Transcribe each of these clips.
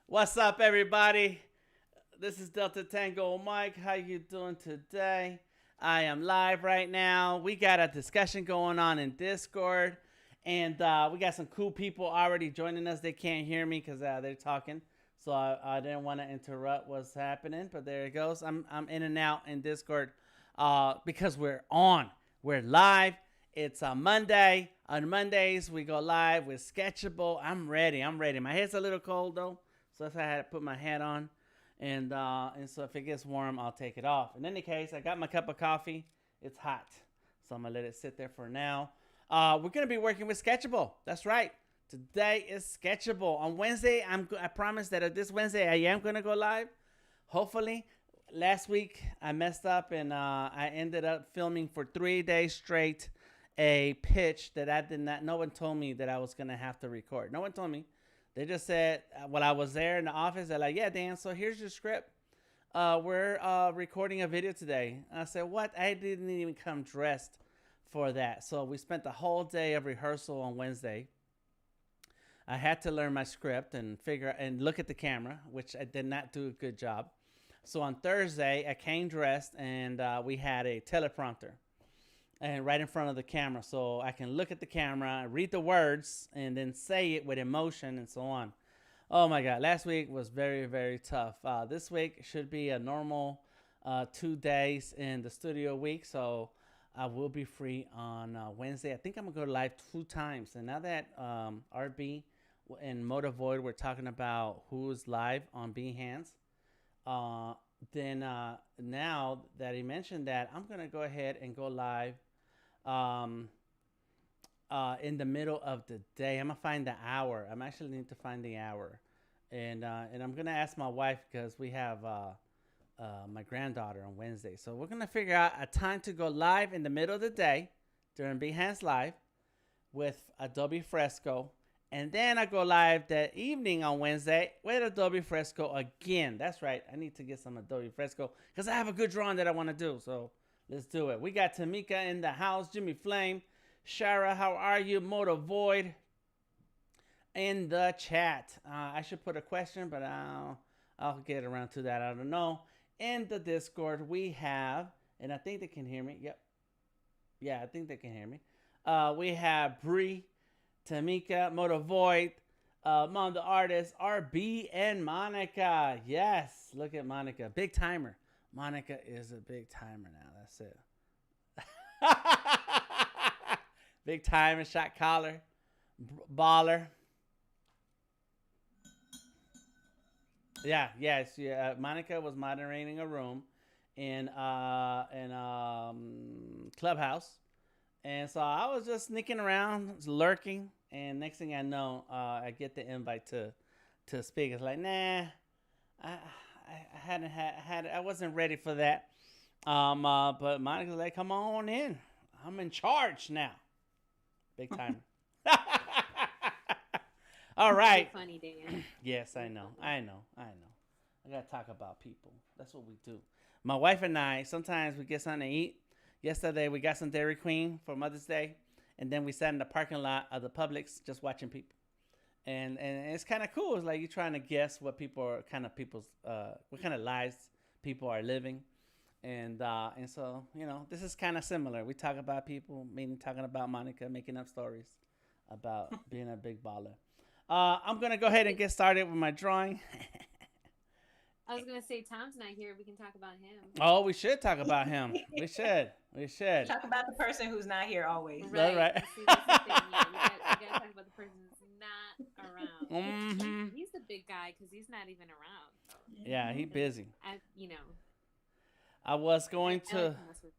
What's up, everybody? This is DeltaTangoMike. How you doing today? I am live right now. We got a discussion going on in Discord, and we got some cool people already joining us. They can't hear me because they're talking, so I didn't want to interrupt what's happening. But there it goes. I'm in and out in Discord because we're on. We're live. It's a Monday. On Mondays, we go live with Sketchable. I'm ready. I'm ready. My head's a little cold though, so that's why I had to put my hat on. And so if it gets warm, I'll take it off. In any case, I got my cup of coffee. It's hot, so I'm gonna let it sit there for now. We're gonna be working with Sketchable. That's right. Today is Sketchable. On Wednesday, I promise that this Wednesday I am gonna go live. Hopefully. Last week I messed up and I ended up filming for 3 days straight a pitch that I did not. No one told me that I was gonna have to record. No one told me. They just said while I was there in the office, they're like, "Yeah, Dan. So here's your script. We're recording a video today." And I said, "What? I didn't even come dressed for that." So we spent the whole day of rehearsal on Wednesday. I had to learn my script and figure and look at the camera, which I did not do a good job. So on Thursday, I came dressed and we had a teleprompter and right in front of the camera, so I can look at the camera, read the words, and then say it with emotion and so on. Oh my God, last week was very, very tough. This week should be a normal 2 days in the studio week, so I will be free on Wednesday. I think I'm gonna go live 2 times. And now that RB and Motor Void we're talking about who's live on Behance, uh, then now that he mentioned that, I'm gonna go ahead and go live um, in the middle of the day. I'm gonna find the hour. I'm actually need to find the hour, and I'm gonna ask my wife because we have my granddaughter on Wednesday, so we're gonna figure out a time to go live in the middle of the day during Behance Live with Adobe Fresco. And then I go live that evening on Wednesday with Adobe Fresco again. That's right. I need to get some Adobe Fresco because I have a good drawing that I want to do. So let's do it. We got Tamika in the house, Jimmy Flame, Shara, how are you? Motor Void in the chat. I should put a question, but I'll get around to that. I don't know. In the Discord, we have, and I think they can hear me. Yep. Yeah, I think they can hear me. We have Bree, Tamika, Motor Void, Mom the Artist, RB, and Monica. Yes, look at Monica. Big timer. Monica is a big timer now. That's it. Big timer, shot caller, baller. Yeah. Monica was moderating a room in Clubhouse, and so I was just sneaking around, lurking, and next thing I know, I get the invite to speak. It's like, nah, I hadn't had I wasn't ready for that. But Monica's like, come on in. I'm in charge now. Big time. All right. You're funny, Dan. Yes, I gotta talk about people. That's what we do. My wife and I sometimes we get something to eat. Yesterday we got some Dairy Queen for Mother's Day, and then we sat in the parking lot of the Publix just watching people. And it's kind of cool. It's like you're trying to guess what people are what kind of lives people are living, and so this is kind of similar. We talk about people, meaning talking about Monica, making up stories about being a big baller. I'm gonna go ahead and get started with my drawing. I was gonna say Tom's not here. We can talk about him. Oh, we should talk about him. We should. We should. Talk about the person who's not here always. Right. Right. See, that's the thing. Yeah, we gotta talk about the person who's not around. Mm-hmm. He's the big guy because he's not even around. So. Yeah, he busy. I, you know. I was going I to. like to mess with.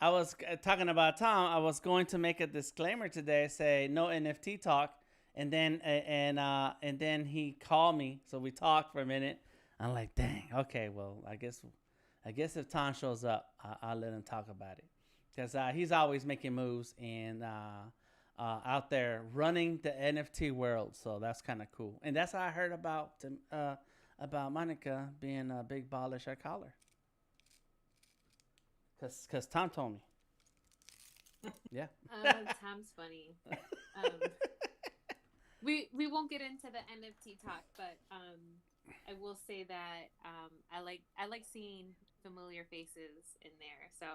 I was talking about Tom. I was going to make a disclaimer today, say no NFT talk, and then he called me, so we talked for a minute. I'm like, dang, okay, well, I guess if Tom shows up, I'll let him talk about it, because he's always making moves and out there running the NFT world, so that's kind of cool. And that's how I heard about Monica being a big baller shot caller, because Tom told me. Yeah. Tom's funny. Um, We won't get into the NFT talk, but I will say that I like seeing familiar faces in there. So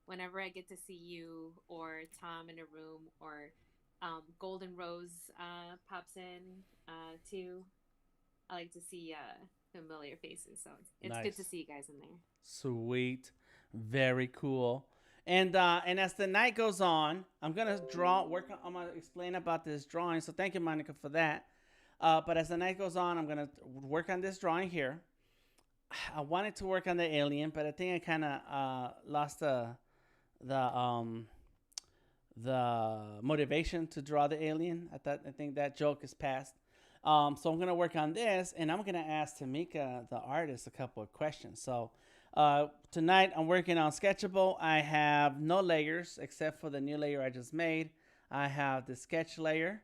whenever I get to see you or Tom in a room or Golden Rose pops in too, I like to see familiar faces. So it's good to Nice. see you guys in there. Sweet. Very cool. And as the night goes on, I'm gonna I'm gonna explain about this drawing. So thank you, Monica, for that. But as the night goes on, I'm gonna work on this drawing here. I wanted to work on the alien, but I think I kind of lost the um the motivation to draw the alien. I think that joke is past. So I'm gonna work on this, and I'm gonna ask Tamika, the artist, a couple of questions. So tonight I'm working on Sketchable. I have no layers except for the new layer I just made. I have the sketch layer.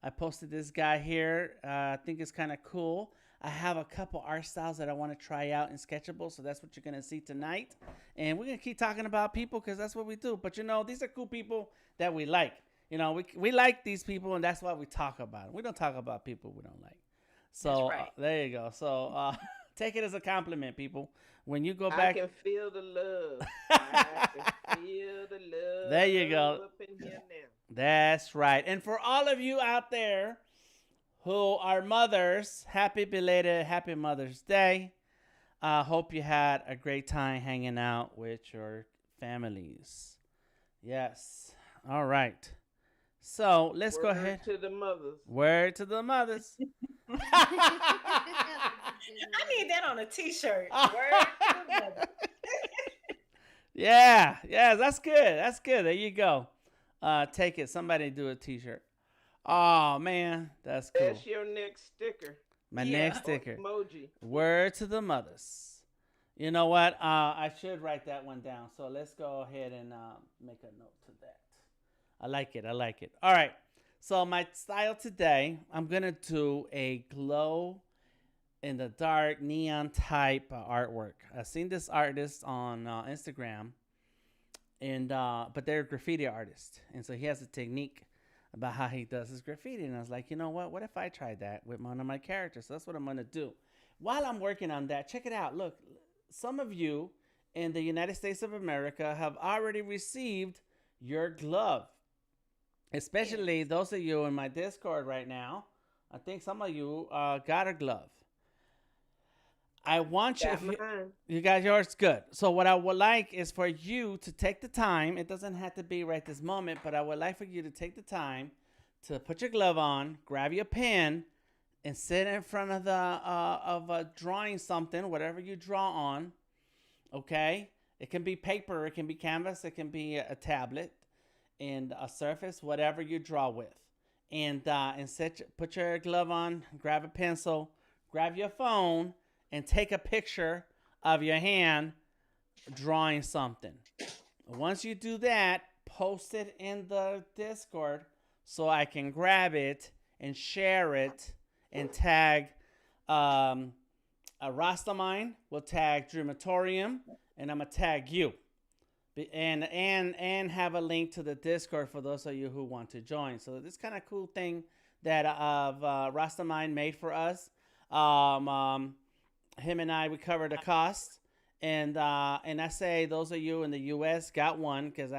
I posted this guy here. I think it's kind of cool. I have a couple art styles that I want to try out in Sketchable, so that's what you're gonna see tonight. And we're gonna keep talking about people because that's what we do. But you know, these are cool people that we like. You know, we like these people, and that's why we talk about them. We don't talk about people we don't like. That's So right. there you go. So take it as a compliment, people. When you go I back, can feel the love. I can feel the there you go. love up in here now. That's right. And for all of you out there who are mothers, happy belated Happy Mother's Day. I hope you had a great time hanging out with your families. Yes. All right. So let's go ahead. Word to the mothers. Word to the mothers. I need that on a T-shirt. Word to the mother. Yeah. Yeah, that's good. That's good. There you go. Take it. Somebody do a t-shirt. Oh man, that's cool. That's your next sticker. My Yeah. next sticker. Emoji. Word to the mothers. You know what? I should write that one down. So let's go ahead and make a note to that. I like it. I like it. All right. So my style today, I'm gonna do a glow in the dark neon type artwork. I've seen this artist on Instagram, and but they're a graffiti artist, and so he has a technique about how he does his graffiti. And I was like, you know what? What if I tried that with one of my characters? So that's what I'm gonna do. While I'm working on that, check it out. Look, some of you in the United States of America have already received your glove. Especially those of you in my Discord right now. I think some of you got a glove. I want you, Got if you, mine. you got yours, good. So what I would like is for you to take the time. It doesn't have to be right this moment, but I would like for you to take the time to put your glove on, grab your pen, and sit in front of drawing something, whatever you draw on. Okay, it can be paper, it can be canvas, it can be a tablet, and a surface, whatever you draw with. And put your glove on, grab a pencil, grab your phone, and take a picture of your hand drawing something. Once you do that, post it in the Discord so I can grab it and share it and tag a Rastamine. We'll tag Dreamatorium, and I'm gonna tag you. And have a link to the Discord for those of you who want to join. So this kind of cool thing that Rastamine made for us. Him and I, we covered the cost, and I say those of you in the U.S. got one because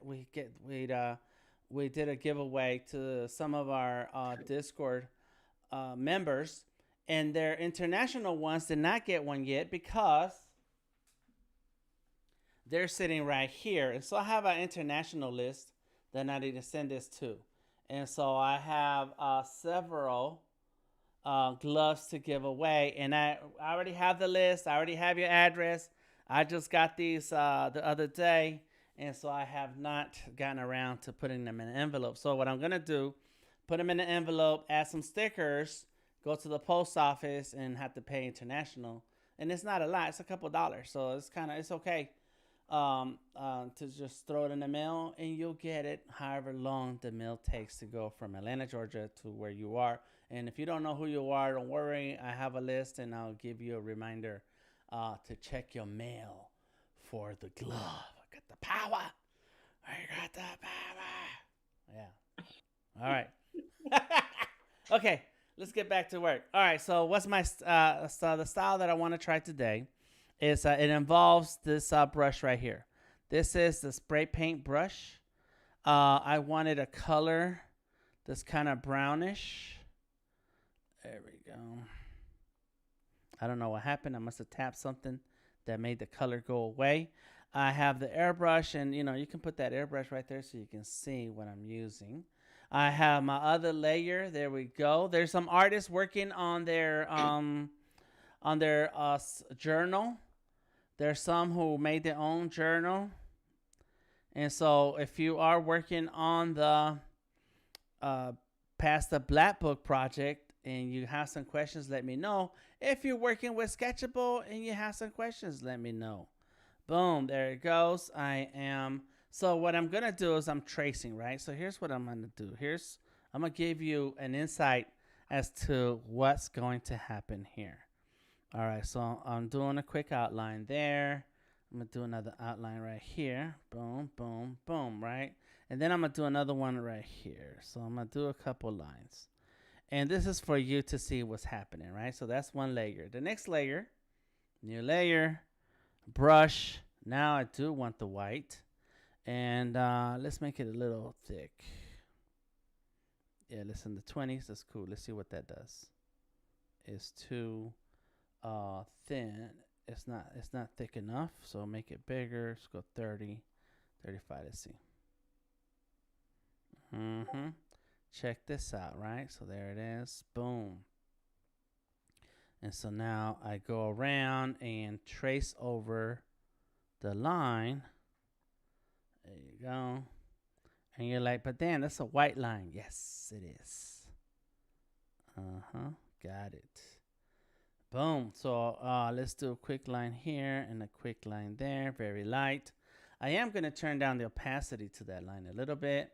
we did a giveaway to some of our Discord members, and their international ones did not get one yet because they're sitting right here. And so I have an international list that I need to send this to. And so I have several gloves to give away. And I already have the list. I already have your address. I just got these the other day. And so I have not gotten around to putting them in an envelope. So what I'm going to do, put them in an envelope, add some stickers, go to the post office and have to pay international. And it's not a lot. It's a couple dollars. So it's okay. To just throw it in the mail and you'll get it however long the mail takes to go from Atlanta, Georgia to where you are. And if you don't know who you are, don't worry. I have a list and I'll give you a reminder to check your mail for the glove. I got the power. I got the power. Yeah. All right. Okay, let's get back to work. All right, so what's my so the style that I want to try today is it involves this brush right here. This is the spray paint brush. I wanted a color that's kind of brownish. There we go. I don't know what happened. I must have tapped something that made the color go away. I have the airbrush, and you can put that airbrush right there so you can see what I'm using. I have my other layer. There we go. There's some artists working on their journal. There's some who made their own journal. And so if you are working on the Past the Black Book project and you have some questions, let me know. If you're working with Sketchable and you have some questions, let me know. Boom, there it goes. So what I'm going to do is I'm tracing, right? So here's what I'm going to do. I'm going to give you an insight as to what's going to happen here. All right, so I'm doing a quick outline there. I'm going to do another outline right here. Boom, boom, boom, right? And then I'm going to do another one right here. So I'm going to do a couple lines. And this is for you to see what's happening, right? So that's one layer. The next layer, new layer, brush. Now I do want the white. And let's make it a little thick. Yeah, listen, the 20s. That's cool. Let's see what that does. It's too thin. It's not thick enough, so make it bigger. Let's go 30, 35. Let's see. Check this out, right? So there it is. Boom. And so now I go around and trace over the line. There you go. And you're like, but Dan, that's a white line. Yes, it is. Got it. Boom. So let's do a quick line here and a quick line there. Very light. I am going to turn down the opacity to that line a little bit.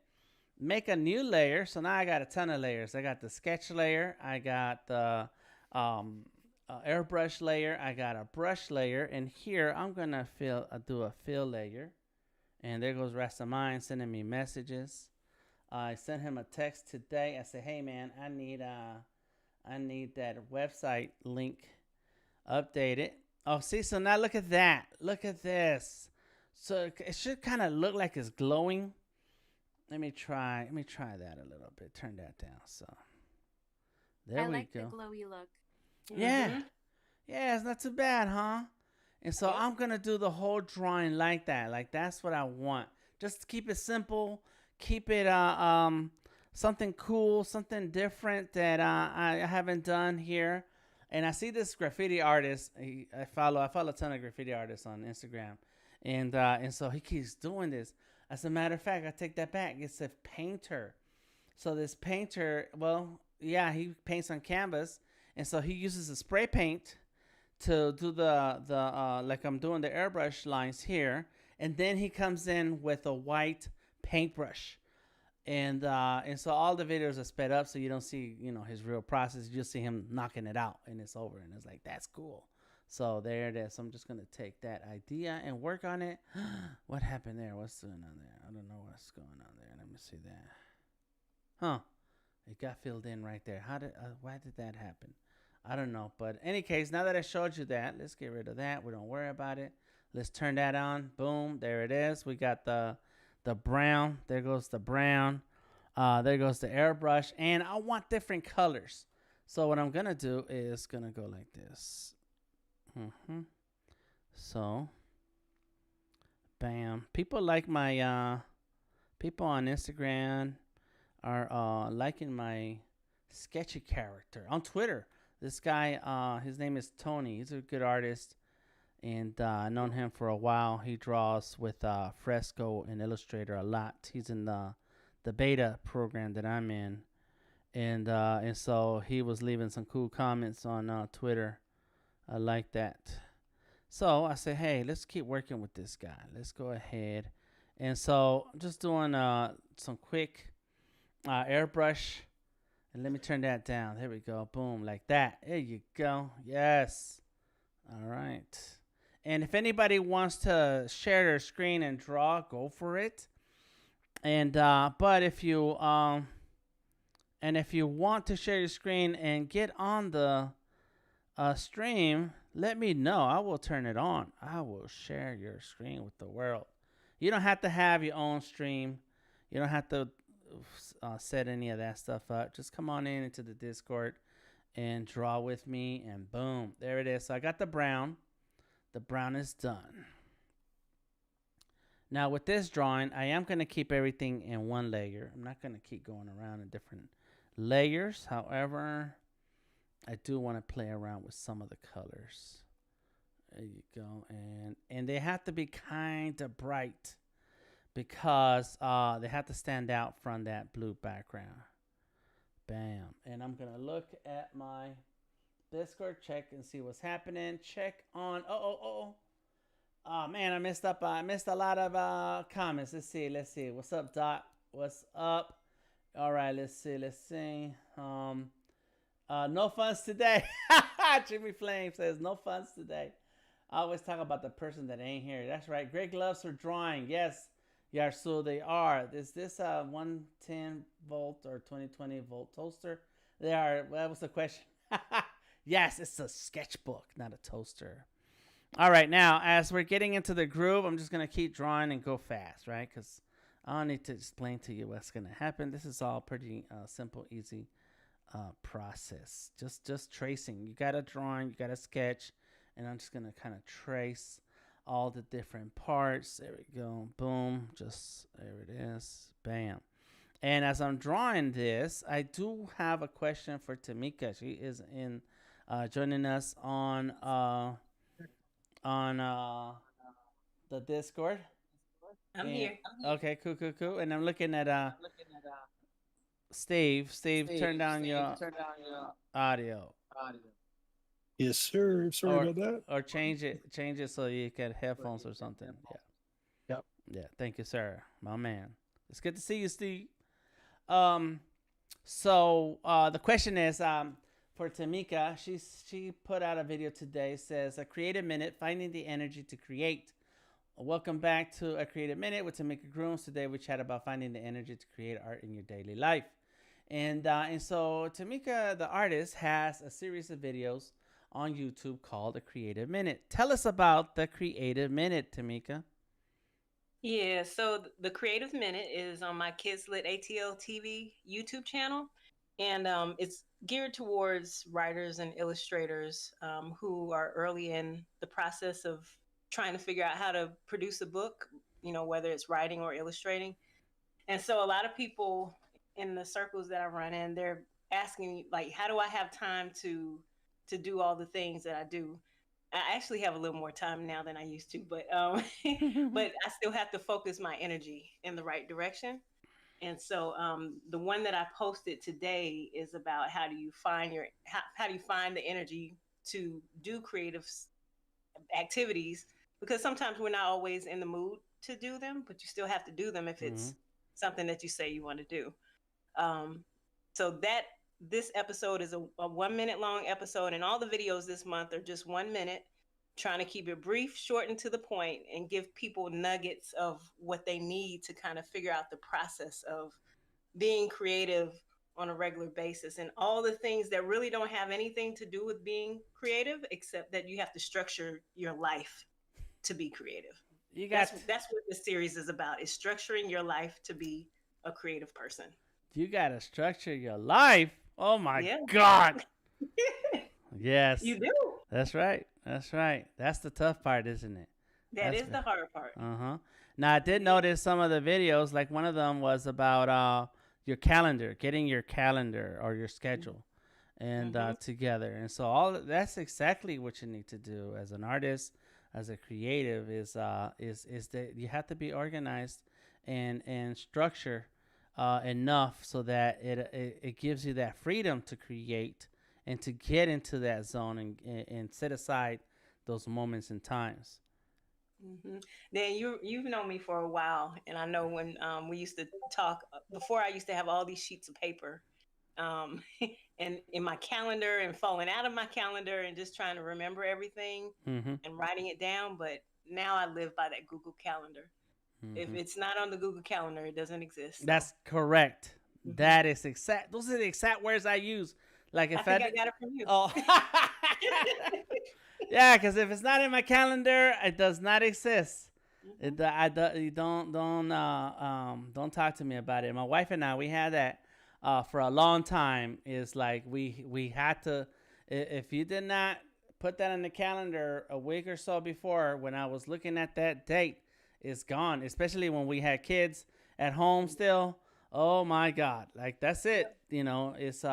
Make a new layer. So now I got a ton of layers. I got the sketch layer. I got the airbrush layer. I got a brush layer. And here I'm going to do a fill layer. And there goes Rastamine sending me messages. I sent him a text today. I said, hey, man, I need that website link updated. Oh, see, so now look at that. Look at this. So it should kind of look like it's glowing. Let me try that a little bit. Turn that down. So there we go. I like the glowy look. Yeah. Yeah, it's not too bad, huh? And so I'm going to do the whole drawing like that. Like that's what I want. Just keep it simple. Keep it something cool, something different that I haven't done here. And I see this graffiti artist. I follow a ton of graffiti artists on Instagram. And so he keeps doing this. As a matter of fact, I take that back. It's a painter. So this painter, well, yeah, he paints on canvas. And so he uses a spray paint to do the like I'm doing the airbrush lines here. And then he comes in with a white paintbrush. And so all the videos are sped up so you don't see, his real process. You just see him knocking it out and it's over. And it's like, that's cool. So there it is. So I'm just going to take that idea and work on it. What happened there? What's going on there? I don't know what's going on there. Let me see that. Huh. It got filled in right there. Why did that happen? I don't know. But in any case, now that I showed you that, let's get rid of that. We don't worry about it. Let's turn that on. Boom. There it is. We got the brown. There goes the brown. There goes the airbrush. And I want different colors. So what I'm going to do is going to go like this. So, bam. People like my, people on Instagram are liking my sketchy character. On Twitter, this guy, his name is Tony. He's a good artist. And I've known him for a while. He draws with Fresco and Illustrator a lot. He's in the beta program that I'm in. And so he was leaving some cool comments on Twitter. I like that. So I said, hey, let's keep working with this guy. Let's go ahead. And so I'm just doing some quick airbrush. And let me turn that down. There we go. Boom, like that. There you go. Yes. All right. And if anybody wants to share their screen and draw, go for it. And but if you And if you want to share your screen and get on the stream, let me know. I will turn it on. I will share your screen with the world. You don't have to have your own stream. You don't have to set any of that stuff up. Just come on in into the Discord and draw with me, and boom, there it is. So I got the brown. The brown is done. Now with this drawing, I am going to keep everything in one layer. I'm not going to keep going around in different layers. However, I do want to play around with some of the colors. There you go. And they have to be kind of bright because they have to stand out from that blue background. Bam. And I'm going to look at my Discord, check and see what's happening. Check on, oh man, I messed up. I missed a lot of comments. Let's see. What's up, Doc? What's up? All right, let's see. No funds today. Jimmy Flame says no funds today. I always talk about the person that ain't here. That's right. Great gloves for drawing. Yes, Yarsu, they are. Is this a 110 volt or 2020 volt toaster? They are. What was the question? Yes, it's a sketchbook, not a toaster. All right, now, as we're getting into the groove, I'm just going to keep drawing and go fast, right? Because I don't need to explain to you what's going to happen. This is all pretty simple, easy process. Just tracing. You got a drawing, you got a sketch, and I'm just going to kind of trace all the different parts. There we go. Boom. Just there it is. Bam. And as I'm drawing this, I do have a question for Tamika. She is in joining us on the Discord. I'm here. Okay, cool. And I'm looking at Steve. Steve, turn down your audio. Yes, sir. Sorry about that. Or change it so you get headphones or something. Yeah. Yep. Yeah. Thank you, sir. My man. It's good to see you, Steve. So the question is for Tamika. She put out a video today. Says a creative minute, finding the energy to create. Welcome back to A Creative Minute with Tamika Grooms. Today we chat about finding the energy to create art in your daily life. And so Tamika, the artist, has a series of videos on YouTube called A Creative Minute. Tell us about the Creative Minute, Tamika. Yeah, so the Creative Minute is on my Kids Lit ATL TV YouTube channel. And it's geared towards writers and illustrators who are early in the process of trying to figure out how to produce a book, whether it's writing or illustrating. And so a lot of people in the circles that I run in, they're asking me, like, how do I have time to do all the things that I do? I actually have a little more time now than I used to, but but I still have to focus my energy in the right direction. And so the one that I posted today is about how do you find the energy to do creative activities, because sometimes we're not always in the mood to do them, but you still have to do them if it's something that you say you want to do. So this episode is a 1 minute long episode, and all the videos this month are just 1 minute, trying to keep it brief, short, and to the point, and give people nuggets of what they need to kind of figure out the process of being creative on a regular basis, and all the things that really don't have anything to do with being creative, except that you have to structure your life to be creative. That's what this series is about, is structuring your life to be a creative person. You got to structure your life. Oh my God. Yes. You do. That's right. That's the tough part, isn't it? That's the hard part. Now, I did notice some of the videos, like one of them was about your calendar, getting your calendar or your schedule and together. And so that's exactly what you need to do as an artist, as a creative, is that you have to be organized and structure enough so that it gives you that freedom to create and to get into that zone and set aside those moments and times. Dan, you've known me for a while, and I know when we used to talk before, I used to have all these sheets of paper and in my calendar, and falling out of my calendar and just trying to remember everything and writing it down. But now I live by that Google Calendar. If it's not on the Google Calendar, it doesn't exist. That's correct. That is exact. Those are the exact words I use. Like if I think I got it from you. Oh. Yeah, because if it's not in my calendar, it does not exist. You don't talk to me about it. My wife and I, we had that for a long time. Is like we had to, if you did not put that in the calendar a week or so before, when I was looking at that date, it's gone. Especially when we had kids at home still. Oh my God! Like that's it. You know, it's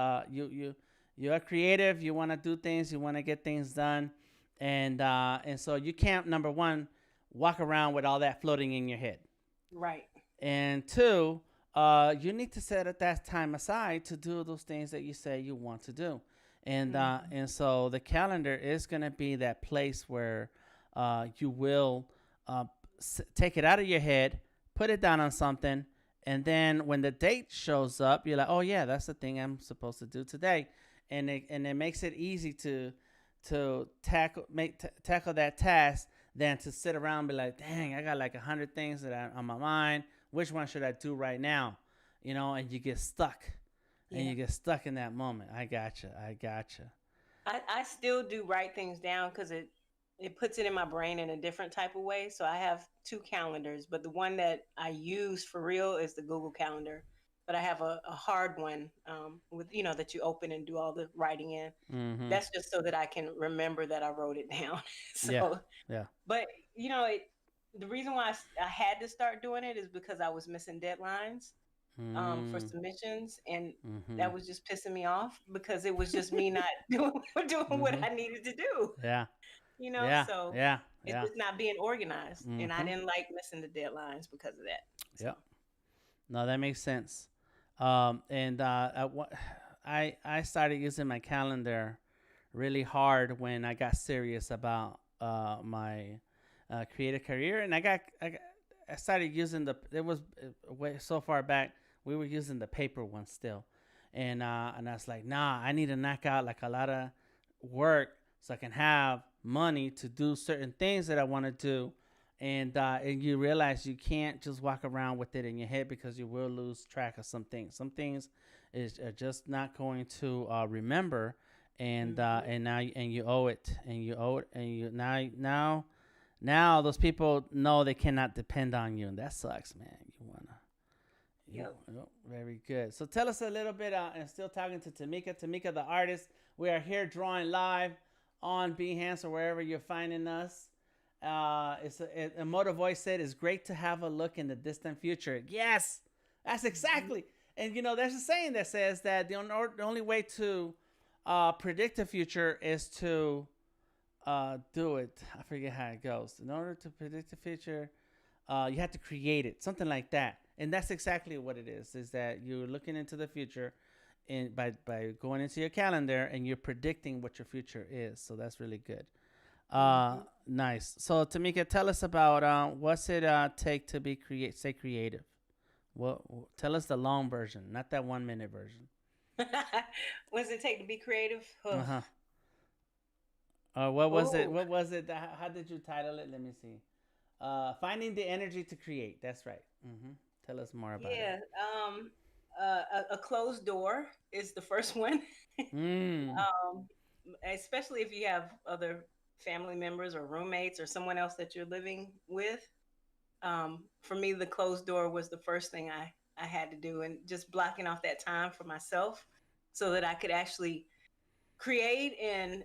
you're creative. You want to do things. You want to get things done, and so you can't, number one, walk around with all that floating in your head. Right. And two, you need to set that time aside to do those things that you say you want to do. And so the calendar is going to be that place where you will take it out of your head, put it down on something, and then when the date shows up, you're like, oh yeah, that's the thing I'm supposed to do today. And it makes it easy to tackle that task than to sit around and be like, dang, I got like 100 things that are on my mind. Which one should I do right now? You know, and you get stuck. And you get stuck in that moment. I gotcha. I still do write things down because it puts it in my brain in a different type of way. So I have 2 calendars, but the one that I use for real is the Google Calendar. But I have a hard one with, that you open and do all the writing in. Mm-hmm. That's just so that I can remember that I wrote it down. Yeah. But, the reason why I had to start doing it is because I was missing deadlines for submissions. And that was just pissing me off because it was just me not doing what I needed to do. Yeah. So it's just not being organized. And I didn't like missing the deadlines because of that. So. Yeah. No, that makes sense. I started using my calendar really hard when I got serious about my creative career, and I started using so far back we were using the paper one still, and I was like, nah, I need to knock out like a lot of work so I can have money to do certain things that I want to do. And you realize you can't just walk around with it in your head because you will lose track of some things. Some things are just not going to remember, and you owe it, now those people know they cannot depend on you, and that sucks, man. Very good. So tell us a little bit, and still talking to Tamika the artist. We are here drawing live on Behance or wherever you're finding us. A Motor Voice said, it's great to have a look in the distant future. Yes, that's exactly. And there's a saying that says that the only way to predict the future is to do it. I forget how it goes. In order to predict the future, you have to create it, something like that. And that's exactly what it is that you're looking into the future and by going into your calendar and you're predicting what your future is. So that's really good. Nice. So Tamika, tell us about what's it take to be creative. Tell us the long version, not that 1 minute version. What's it take to be creative? What was it? What was it? How did you title it? Let me see. Finding the energy to create. That's right. Tell us more about it. Yeah. A closed door is the first one. Especially if you have other family members or roommates or someone else that you're living with. For me, the closed door was the first thing I had to do, and just blocking off that time for myself so that I could actually create and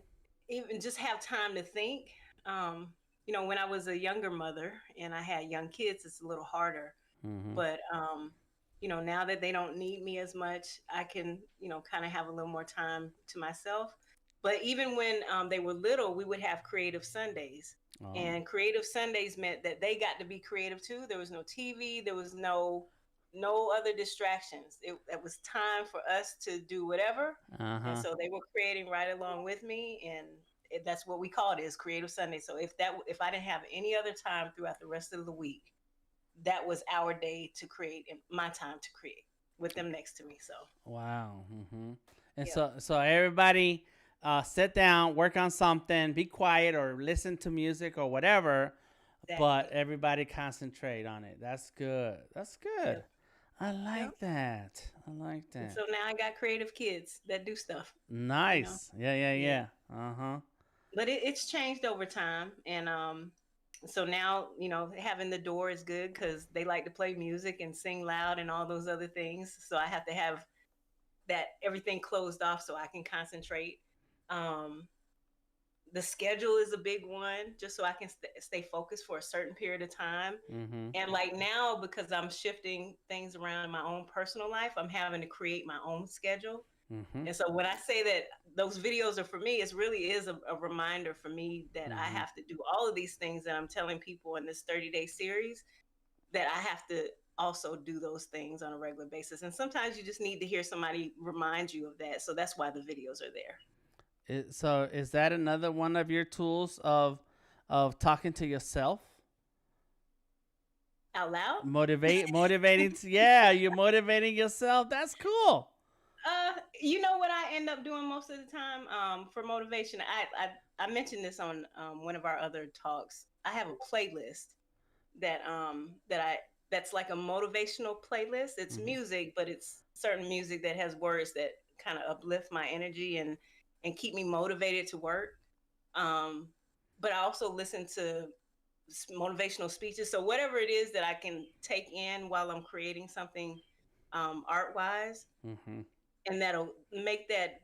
even just have time to think. When I was a younger mother and I had young kids, it's a little harder. But, now that they don't need me as much, I can, kind of have a little more time to myself. But even when they were little, we would have creative Sundays. And creative Sundays meant that they got to be creative too. There was no TV. There was no other distractions. It was time for us to do whatever. And so they were creating right along with me. And that's what we called it, is creative Sunday. So if I didn't have any other time throughout the rest of the week, that was our day to create, and my time to create with them next to me. So wow. And so everybody sit down, work on something, be quiet or listen to music or whatever, but everybody concentrate on it. That's good. I Yep. like that. I like And that. so now I got creative kids that do stuff, you know. Nice. Yeah, yeah, Yeah. yeah. Uh huh. But it's changed over time, and so now having the door is good because they like to play music and sing loud and all those other things. So I have to have that everything closed off so I can concentrate. Um, the schedule is a big one, just so I can stay focused for a certain period of time. Mhm. And like now, because I'm shifting things around in my own personal life, I'm having to create my own schedule. Mhm. And so when I say that those videos are for me, it really is a reminder for me that I Mhm. have to do all of these things that I'm telling people in this 30-day series, that I have to also do those things on a regular basis. And sometimes you just need to hear somebody remind you of that. So that's why the videos are there. So is that another one of your tools of talking to yourself? Out loud? Motivating. Yeah, you're motivating yourself. That's cool. You know what I end up doing most of the time for motivation? I mentioned this on one of our other talks. I have a playlist that's like a motivational playlist. It's Mhm. music, but it's certain music that has words that kind of uplift my energy and keep me motivated to work. Um, but I also listen to motivational speeches. So whatever it is that I can take in while I'm creating something art wise, Mhm. and that'll make that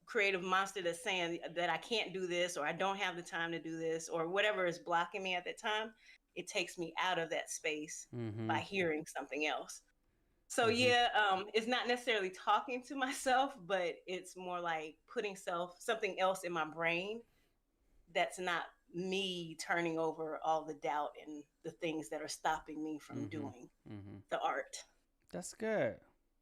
creative monster that's saying that I can't do this or I don't have the time to do this or whatever is blocking me at that time, it takes me out of that space by Mhm. hearing something else. So Mhm. yeah, it's not necessarily talking to myself, but it's more like putting something else in my brain that's not me turning over all the doubt and the things that are stopping me from Mhm. doing Mhm. the art. That's good.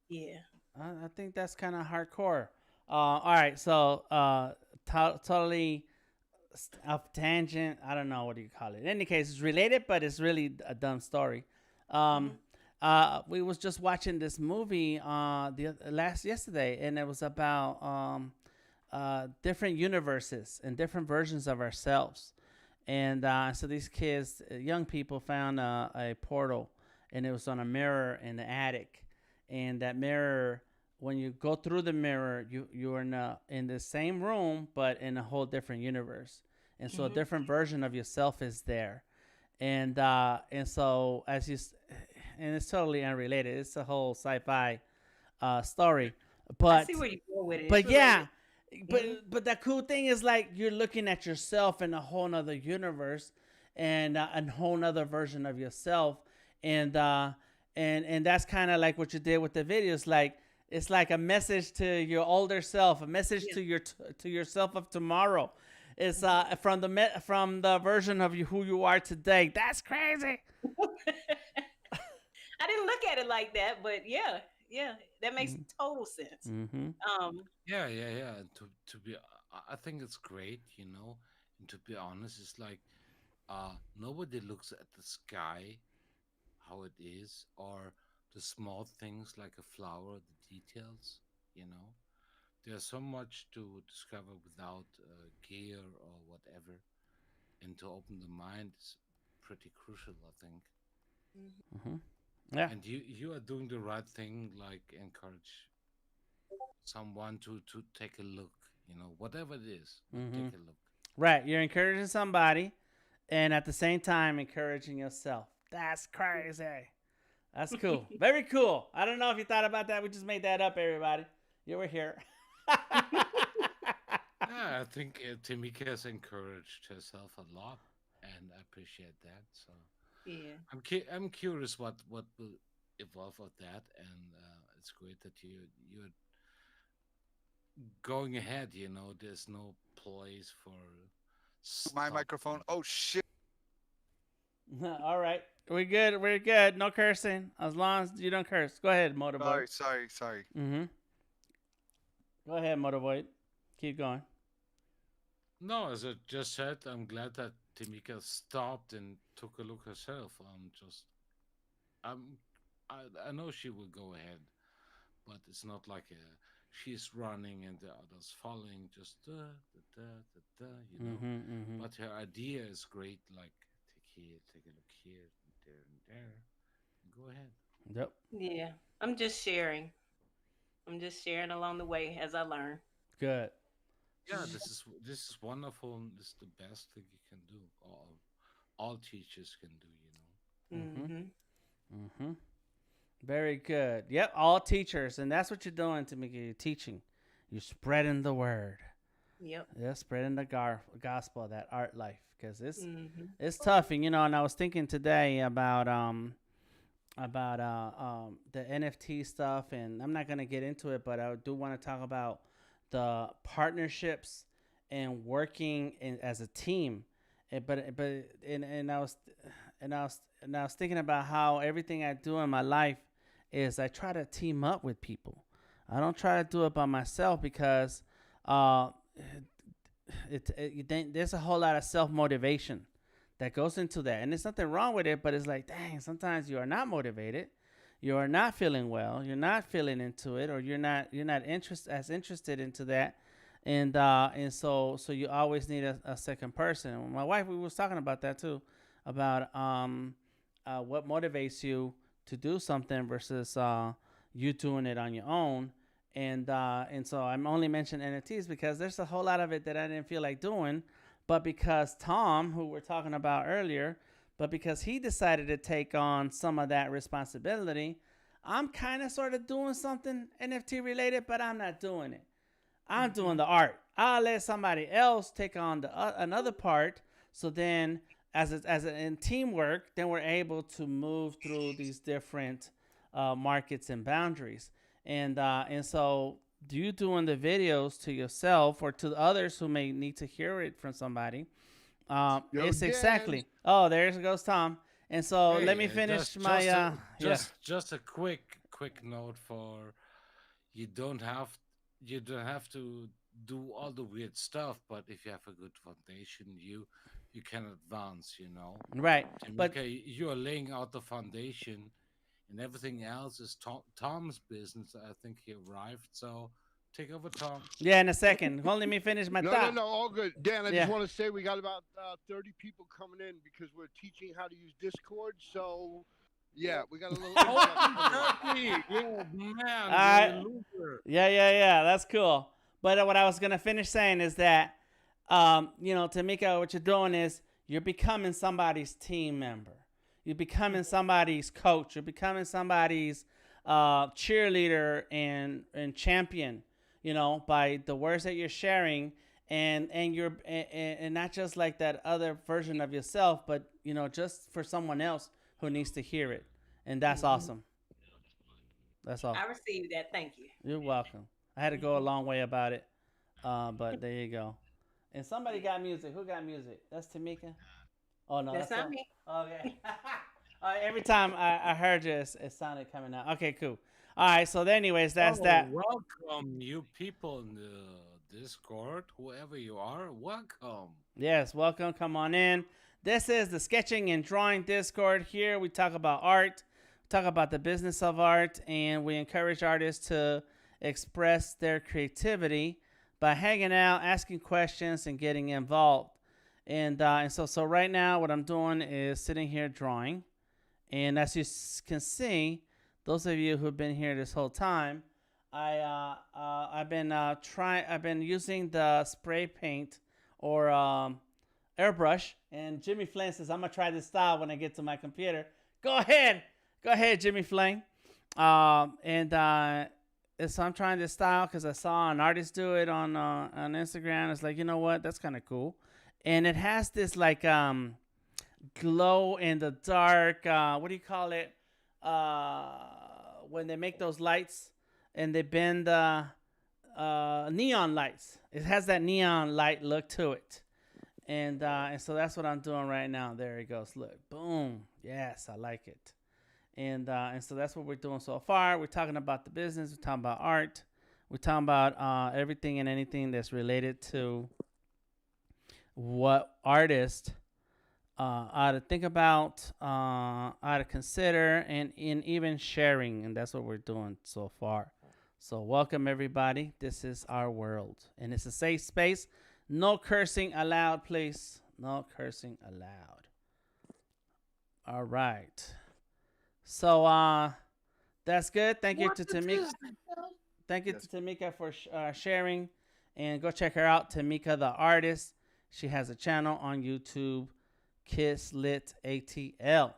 Yeah. I think that's kind of hardcore. All right, so totally off tangent. I don't know what do you call it. In any case, it's related, but it's really a dumb story. Um, Hmm. we was just watching this movie the last yesterday, and it was about different universes and different versions of ourselves. And so these kids, young people, found a portal, and it was on a mirror in the attic. And that mirror, when you go through the mirror, you're in the same room, but in a whole different universe. And so a Hmm. different version of yourself is there. And so and it's totally unrelated. It's a whole sci-fi story, I see but where you go with it. It's but related. yeah, but Hmm. but the cool thing is like you're looking at yourself in a whole nother universe, and a whole nother version of yourself, and and that's kind of like what you did with the videos. Like it's like a message to your older self, a message Yeah. to to yourself of tomorrow. It's Mhm. from the version of you who you are today. That's crazy. I didn't look at it like that, but yeah, yeah, that makes total sense. Mm-hmm. Um, Yeah, yeah, yeah. And to be, I think it's great, And to be honest, it's like, nobody looks at the sky how it is, or the small things like a flower, the details. You know, there's so much to discover without gear or whatever, and to open the mind is pretty crucial, I think. Mm-hmm. Yeah. And you are doing the right thing, like encourage someone to take a look, whatever it is, but Mm-hmm. take a look. Right. You're encouraging somebody, and at the same time encouraging yourself. That's crazy. That's cool. Very cool. I don't know if you thought about that. We just made that up, everybody. You were here. Yeah, I think Tamika has encouraged herself a lot, and I appreciate that. So yeah. I'm curious what will evolve of that, and it's great that you're going ahead. There's no place for My stopping. microphone. Oh shit. All right. We're good. We're good. No cursing. As long as you don't curse. Go ahead, Motorboy. Sorry. Mm-hmm. Go ahead, Motorboy. Keep going. No, as I just said, I'm glad that Tamika stopped and took a look herself. I'm, I know she will go ahead, but it's not like she's running and the others following, just Mm-hmm. Mm-hmm. But her idea is great. Like take a look here, and there, and there. Go ahead. Yep. Yeah, I'm just sharing. I'm just sharing along the way as I learn. Good. Yeah, this is wonderful. And this is the best thing you can do. All teachers can do. Mm-hmm. Mm-hmm. Mm-hmm. Very good. Yep. All teachers, and that's what you're doing to me. You're teaching. You're spreading the word. Yep. Yeah, spreading the gospel of that art life because Mm-hmm. it's tough. And and I was thinking today about the NFT stuff, and I'm not gonna get into it, but I do want to talk about the partnerships and working as a team. And I was thinking about how everything I do in my life is I try to team up with people. I don't try to do it by myself because uh, there's a whole lot of self motivation that goes into that, and there's nothing wrong with it. But it's like, dang, sometimes you are not motivated, you are not feeling well, you're not feeling into it, or you're not interested into that, and so you always need a second person. My wife, we was talking about that too, about what motivates you to do something versus you doing it on your own. And so I'm only mentioning NFTs because there's a whole lot of it that I didn't feel like doing, but because Tom, who we're talking about earlier, but because he decided to take on some of that responsibility, I'm kind of sort of doing something NFT related, but I'm not doing it. I'm doing the art. I'll let somebody else take on the another part. So then, in teamwork, then we're able to move through these different markets and boundaries. And so, you doing the videos to yourself or to others who may need to hear it from somebody. Yo, It's Dan. exactly. Oh, there goes Tom. And so let me Hey, finish just my just a, yeah. just a quick note for you don't have you don't have to do all the weird stuff, but if you have a good foundation, you can advance. Right. But Tamika, you are laying out the foundation, and everything else is Tom's business. I think he arrived, so take over, Tom. yeah, in a second. Hold, let me finish my No, no, thought. no, all good. Dan, I just Yeah. want to say we got about 30 people coming in because we're teaching how to use Discord. So, yeah, we got a little influx coming in. Yeah, All man, you're a right. loser. Yeah. That's cool. But what I was gonna finish saying is that, Tamika, what you're doing is you're becoming somebody's team member. You're becoming somebody's coach. You're becoming somebody's cheerleader and champion. By the words that you're sharing, and not just like that other version of yourself, but just for someone else who needs to hear it, and that's Mm-hmm. awesome. That's all. I received that. Thank you. You're welcome. I had to go a Mm-hmm. long way about it, but there you go. And somebody got music. Who got music? That's Tamika. Oh no, That's that's not so. me. Okay. Every time I heard you, it sounded coming out. Okay, cool. All right. So, anyways, that's Oh, that. welcome, you people in the Discord, whoever you are. Welcome. Yes, welcome. Come on in. This is the Sketching and Drawing Discord. Here we talk about art, talk about the business of art, and we encourage artists to express their creativity by hanging out, asking questions, and getting involved. And so right now, what I'm doing is sitting here drawing. And as you can see, those of you who've been here this whole time, I've been using the spray paint or airbrush. And Jimmy Flynn says, "I'm gonna try this style when I get to my computer." Go ahead, Jimmy Flynn. And so I'm trying this style because I saw an artist do it on Instagram. It's like, you know what, that's kind of cool, and it has this like glow in the dark. What do you call it? When they make those lights and they bend the neon lights. It has that neon light look to it. And so that's what I'm doing right now. There it goes. Look, boom. Yes, I like it. And so that's what we're doing so far. We're talking about the business. We're talking about art. We're talking about everything and anything that's related to what artists ought to think about, ought to consider, and in even sharing. And that's what we're doing so far. So welcome everybody. This is our world, and it's a safe space. No cursing allowed, please. No cursing allowed. All right. So That's good. Thank you What to the Tamika. hell? Thank you to Yes. Tamika for sharing. And go check her out, Tamika the artist. She has a channel on YouTube, Kiss Lit ATL.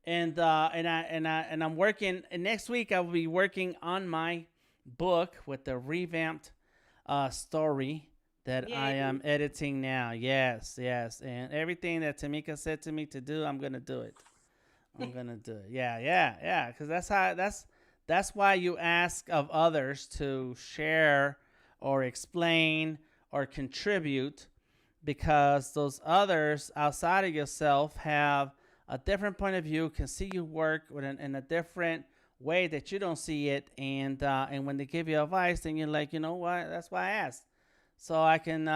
And I'm working. And next week I will be working on my book with the revamped story that I Yay. am editing now. Yes, yes. And everything that Tamika said to me to do, I'm gonna do it. I'm gonna do it. Yeah, yeah, yeah. Because that's why you ask of others to share or explain or contribute, because those others outside of yourself have a different point of view, can see you work in a different way that you don't see it, and when they give you advice, then you're like, you know what? That's why I asked, so I can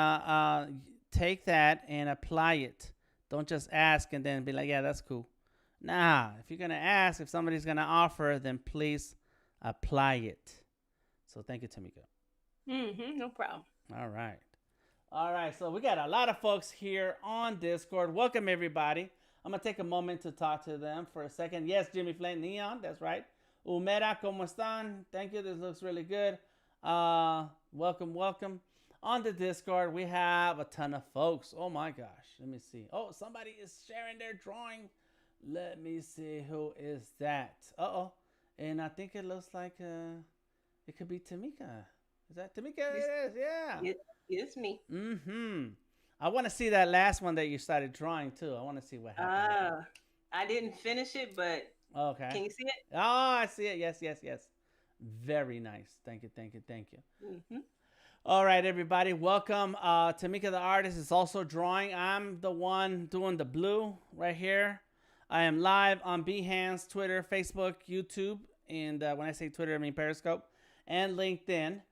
take that and apply it. Don't just ask and then be like, yeah, that's cool. Nah, if you're gonna ask, if somebody's gonna offer, then please apply it. So thank you, Tamika. No problem. All right. All right. So we got a lot of folks here on Discord. Welcome, everybody. I'm going to take a moment to talk to them for a second. Yes, Jimmy Flame Neon. That's right. Umera, ¿cómo están? Thank you. This looks really good. Welcome, welcome. On the Discord, we have a ton of folks. Oh, my gosh. Let me see. Oh, somebody is sharing their drawing. Let me see. Who is that? Uh-oh. And I think it looks like it could be Tamika. Is that Tamika? It is, yeah. It's me. Mm-hmm. I want to see that last one that you started drawing too. I want to see what happened. I didn't finish it, but Okay. can you see it? Oh, I see it. Yes, yes, yes. Very nice. Thank you, thank you, thank you. Mm-hmm. All right, everybody. Welcome. Tamika the artist is also drawing. I'm the one doing the blue right here. I am live on Behance, Twitter, Facebook, YouTube, and when I say Twitter, I mean Periscope, and LinkedIn.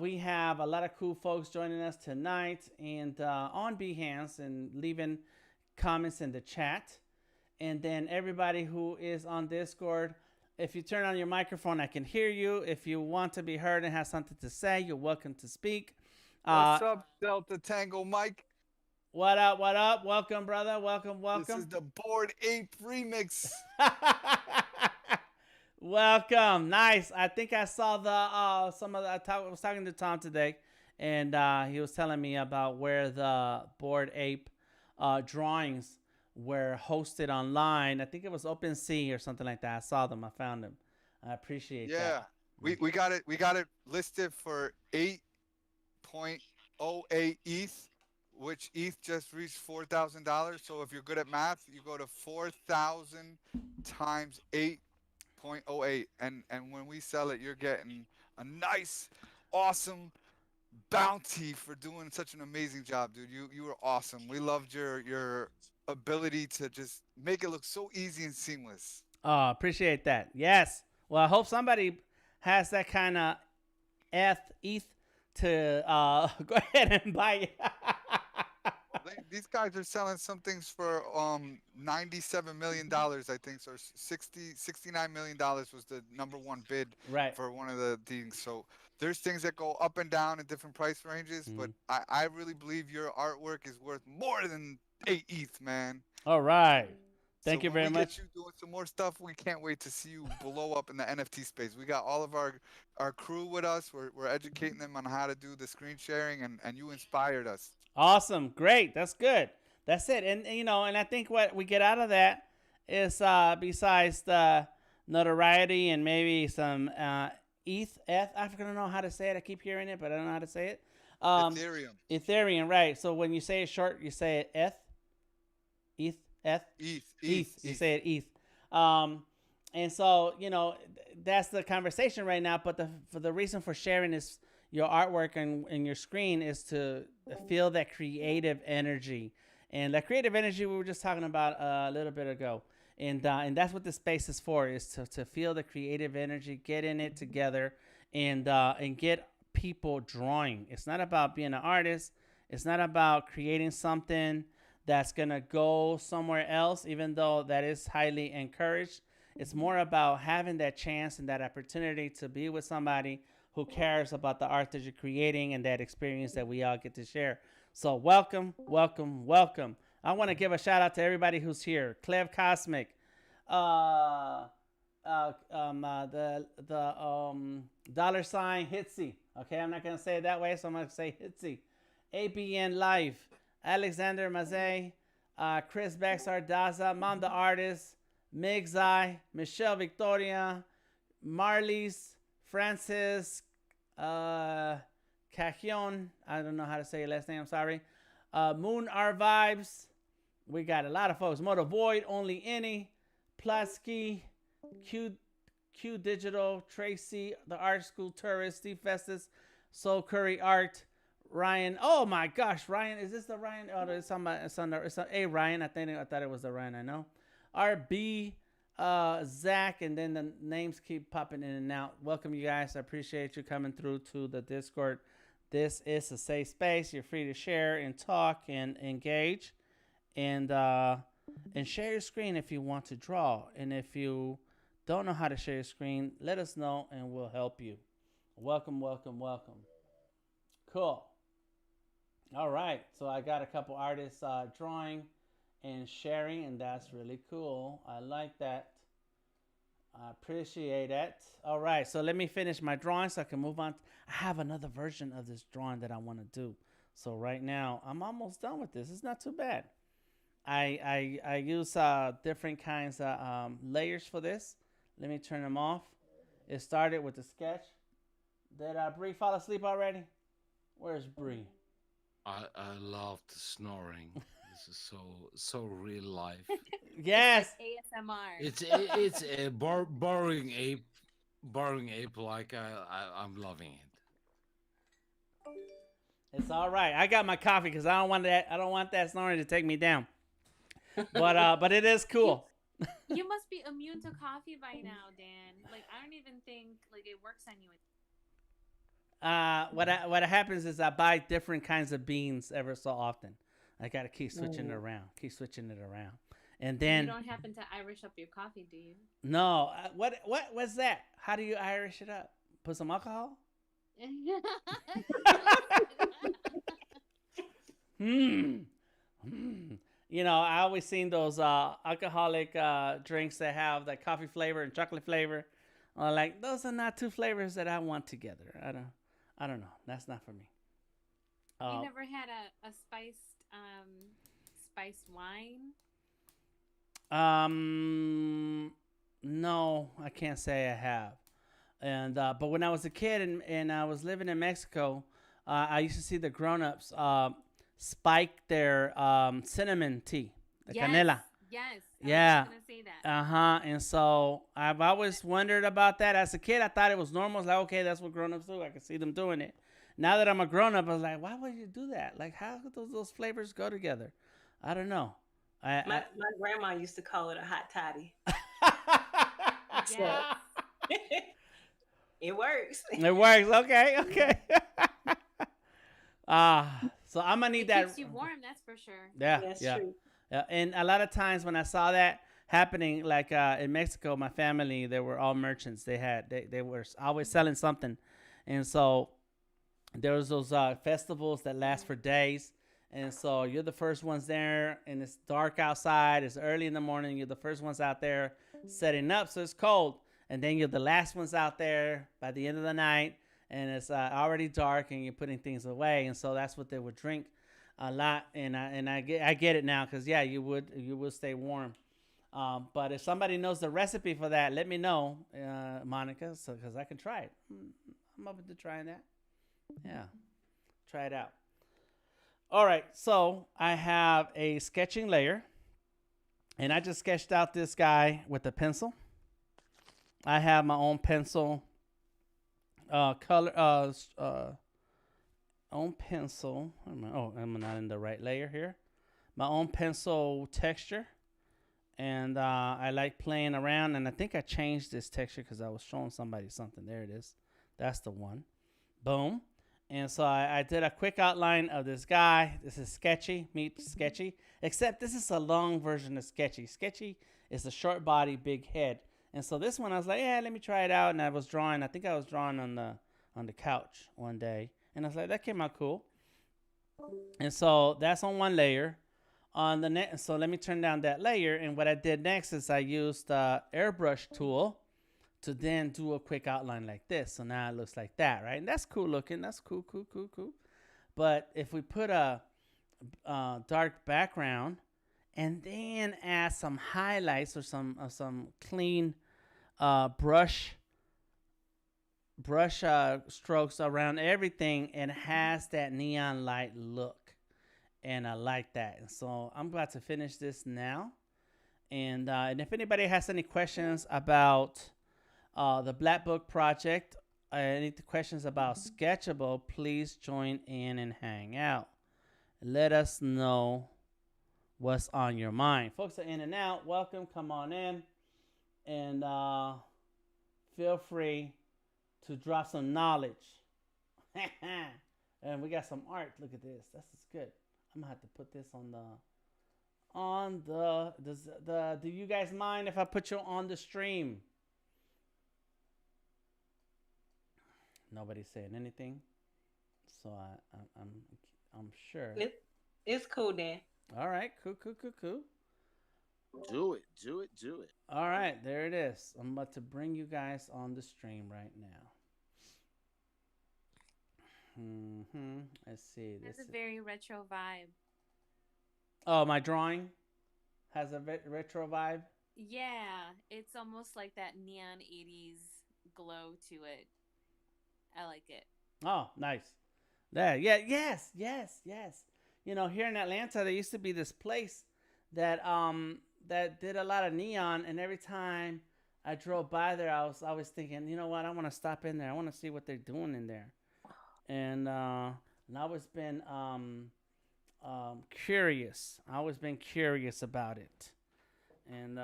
We have a lot of cool folks joining us tonight, and on Behance, and leaving comments in the chat. And then everybody who is on Discord, if you turn on your microphone, I can hear you. If you want to be heard and have something to say, you're welcome to speak. What's up, DeltaTangoMike? What up? What up? Welcome, brother. Welcome, welcome. This is the BoredApe remix. Welcome. Nice. I think I saw the some of the. I was talking to Tom today, and he was telling me about where the BoredApe drawings were hosted online. I think it was OpenSea or something like that. I saw them. I found them. I appreciate that. Yeah, we got it. We got it listed for 8.08 ETH, which ETH just reached $4,000. So if you're good at math, you go to 4,000 times 8.08, and when we sell it, you're getting a nice, awesome bounty for doing such an amazing job, dude. You were awesome. We loved your ability to just make it look so easy and seamless. Oh, appreciate that. Yes. Well, I hope somebody has that kind of ETH to go ahead and buy it. These guys are selling some things for $97 million, I think. So $69 million was the #1 bid Right. for one of the things. So there's things that go up and down in different price ranges, but I really believe your artwork is worth more than 8 ETH, man. All right. Thank you when very we much. Get you doing some more stuff. We can't wait to see you blow up in the NFT space. We got all of our crew with us. We're educating them on how to do the screen sharing, and you inspired us. Awesome. Great. That's good. That's it. And you know, and I think what we get out of that is besides the notoriety and maybe some ETH. I don't know how to say it. I keep hearing it, but I don't know how to say it. Ethereum, right. So when you say it short, you say it ETH. ETH. You say it ETH. And so, you know, that's the conversation right now. But the reason for sharing is your artwork and your screen is to feel that creative energy. And that creative energy we were just talking about a little bit ago. And that's what the space is for, is to feel the creative energy, get in it together, and get people drawing. It's not about being an artist. It's not about creating something that's going to go somewhere else, even though that is highly encouraged. It's more about having that chance and that opportunity to be with somebody who cares about the art that you're creating and that experience that we all get to share. So welcome, welcome, welcome. I want to give a shout out to everybody who's here. Clev Cosmic, dollar sign Hitsy. Okay, I'm not gonna say it that way, so I'm gonna say Hitsy. ABN Live, Alexander Mazet, Chris Bexar Daza, Mom the Artist, Migzai, Michelle Victoria, Marlies, Francis, Cajon. I don't know how to say your last name. I'm sorry. Moon R Vibes. We got a lot of folks. Motor Void, Only Any, Plasky, Q Digital, Tracy, The Art School Tourist, Steve Festus, Soul Curry Art, Ryan. Oh my gosh, Ryan. Is this the Ryan? Oh, it's a Ryan. I thought it was the Ryan I know. RB, Zach, and then the names keep popping in and out. Welcome, you guys. I appreciate you coming through to the Discord. This is a safe space. You're free to share and talk and engage, and share your screen if you want to draw. And if you don't know how to share your screen, let us know and we'll help you. Welcome, welcome, welcome. Cool. All right. So I got a couple artists drawing and sharing, and that's really cool. I like that. I appreciate it. All right, so let me finish my drawing so I can move on. I have another version of this drawing that I want to do. So right now, I'm almost done with this. It's not too bad. I use different kinds of layers for this. Let me turn them off. It started with the sketch. Did Bree fall asleep already? Where's Bree? I love the snoring. This is so real life. Yes. ASMR. It's a boring ape like I'm loving it. It's all right. I got my coffee because I don't want that snoring to take me down. But it is cool. You must be immune to coffee by now, Dan. Like, I don't even think like it works on you. What happens is I buy different kinds of beans ever so often. I gotta keep switching it around, and then you don't happen to Irish up your coffee, do you? No. What's that? How do you Irish it up? Put some alcohol? You know, I always seen those alcoholic drinks that have the coffee flavor and chocolate flavor. Like, those are not two flavors that I want together. I don't know. That's not for me. You never had a spiced wine? No, I can't say I have. And but when I was a kid and I was living in Mexico, I used to see the grown-ups spike their cinnamon tea, the canela. Yes. Yeah. I was gonna say that. And so I've always wondered about that. As a kid, I thought it was normal. It's like, okay, that's what grown-ups do. I can see them doing it. Now that I'm a grown-up, I was like, why would you do that? Like, how could those flavors go together? I don't know. My grandma used to call it a hot toddy. Yes. It works. It works. Okay. So I'm gonna need that. Keeps you warm, that's for sure. Yeah, That's yeah. true. And a lot of times when I saw that happening, like in Mexico, my family, they were all merchants. They were always selling something, and so there was those festivals that last for days. And so you're the first ones there, and it's dark outside. It's early in the morning. You're the first ones out there setting up, so it's cold. And then you're the last ones out there by the end of the night, and it's already dark, and you're putting things away. And so that's what they would drink a lot. And I get it now, because yeah, you would stay warm. But if somebody knows the recipe for that, let me know, Monica, because I can try it. I'm open to trying that. Yeah, try it out. All right, so I have a sketching layer, and I just sketched out this guy with a pencil. I have my own pencil color, own pencil. I'm not in the right layer here. My own pencil texture, and I like playing around, and I think I changed this texture because I was showing somebody something. There it is. That's the one. Boom. And so I did a quick outline of this guy. This is Sketchy, meet Sketchy. Except this is a long version of Sketchy. Sketchy is a short body, big head. And so this one, I was like, yeah, let me try it out. And I was drawing. I think I was drawing on the couch one day. And I was like, that came out cool. And so that's on one layer. On the next, so let me turn down that layer. And what I did next is I used the airbrush tool. to then do a quick outline like this. So now it looks like that, right? And that's cool looking. That's cool. But if we put a dark background and then add some highlights or some clean brush strokes around everything, and has that neon light look, and I like that. And so I'm about to finish this now, and if anybody has any questions about the Black Book project, any questions about Sketchable, please join in and hang out. Let us know what's on your mind. Folks are in and out. Welcome. Come on in. And feel free to drop some knowledge. And we got some art. Look at this. This is good. I'm going to have to put this do you guys mind if I put you on the stream? Nobody's saying anything. So I'm sure. It's cool, Dan. All right. Cool. Do it. All right, there it is. I'm about to bring you guys on the stream right now. Let's see. That's a very retro vibe. Oh, my drawing has a retro vibe? Yeah, it's almost like that neon 80s glow to it. I like it. Oh, nice. There, yeah, yes. You know, here in Atlanta, there used to be this place that did a lot of neon, and every time I drove by there, I was always thinking, you know what, I want to stop in there. I want to see what they're doing in there. And I've always been curious. I always been curious about it. And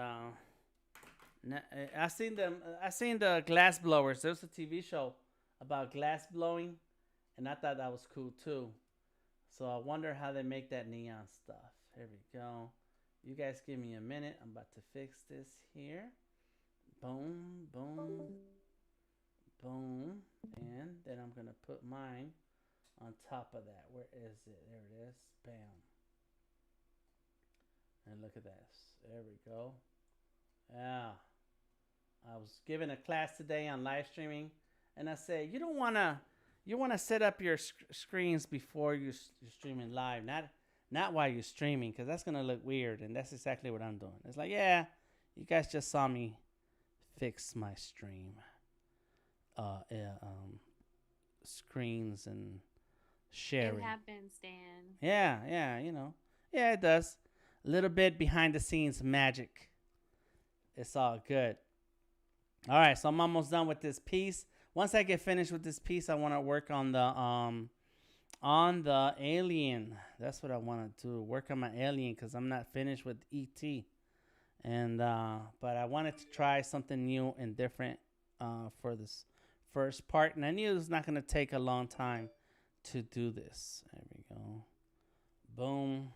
I seen the glass blowers. There was a TV show about glass blowing, and I thought that was cool too. So I wonder how they make that neon stuff. Here we go. You guys give me a minute. I'm about to fix this here. Boom. And then I'm going to put mine on top of that. Where is it? There it is. Bam. And look at this. There we go. Yeah. I was giving a class today on live streaming, and I said, you want to set up your screens before you're streaming live, not while you're streaming, because that's going to look weird, and that's exactly what I'm doing. It's like, yeah, you guys just saw me fix my stream screens and sharing. It happens, Dan. Yeah, you know. Yeah, it does. A little bit behind the scenes magic. It's all good. All right, so I'm almost done with this piece. Once I get finished with this piece, I want to work on the alien. That's what I want to do. Work on my alien, because I'm not finished with ET. And but I wanted to try something new and different for this first part, and I knew it was not going to take a long time to do this. There we go. Boom.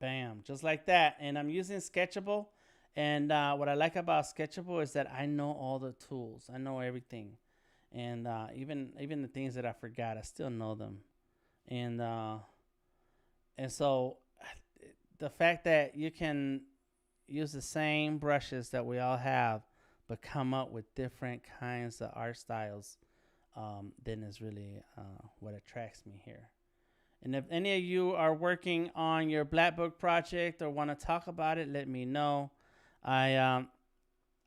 Bam. Just like that. And I'm using Sketchable. And what I like about Sketchable is that I know all the tools. I know everything. And even the things that I forgot, I still know them. And so the fact that you can use the same brushes that we all have, but come up with different kinds of art styles, then is really what attracts me here. And if any of you are working on your Black Book project or want to talk about it, let me know. I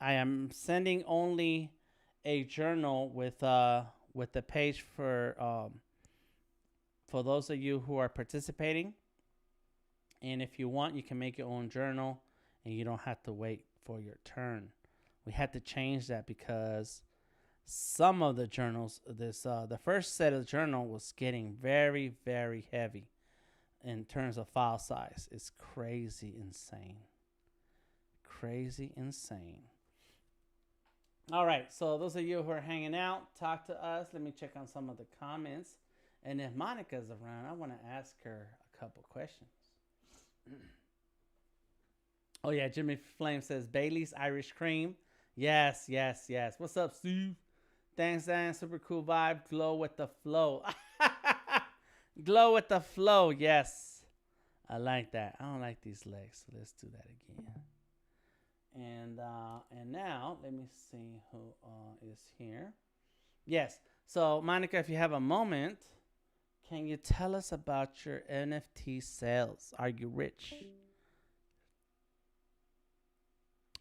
am sending only a journal with the page for those of you who are participating. And if you want, you can make your own journal, and you don't have to wait for your turn. We had to change that because some of the journals, the first set of journal was getting very, very heavy in terms of file size. It's crazy insane. All right, so those of you who are hanging out, talk to us. Let me check on some of the comments. And if Monica's around, I want to ask her a couple questions. Oh, yeah, Jimmy Flame says, Bailey's Irish Cream. Yes. What's up, Steve? Thanks, Dan. Super cool vibe. Glow with the flow. Glow with the flow, yes. I like that. I don't like these legs, so let's do that again. And now let me see who is here. Yes. So Monica, if you have a moment, can you tell us about your NFT sales? Are you rich?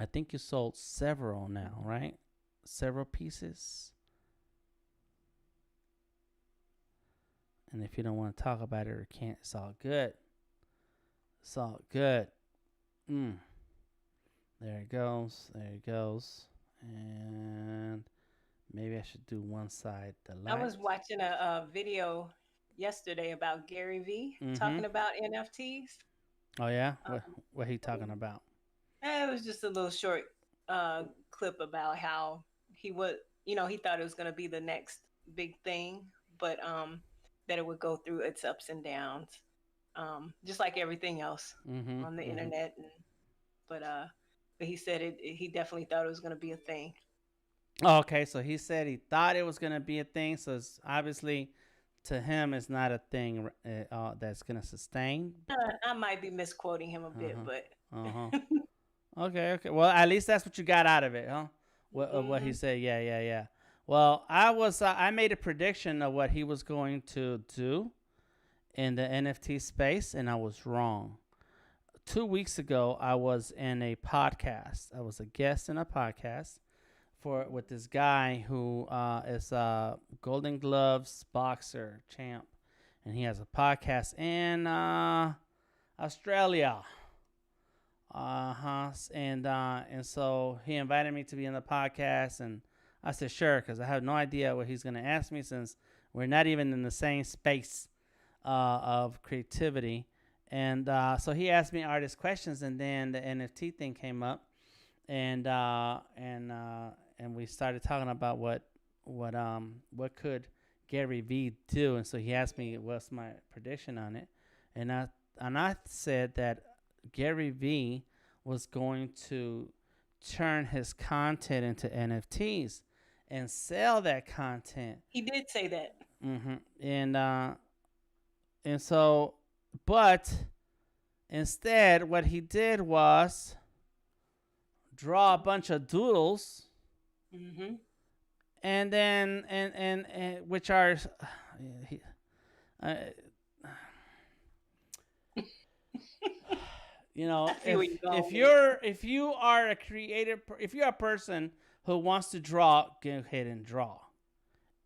I think you sold several now, right? Several pieces. And if you don't want to talk about it or can't, it's all good. It's all good. There it goes. There it goes. And maybe I should do one side the I light. was watching a video yesterday about Gary V talking about NFTs. Oh yeah, what he talking about? It was just a little short clip about how he would, he thought it was going to be the next big thing, but that it would go through its ups and downs, just like everything else on the internet. But he said he definitely thought it was going to be a thing. Oh, okay, so he said he thought it was going to be a thing, so it's obviously to him it's not a thing that's going to sustain. I might be misquoting him a bit, but Okay. Well, at least that's what you got out of it, huh? What he said. Yeah. Well, I made a prediction of what he was going to do in the NFT space, and I was wrong. 2 weeks ago, I was in a podcast. I was a guest in a podcast with this guy who is a Golden Gloves boxer champ, and he has a podcast in Australia. And so he invited me to be in the podcast, and I said sure, because I have no idea what he's going to ask me, since we're not even in the same space of creativity. And so he asked me artist questions, and then the NFT thing came up, and we started talking about what could Gary V do, and so he asked me what's my prediction on it, and I said that Gary V was going to turn his content into NFTs and sell that content. He did say that. And so, but instead, what he did was draw a bunch of doodles, and then and which are. If you are a creative, if you're a person who wants to draw, go ahead and draw.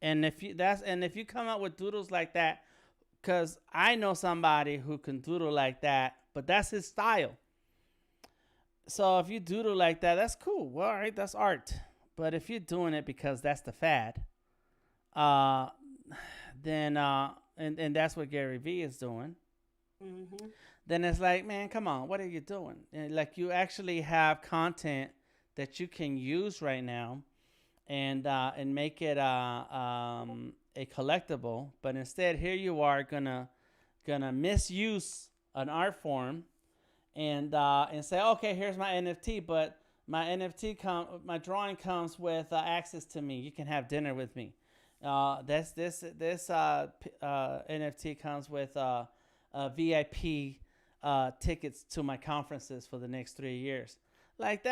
And if you come up with doodles like that, because I know somebody who can doodle like that, but that's his style. So if you doodle like that, that's cool. Well, all right, that's art. But if you're doing it because that's the fad, then and that's what Gary V is doing. Then it's like, man, come on, what are you doing? And like, you actually have content that you can use right now, and make it a collectible. But instead, here you are gonna misuse an art form, and say, okay, here's my NFT, but my drawing comes with access to me. You can have dinner with me. This NFT comes with VIP tickets to my conferences for the next 3 years. Like,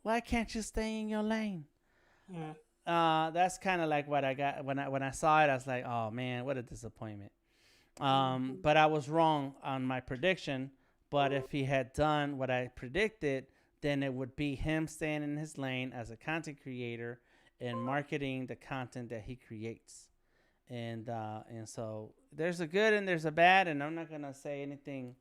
why can't you stay in your lane? That's kind of like what I got when I saw it. I was like, oh man, what a disappointment. But I was wrong on my prediction. But if he had done what I predicted, then it would be him staying in his lane as a content creator and marketing the content that he creates. And so there's a good and there's a bad, and I'm not gonna say anything.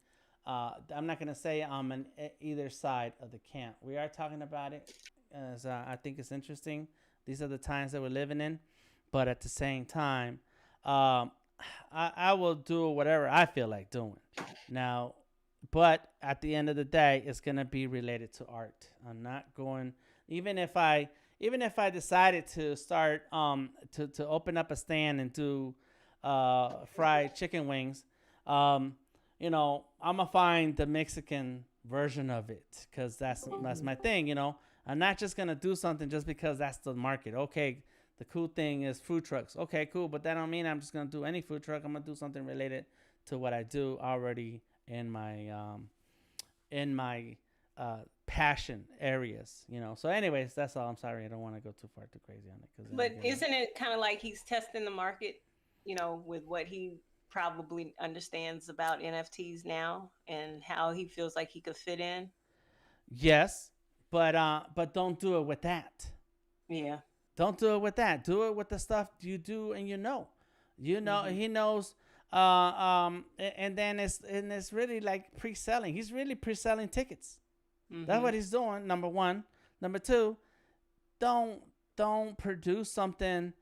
I'm not gonna say I'm on either side of the camp. We are talking about it, as I think it's interesting. These are the times that we're living in, but at the same time, I will do whatever I feel like doing now. But at the end of the day, it's gonna be related to art. I'm not going, even if I decided to start to open up a stand and do fried chicken wings, I'm gonna find the Mexican version of it, because that's my thing. I'm not just gonna do something just because that's the market. Okay, the cool thing is food trucks. Okay, cool, but that don't mean I'm just gonna do any food truck. I'm gonna do something related to what I do already in my passion areas, you know. So, anyways, that's all. I'm sorry, I don't want to go too far too crazy on it. But isn't it kind of like he's testing the market, with what he probably understands about NFTs now and how he feels like he could fit in? Yes, but don't do it with that. Yeah. Don't do it with that. Do it with the stuff you do and he knows. And then it's really like pre-selling. He's really pre-selling tickets. That's what he's doing. Number one. Number two, don't produce something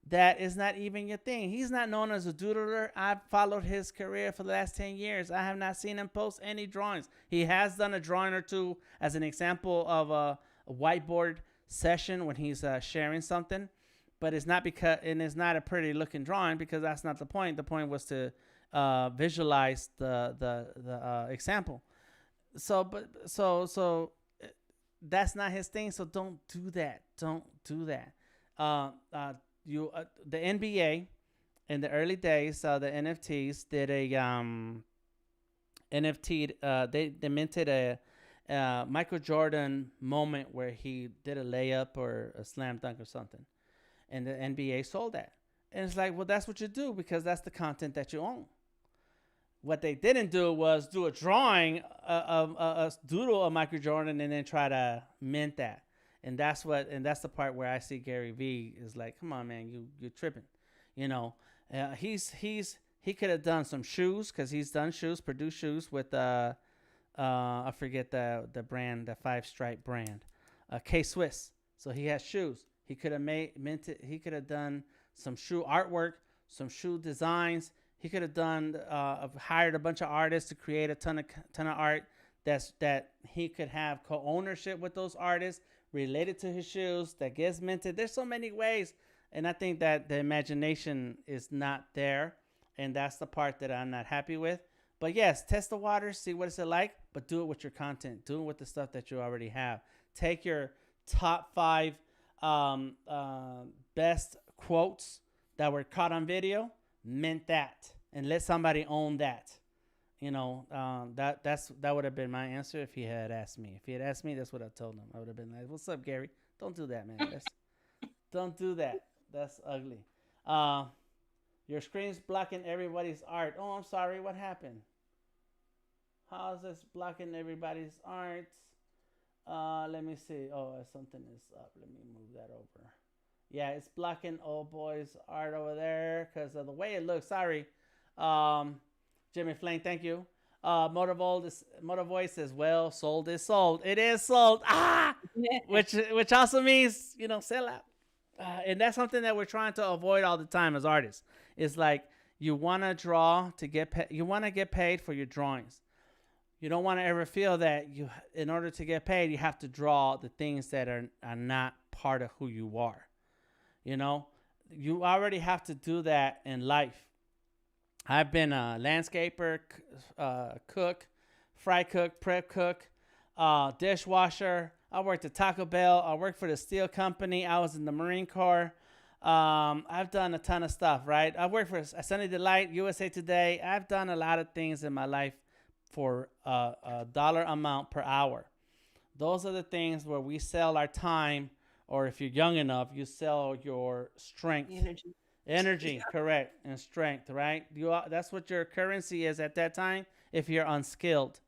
that is not even your thing. He's not known as a doodler. I've followed his career for the last 10 years. I have not seen him post any drawings. He has done a drawing or two as an example of a whiteboard session when he's sharing something, but it's not a pretty looking drawing, because that's not the point. The point was to visualize the example. So that's not his thing. So don't do that. Don't do that. The NBA in the early days, the NFTs did a NFT. They minted a Michael Jordan moment where he did a layup or a slam dunk or something, and the NBA sold that. And it's like, well, that's what you do, because that's the content that you own. What they didn't do was do a drawing of a doodle of Michael Jordan and then try to mint that. And that's the part where I see Gary Vee is like, come on, man, you're tripping. He could have done some shoes, because he's done shoes, produced shoes with I forget the brand, the 5-stripe brand, K-Swiss. So he has shoes. He could have minted. He could have done some shoe artwork, some shoe designs. He could have done hired a bunch of artists to create a ton of art that he could have co-ownership with those artists related to his shoes that gets minted. There's so many ways, and I think that the imagination is not there, and that's the part that I'm not happy with. But yes, test the waters, see what it's like, but do it with your content. Do it with the stuff that you already have. Take your top 5 best quotes that were caught on video, mint that, and let somebody own that. That would have been my answer if he had asked me. If he had asked me, that's what I told him. I would have been like, "What's up, Gary? Don't do that, man. Don't do that. That's ugly. Your screen's blocking everybody's art. Oh, I'm sorry. What happened? How is this blocking everybody's art? Let me see. Oh, something is up. Let me move that over. Yeah, it's blocking old boy's art over there because of the way it looks. Sorry. Jimmy Flame, thank you. Motor Voice says, well, sold is sold. It is sold. Which also means, sell out. And that's something that we're trying to avoid all the time as artists. It's like you want to draw to get paid. You want to get paid for your drawings. You don't want to ever feel that in order to get paid, you have to draw the things that are not part of who you are. You already have to do that in life. I've been a landscaper, cook, fry cook, prep cook, dishwasher. I worked at Taco Bell. I worked for the steel company. I was in the Marine Corps. I've done a ton of stuff, right? I worked for Sunny Delight, USA Today. I've done a lot of things in my life for a dollar amount per hour. Those are the things where we sell our time, or if you're young enough, you sell your strength. Energy, correct, and strength, right? That's what your currency is at that time if you're unskilled.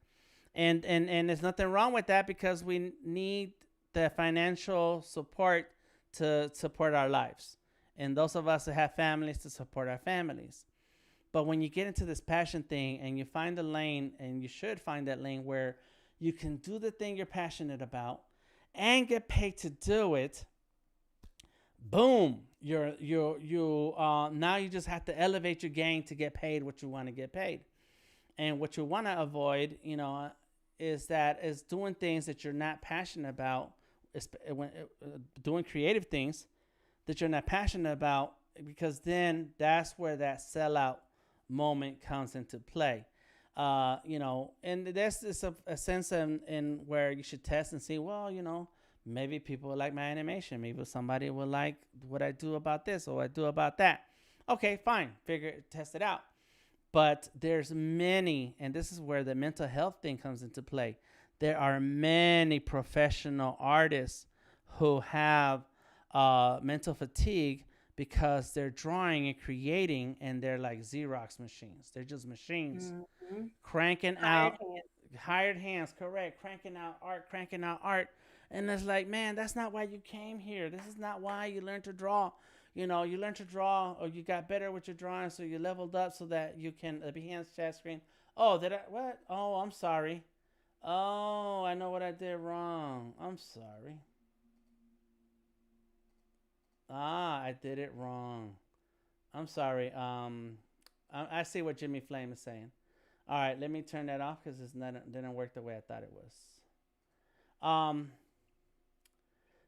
And there's nothing wrong with that because we need the financial support to support our lives. And those of us that have families to support our families. But when you get into this passion thing and you find a lane, and you should find that lane where you can do the thing you're passionate about and get paid to do it, boom, now you just have to elevate your game to get paid what you want to get paid. And what you want to avoid, is doing things that you're not passionate about, doing creative things that you're not passionate about, because then that's where that sellout moment comes into play. And there's this a sense in where you should test and see, well, maybe people will like my animation. Maybe somebody will like what I do about this or what I do about that. Okay, fine. Test it out. But there's many, and this is where the mental health thing comes into play. there are many professional artists who have mental fatigue because they're drawing and creating and they're like Xerox machines. They're just machines Mm-hmm. cranking Hired out hand. hired hands, correct, cranking out art. And it's like, man, that's not why you came here. This is not why you learned to draw. You know, you learned to draw or you got better with your drawing, so you leveled up so that you can behance chat screen. Oh, did I what? Oh, I'm sorry. Oh, I know what I did wrong. I'm sorry. Ah, I did it wrong. I'm sorry. I see what Jimmy Flame is saying. All right, let me turn that off because it didn't work the way I thought it was. Um,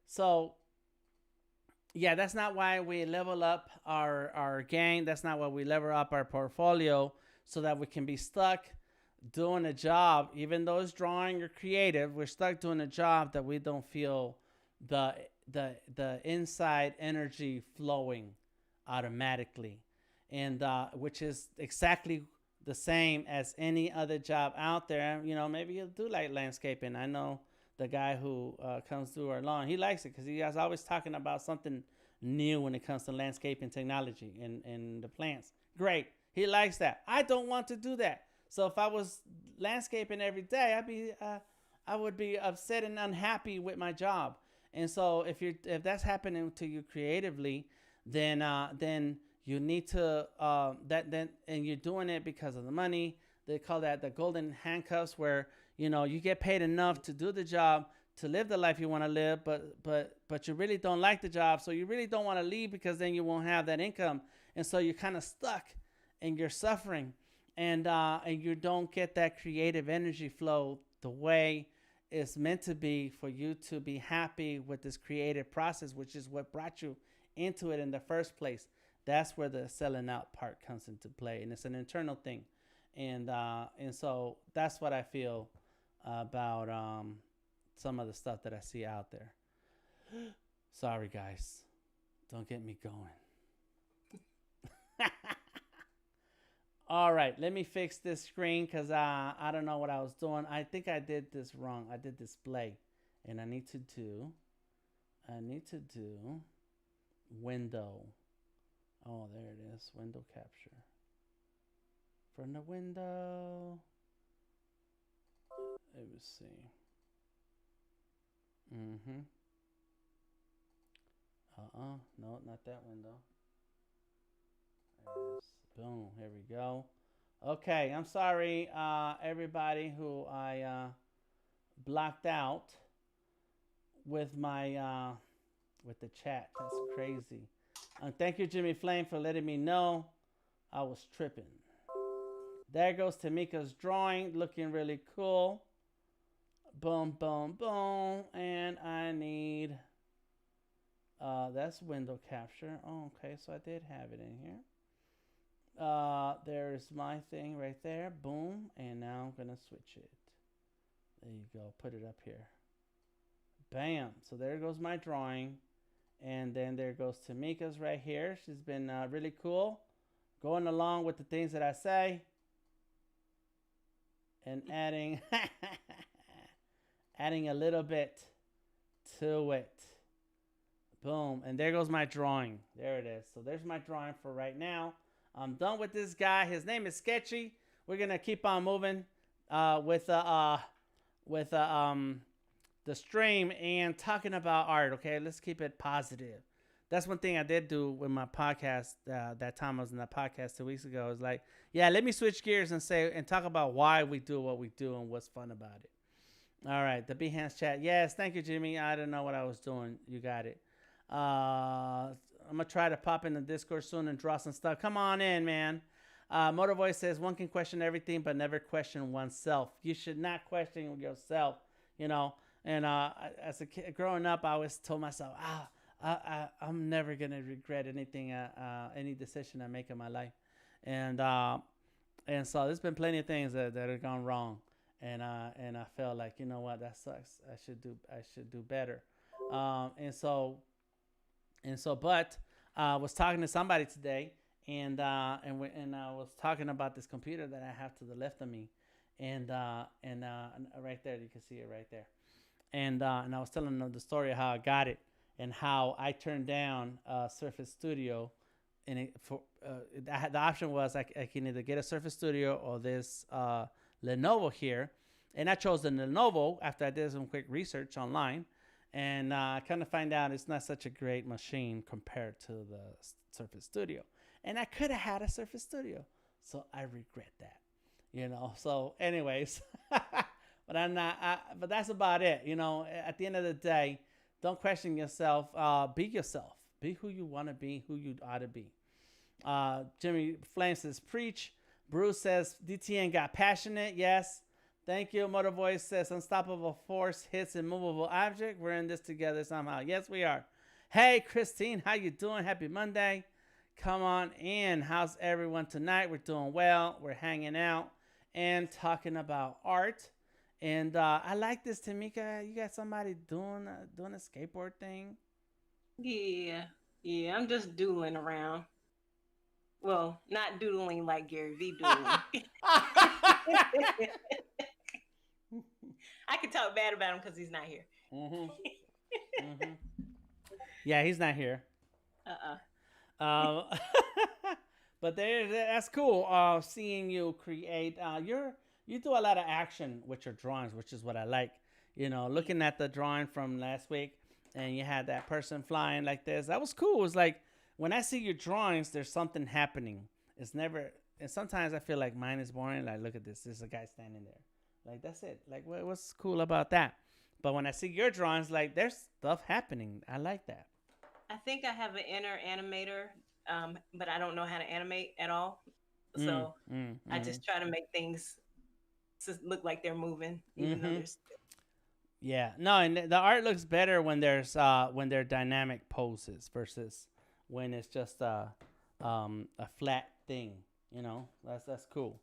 so yeah, that's not why we level up our game. That's not why we level up our portfolio so that we can be stuck doing a job, even though it's drawing or creative. We're stuck doing a job that we don't feel the the inside energy flowing automatically, and which is exactly the same as any other job out there. You know, maybe you'll do like landscaping. I know the guy who comes through our lawn. He likes it because he is always talking about something new when it comes to landscaping technology and the plants. Great. He likes that. I don't want to do that. So if I was landscaping every day, I would be upset and unhappy with my job. And so if that's happening to you creatively, then you need to and you're doing it because of the money. They call that the golden handcuffs, where you get paid enough to do the job to live the life you want to live, but you really don't like the job, so you really don't want to leave because then you won't have that income, and so you're kind of stuck and you're suffering, and you don't get that creative energy flow the way it's meant to be for you to be happy with this creative process, which is what brought you into it in the first place. That's where the selling out part comes into play, and it's an internal thing, and so that's what I feel about some of the stuff that I see out there. Sorry, guys, don't get me going. All right, let me fix this screen because I don't know what I was doing. I think I did this wrong. I did display, and I need to do window. Oh, there it is. Window capture. From the window. Let me see. No, not that window. There it is. Boom. Here we go. Okay, I'm sorry, everybody who I blocked out with my with the chat. That's crazy. Thank you, Jimmy Flame, for letting me know I was tripping. There goes Tamika's drawing, looking really cool. Boom, boom, boom. And I need, that's window capture. Oh, okay, so I did have it in here. There's my thing right there. Boom. And now I'm going to switch it. There you go. Put it up here. Bam. So there goes my drawing. And then there goes Tamika's right here. She's been really cool, going along with the things that I say and adding adding a little bit to it. Boom. And there goes my drawing. There it is. So there's my drawing for right now. I'm done with this guy. His name is Sketchy. We're going to keep on moving with the stream and talking about art. Okay, let's keep it positive. That's one thing I did do with my podcast. That time I was in that podcast 2 weeks ago. I was like, yeah, let me switch gears and talk about why we do what we do and what's fun about it. All right, the Behance chat. Yes, thank you, Jimmy. I don't know what I was doing. You got it. I'm gonna try to pop in the Discord soon and draw some stuff. Come on in, man. Motor Voice says one can question everything, but never question oneself. You should not question yourself. And as a kid growing up, I always told myself, I'm never gonna regret anything, any decision I make in my life, and so there's been plenty of things that have gone wrong, and I felt like, you know what, that sucks. I should do better, but I was talking to somebody today, and I was talking about this computer that I have to the left of me, and right there you can see it right there. And I was telling them the story of how I got it and how I turned down Surface Studio, and the option was I can either get a Surface Studio or this Lenovo here, and I chose the Lenovo after I did some quick research online, and I kind of find out it's not such a great machine compared to the Surface Studio, and I could have had a Surface Studio, so I regret that, So, anyways, but I'm not. But that's about it, At the end of the day, don't question yourself. Be yourself. Be who you want to be, who you ought to be. Jimmy Flame says, preach. Bruce says, DTN got passionate. Yes. Thank you. Motor Voice says, unstoppable force hits immovable object. We're in this together somehow. Yes, we are. Hey, Christine, how you doing? Happy Monday. Come on in. How's everyone tonight? We're doing well. We're hanging out and talking about art. And I like this, Tamika. You got somebody doing a skateboard thing? Yeah, I'm just doodling around. Well, not doodling like Gary V doodling. I can talk bad about him because he's not here. Yeah, he's not here. But that's cool. Seeing you create. You do a lot of action with your drawings, which is what I like. Looking at the drawing from last week, and you had that person flying like this. That was cool. It's like when I see your drawings, there's something happening. It's never. And sometimes I feel like mine is boring. Like, look at this. There's a guy standing there. Like, that's it. Like, what's cool about that? But when I see your drawings, like, there's stuff happening. I like that. I think I have an inner animator, but I don't know how to animate at all. So I just try to make things look like they're moving, even though they're still. Yeah. No, and the art looks better when there's when they're dynamic poses versus when it's just a flat thing. That's cool.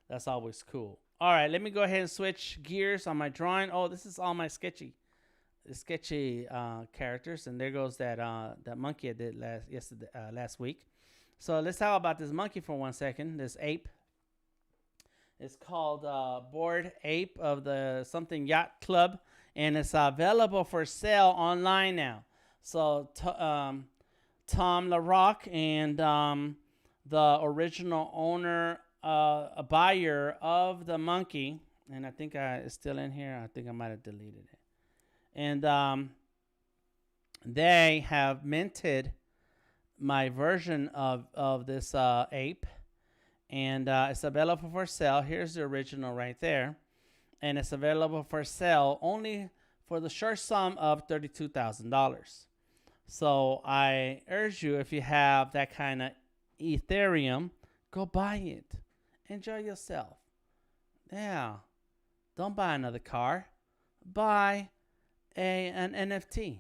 That's always cool. All right, let me go ahead and switch gears on my drawing. Oh, this is all my sketchy characters, and there goes that monkey I did last week. So let's talk about this monkey for 1 second. This ape. It's called BoredApe of the something Yacht Club, and it's available for sale online now. So Tom LaRock and the original owner, a buyer of the monkey, and I think it's still in here. I think I might have deleted it. And they have minted my version of this ape, and it's available for sale. Here's the original right there, and it's available for sale only for the short sum of $32,000. So I urge you, if you have that kind of Ethereum, go buy it. Enjoy yourself. Yeah. Don't buy another car. Buy an NFT.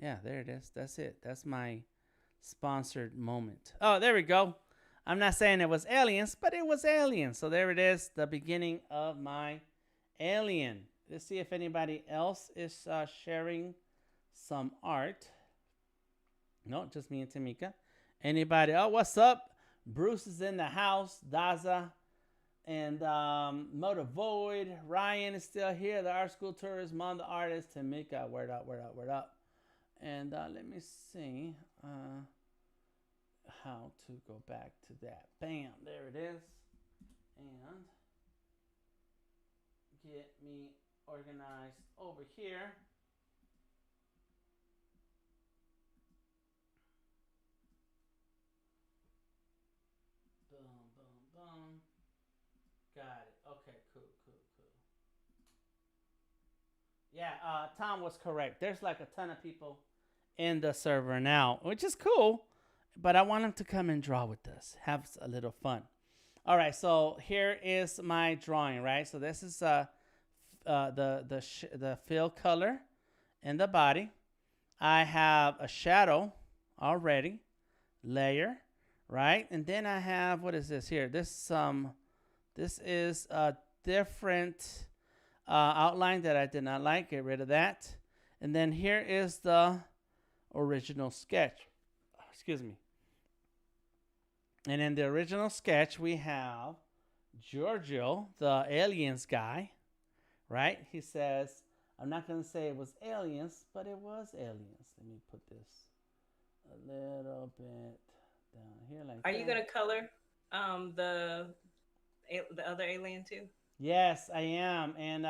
Yeah, there it is. That's it. That's my sponsored moment. Oh, there we go. I'm not saying it was aliens, but it was aliens. So there it is, the beginning of my alien. Let's see if anybody else is sharing some art. No, just me and Tamika. Anybody? Oh, what's up? Bruce is in the house. Daza and Motor Void. Ryan is still here. The art school tourist, Mom the artist. Tamika, word up, word up, word up. And let me see how to go back to that. Bam, there it is. And get me organized over here. Boom, boom, boom. Got it. Okay, cool. Yeah, Tom was correct. There's like a ton of people in the server now, which is cool. But I want them to come and draw with us. Have a little fun. All right, so here is my drawing, right? So this is the fill color in the body. I have a shadow already, layer, right? And then I have, what is this here? This is a different outline that I did not like. Get rid of that. And then here is the original sketch. Excuse me. And in the original sketch, we have Giorgio, the aliens guy, right? He says, I'm not going to say it was aliens, but it was aliens. Let me put this a little bit down here like Are that. you gonna color the other alien too? Yes, I am. And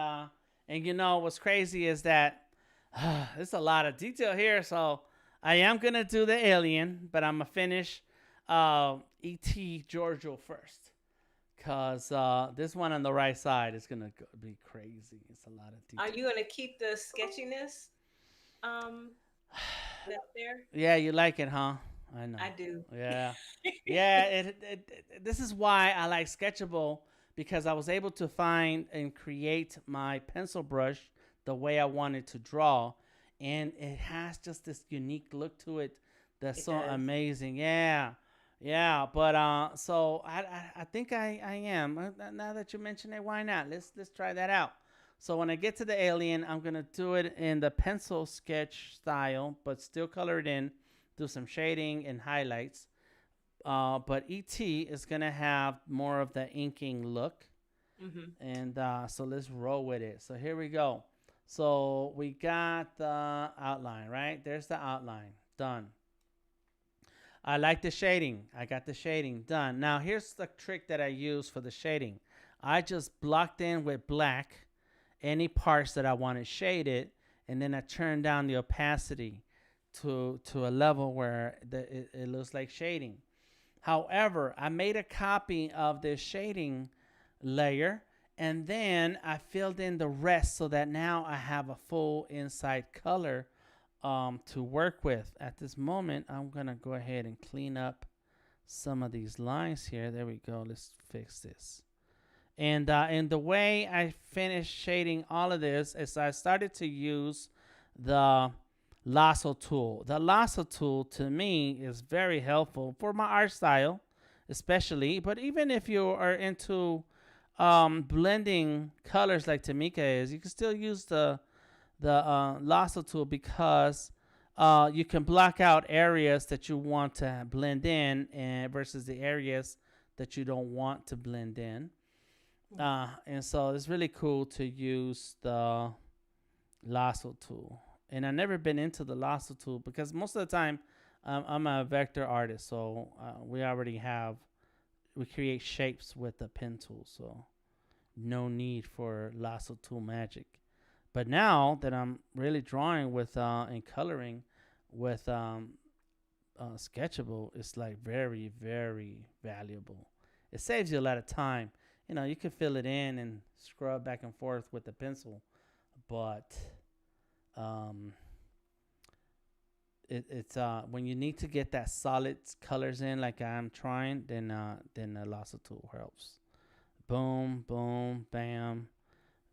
you know what's crazy is that there's a lot of detail here. So I am going to do the alien, but I'm going to finish E.T. Giorgio first. Because this one on the right side is going to be crazy. It's a lot of detail. Are you gonna keep the sketchiness that's there? Yeah, you like it, huh? I know. I do. Yeah. Yeah, this is why I like Sketchable, because I was able to find and create my pencil brush the way I wanted to draw, and it has just this unique look to it that's It so does. amazing. Yeah. Yeah, but so I think I am. Now that you mention it, why not? Let's try that out. So when I get to the alien, I'm gonna do it in the pencil sketch style, but still color it in, do some shading and highlights. But ET is gonna have more of the inking look, and so let's roll with it. So here we go. So we got the outline, right? There's the outline done. I like the shading. I got the shading done. Now here's the trick that I use for the shading. I just blocked in with black any parts that I wanted shaded, and then I turn down the opacity to a level where it looks like shading. However, I made a copy of this shading layer, and then I filled in the rest so that now I have a full inside color to work with. At this moment, I'm going to go ahead and clean up some of these lines here. There we go. Let's fix this. And the way I finished shading all of this is I started to use the lasso tool. The lasso tool to me is very helpful for my art style, especially. But even if you are into blending colors like Tamika is, you can still use the lasso tool, because you can block out areas that you want to blend in and versus the areas that you don't want to blend in. And so it's really cool to use the lasso tool. And I've never been into the lasso tool because most of the time I'm a vector artist. So we create shapes with the pen tool. So no need for lasso tool magic. But now that I'm really drawing with and coloring with Sketchable, it's like very, very valuable. It saves you a lot of time. You know, you can fill it in and scrub back and forth with the pencil, but it's when you need to get that solid colors in, like I'm trying, then the lasso tool helps. Boom, boom, bam,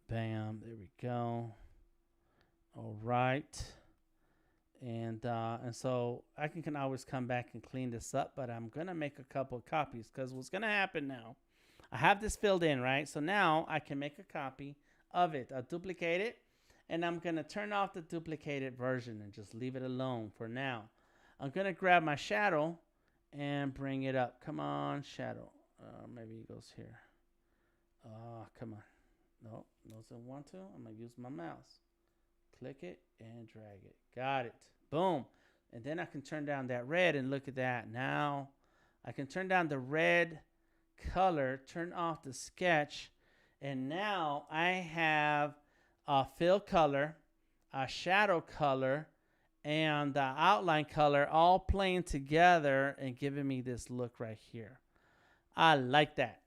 bam. There we go. All right. And so I can always come back and clean this up, but I'm gonna make a couple of copies, because what's gonna happen now, I have this filled in, right? So now I can make a copy of it. I'll duplicate it, and I'm gonna turn off the duplicated version and just leave it alone for now. I'm gonna grab my shadow and bring it up. Come on, shadow. Maybe it goes here. Come on. Nope, doesn't want to. I'm gonna use my mouse. Click it and drag it. Got it. Boom. And then I can turn down that red, and look at that. Now I can turn down the red color, turn off the sketch, and now I have a fill color, a shadow color, and the outline color all playing together and giving me this look right here. I like that.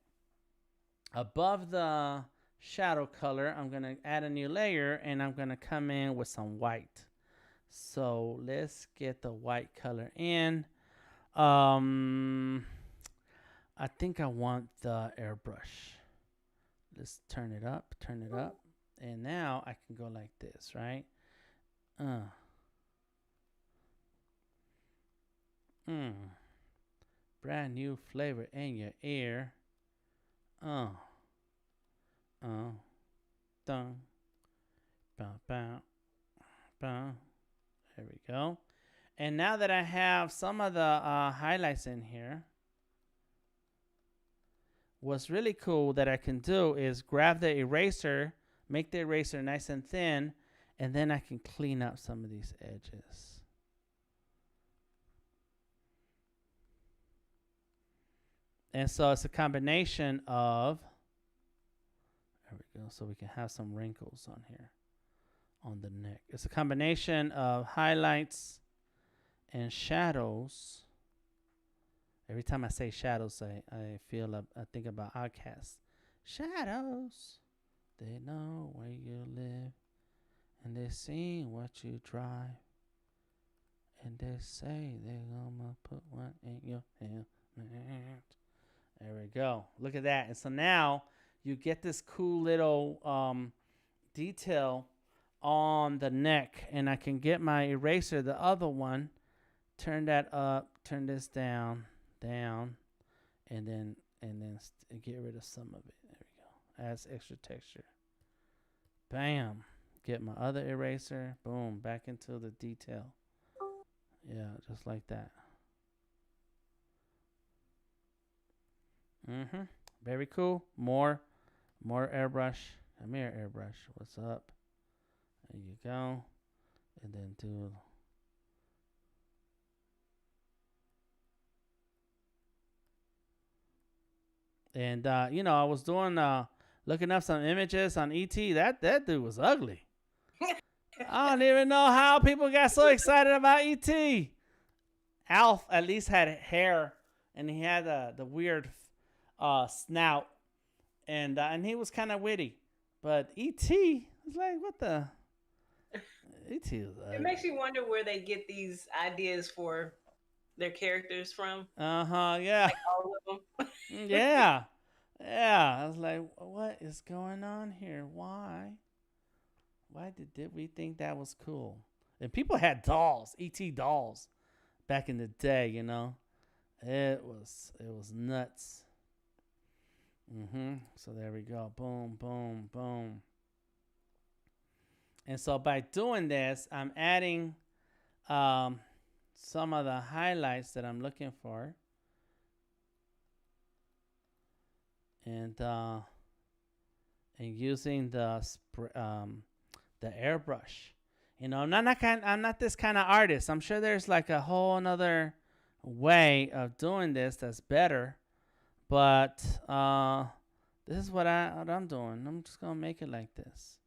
Above the shadow color, I'm gonna add a new layer, and I'm gonna come in with some white. So let's get the white color in. I think I want the airbrush. Let's turn it up, and now I can go like this, right? Brand new flavor in your ear. Dun, bow, bow, bow. There we go. And now that I have some of the highlights in here, what's really cool that I can do is grab the eraser, make the eraser nice and thin, and then I can clean up some of these edges. And so it's a combination of, there we go, so we can have some wrinkles on here, on the neck. It's a combination of highlights and shadows. Every time I say shadows, I think about Outcast. Shadows, they know where you live, and they see what you drive, and they say they're gonna put one in your hand. There we go. Look at that. And so now you get this cool little detail on the neck, and I can get my eraser, the other one, turn that up, turn this down, and then get rid of some of it. There we go. Adds extra texture. Bam. Get my other eraser. Boom. Back into the detail. Yeah, just like that. Very cool. More airbrush. Come here, airbrush. What's up? There you go. And then do. And I was doing looking up some images on ET. That dude was ugly. I don't even know how people got so excited about ET. Alf at least had hair, and he had the weird snout, and he was kind of witty. But ET was like, what the? ET was ugly. It makes you wonder where they get these ideas for their characters from. Yeah. Like all of them. Yeah. I was like, what is going on here? Why did we think that was cool? And people had dolls, ET dolls, back in the day. It was nuts. So there we go. Boom, boom, boom. And so by doing this, I'm adding some of the highlights that I'm looking for. And using the airbrush. I'm not this kind of artist. I'm sure there's like a whole another way of doing this that's better. But this is what I'm doing. I'm just gonna make it like this.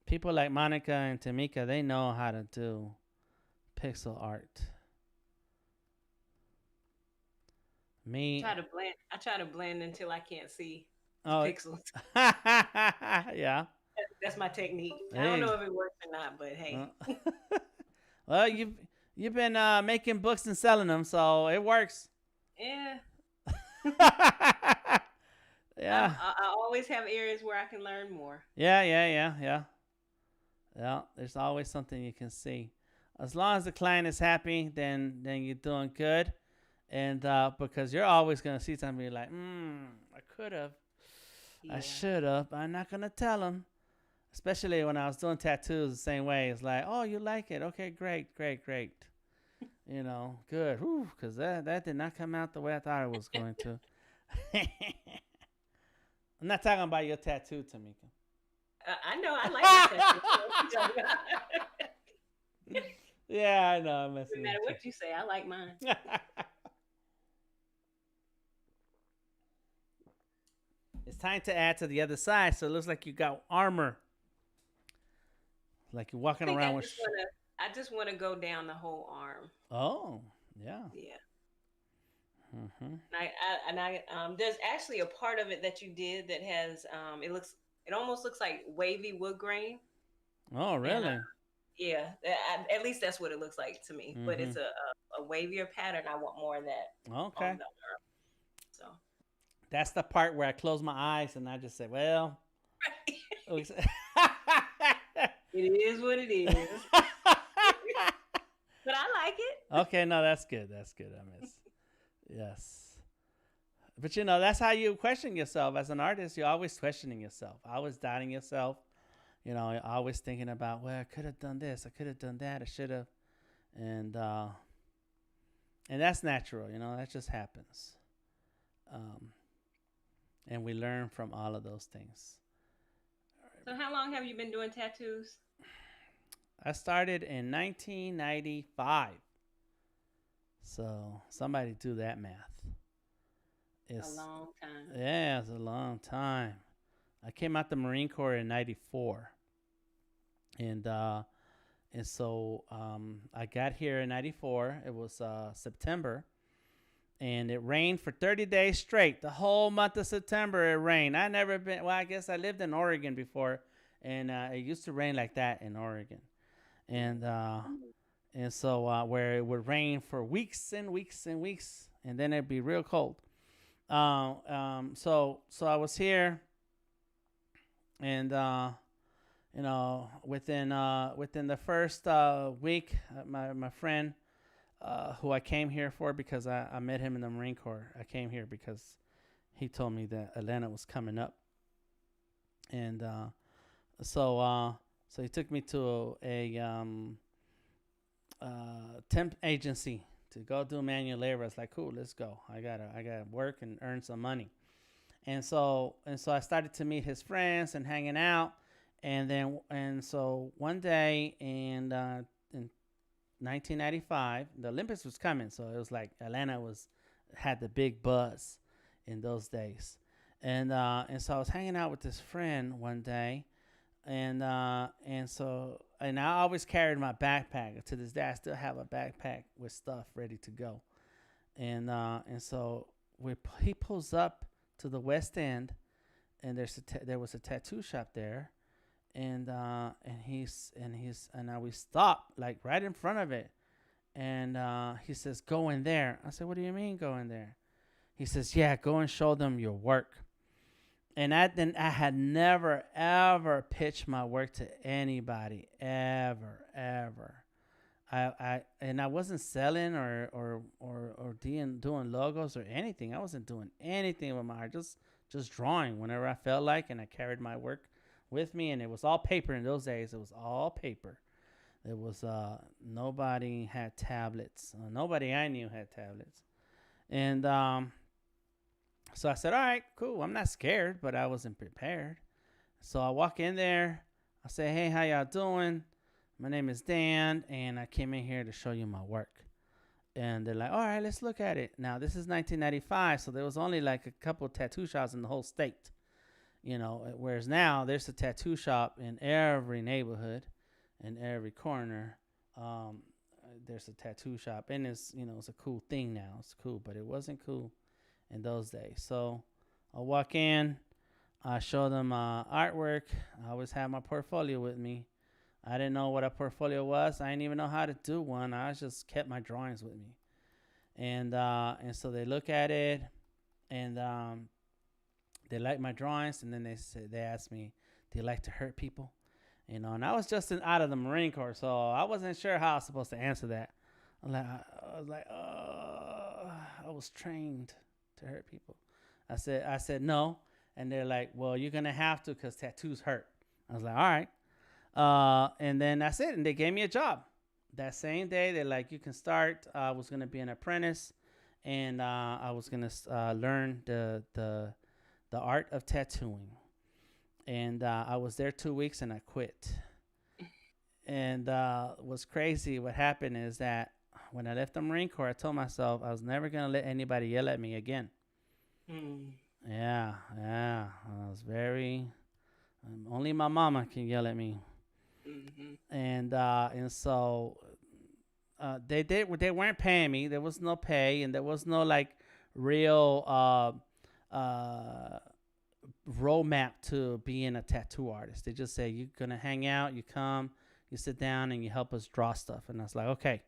People like Monica and Tamika, they know how to do pixel art. Me, I try to blend until I can't see pixels. Yeah. That's my technique. Hey. I don't know if it works or not, but hey. Well, you've been making books and selling them, so it works. Yeah. Yeah. I always have areas where I can learn more. Yeah. There's always something you can see. As long as the client is happy, then you're doing good. And because you're always gonna see something, you're like, I could have, I should have. But I'm not gonna tell them. Especially when I was doing tattoos the same way. It's like, oh, you like it? Okay, great. Good. Because that did not come out the way I thought it was going to. I'm not talking about your tattoo, Tamika. I know. I like my tattoo. Yeah, I know. I'm messing. No matter what you say, I like mine. It's time to add to the other side, so it looks like you got armor. Like you're walking around with. I just want to go down the whole arm. Oh, yeah. Yeah. And I there's actually a part of it that you did that has it almost looks like wavy wood grain. Oh, really? And, yeah, at least that's what it looks like to me. But it's a wavier pattern. I want more of that. Okay. On the arm. So that's the part where I close my eyes and I just say, well. It is what it is. But I like it. Okay, no, that's good. I miss. Yes. But that's how you question yourself as an artist. You're always questioning yourself, always doubting yourself. You're always thinking about, well, I could have done this, I could have done that, I should have. and uh, and that's natural, you know. That just happens, um, and we learn from all of those things. So how long have you been doing tattoos? I started in 1995, so somebody do that math. A It's long time. Yeah, it's a long time. I came out the Marine Corps in '94, and I got here in '94. It was September, and it rained for 30 days straight. The whole month of September, it rained. I never been. Well, I guess I lived in Oregon before, and it used to rain like that in Oregon, and where it would rain for weeks and weeks and weeks, and then it'd be real cold. So I was here, and within the first week, my friend, who I came here for because I met him in the Marine Corps. I came here because he told me that Atlanta was coming up, and so he took me to a temp agency to go do manual labor. I was like, cool, let's go. I gotta work and earn some money. And so I started to meet his friends and hanging out. And so one day in 1995, the Olympics was coming. So it was like Atlanta had the big buzz in those days. And so I was hanging out with this friend one day, and I always carried my backpack. To this day, I still have a backpack with stuff ready to go. And so he pulls up to the West End, and there was a tattoo shop there, and we stopped like right in front of it, and he says, "Go in there." I said, "What do you mean, go in there?" He says, "Yeah, go and show them your work." And I had never ever pitched my work to anybody ever. I wasn't selling or doing logos or anything. I wasn't doing anything with my art, just drawing whenever I felt like, and I carried my work with me, and it was all paper in those days. It was all paper. It was nobody had tablets. Nobody I knew had tablets, and so I said, all right, cool. I'm not scared, but I wasn't prepared. So I walk in there. I say, hey, how y'all doing? My name is Dan, and I came in here to show you my work. And they're like, all right, let's look at it. Now, this is 1995, so there was only like a couple of tattoo shops in the whole state. You know, whereas now there's a tattoo shop in every neighborhood, in every corner. There's a tattoo shop, and it's a cool thing now. It's cool, but it wasn't cool in those days. So I walk in, I show them artwork. I always have my portfolio with me. I didn't know what a portfolio was. I didn't even know how to do one. I just kept my drawings with me. And so they look at it, and they like my drawings, and then they ask me, do you like to hurt people? And I was just out of the Marine Corps, so I wasn't sure how I was supposed to answer that. I was like, I was trained to hurt people. I said no, and they're like, well, you're gonna have to, because tattoos hurt. I was like, all right, and then that's it, and they gave me a job that same day. They're like, you can start. I was gonna be an apprentice, and I was gonna learn the art of tattooing, and I was there 2 weeks, and I quit. And what's crazy, what happened is that when I left the Marine Corps, I told myself I was never going to let anybody yell at me again. Yeah. I was only my mama can yell at me. And so they weren't paying me. There was no pay, and there was no like real roadmap to being a tattoo artist. They just say, you're going to hang out, you come, you sit down, and you help us draw stuff. And I was like, okay.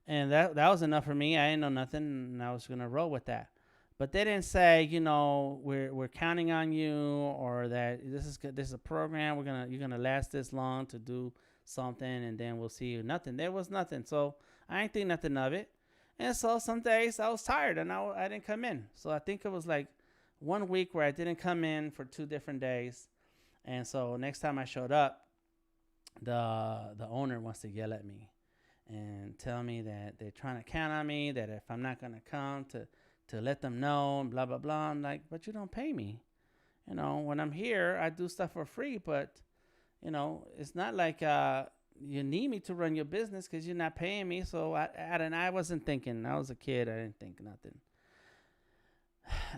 And that was enough for me. I didn't know nothing, and I was gonna roll with that. But they didn't say, we're counting on you, or that this is a program. You're gonna last this long to do something, and then we'll see you. Nothing. There was nothing. So I ain't think nothing of it. And so some days I was tired, and I didn't come in. So I think it was like 1 week where I didn't come in for 2 different days. And so next time I showed up, the owner wants to yell at me. and tell me that they're trying to count on me, that if I'm not gonna come to let them know and blah blah blah. I'm like, but you don't pay me. When I'm here, I do stuff for free, but it's not like you need me to run your business because you're not paying me. So I wasn't thinking. I was a kid. I didn't think nothing.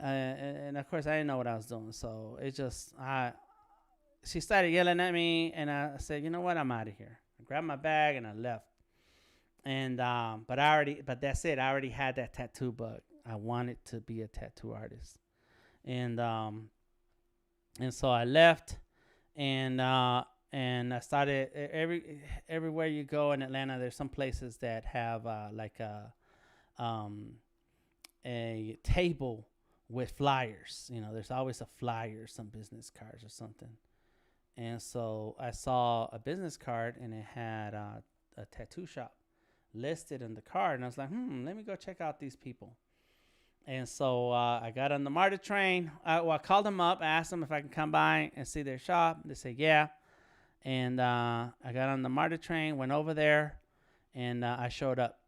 And of course, I didn't know what I was doing. So it just, she started yelling at me, and I said, you know what? I'm out of here. I grabbed my bag and I left. And but that's it. I already had that tattoo bug. I wanted to be a tattoo artist, and so I left, and I started everywhere you go in Atlanta. There's some places that have like a table with flyers. There's always a flyer, some business cards or something. And so I saw a business card, and it had a tattoo shop listed in the card, and I was like, let me go check out these people. And so I got on the MARTA train. I called them up, asked them if I can come by and see their shop. They said yeah. And I got on the MARTA train, went over there, and I showed up.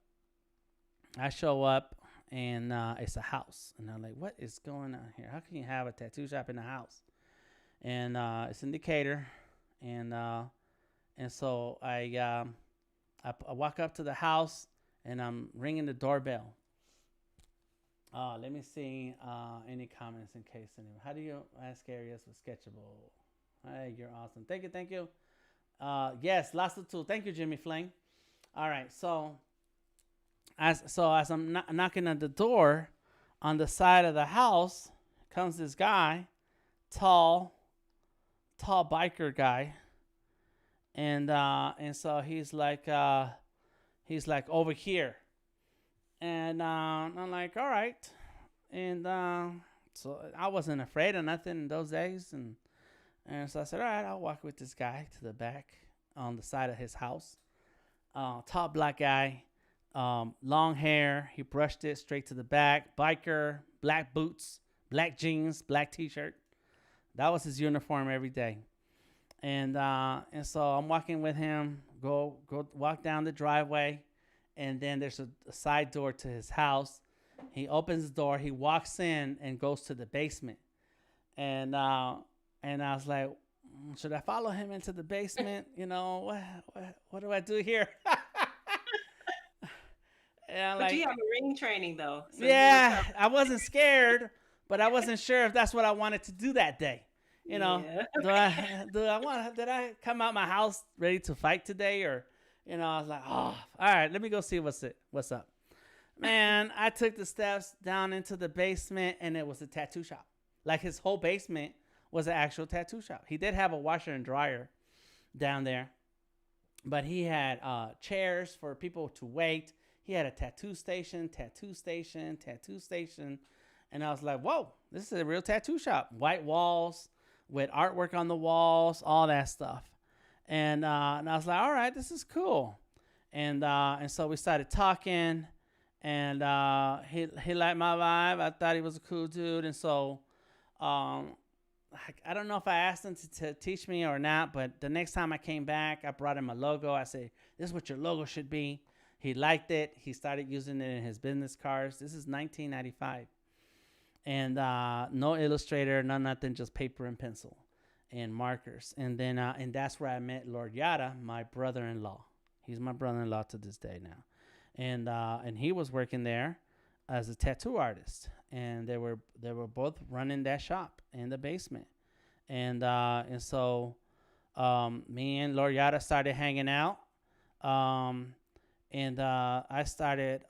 I show up, and it's a house. And I'm like, what is going on here? How can you have a tattoo shop in a house? And it's in Decatur. And so I walk up to the house, and I'm ringing the doorbell. Let me see any comments in case anyone. How do you ask areas with Sketchable? Hey, you're awesome. Thank you. Yes, lots of tools. Thank you, Jimmy Flame. All right, so as I'm knocking on the door, on the side of the house comes this guy, tall biker guy, and so he's like over here, and I'm like, all right, and so I wasn't afraid of nothing in those days, and so I said, all right, I'll walk with this guy to the back on the side of his house. Tall black guy, long hair. He brushed it straight to the back. Biker, black boots, black jeans, black T-shirt. That was his uniform every day. And so I'm walking with him. Go walk down the driveway, and then there's a side door to his house. He opens the door. He walks in and goes to the basement. And I was like, should I follow him into the basement? What do I do here? But you have a ring training though. So yeah, I wasn't scared, but I wasn't sure if that's what I wanted to do that day. Yeah. Did I come out my house ready to fight today, or I was like, oh, all right, let me go see what's up. Man, I took the steps down into the basement, and it was a tattoo shop. Like his whole basement was an actual tattoo shop. He did have a washer and dryer down there, but he had chairs for people to wait. He had a tattoo station, and I was like, whoa, this is a real tattoo shop. White walls with artwork on the walls, all that stuff. And I was like, all right, this is cool. And so we started talking, and he liked my vibe. I thought he was a cool dude, and so I don't know if I asked him to teach me or not, but the next time I came back, I brought him a logo. I said, this is what your logo should be. He liked it. He started using it in his business cards. This is 1995. And no illustrator, no nothing, just paper and pencil and markers. And then and that's where I met Lord Yada, my brother-in-law. He's my brother-in-law to this day now. And he was working there as a tattoo artist. And they were both running that shop in the basement. And so me and Lord Yada started hanging out. And I started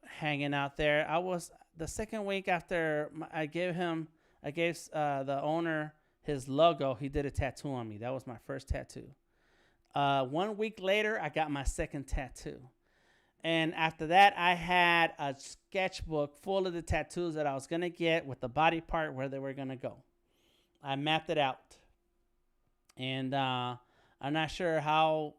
hanging out there. I was the second week after I gave the owner his logo. He did a tattoo on me. That was my first tattoo. 1 week later, I got my second tattoo. And after that, I had a sketchbook full of the tattoos that I was going to get with the body part where they were going to go. I mapped it out. And I'm not sure how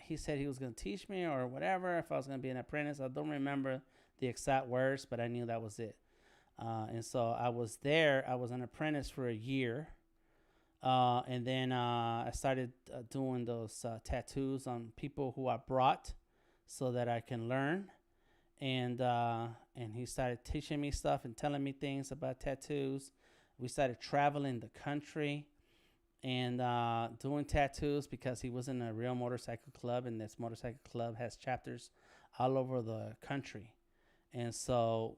he said he was going to teach me or whatever, if I was going to be an apprentice. I don't remember the exact words, but I knew that was it. And so I was there. I was an apprentice for a year. And then I started doing those tattoos on people who I brought so that I can learn. And he started teaching me stuff and telling me things about tattoos. We started traveling the country and doing tattoos because he was in a real motorcycle club, and this motorcycle club has chapters all over the country. And so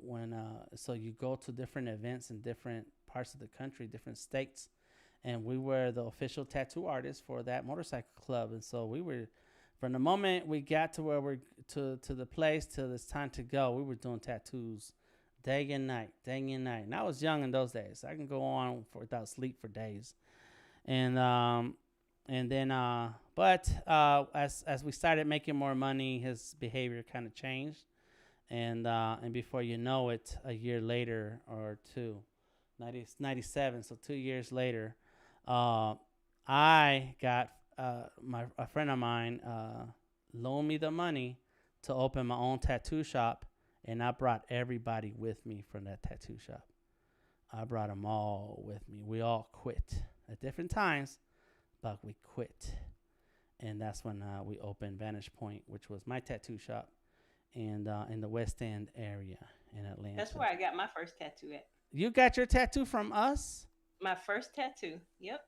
so you go to different events in different parts of the country, different states, and we were the official tattoo artists for that motorcycle club. And so we were, from the moment we got to where we're to the place till it's time to go, we were doing tattoos day and night, day and night. And I was young in those days. I can go on without sleep for days. And then but as we started making more money, his behavior kind of changed. And before you know it, a year later or two, 97, so 2 years later, I got a friend of mine loaned me the money to open my own tattoo shop, and I brought everybody with me from that tattoo shop. I brought them all with me. We all quit at different times, but we quit. And that's when we opened Vantage Point, which was my tattoo shop, and in the West End area in Atlanta. That's where I got my first tattoo at. You got your tattoo from us? My first tattoo. Yep.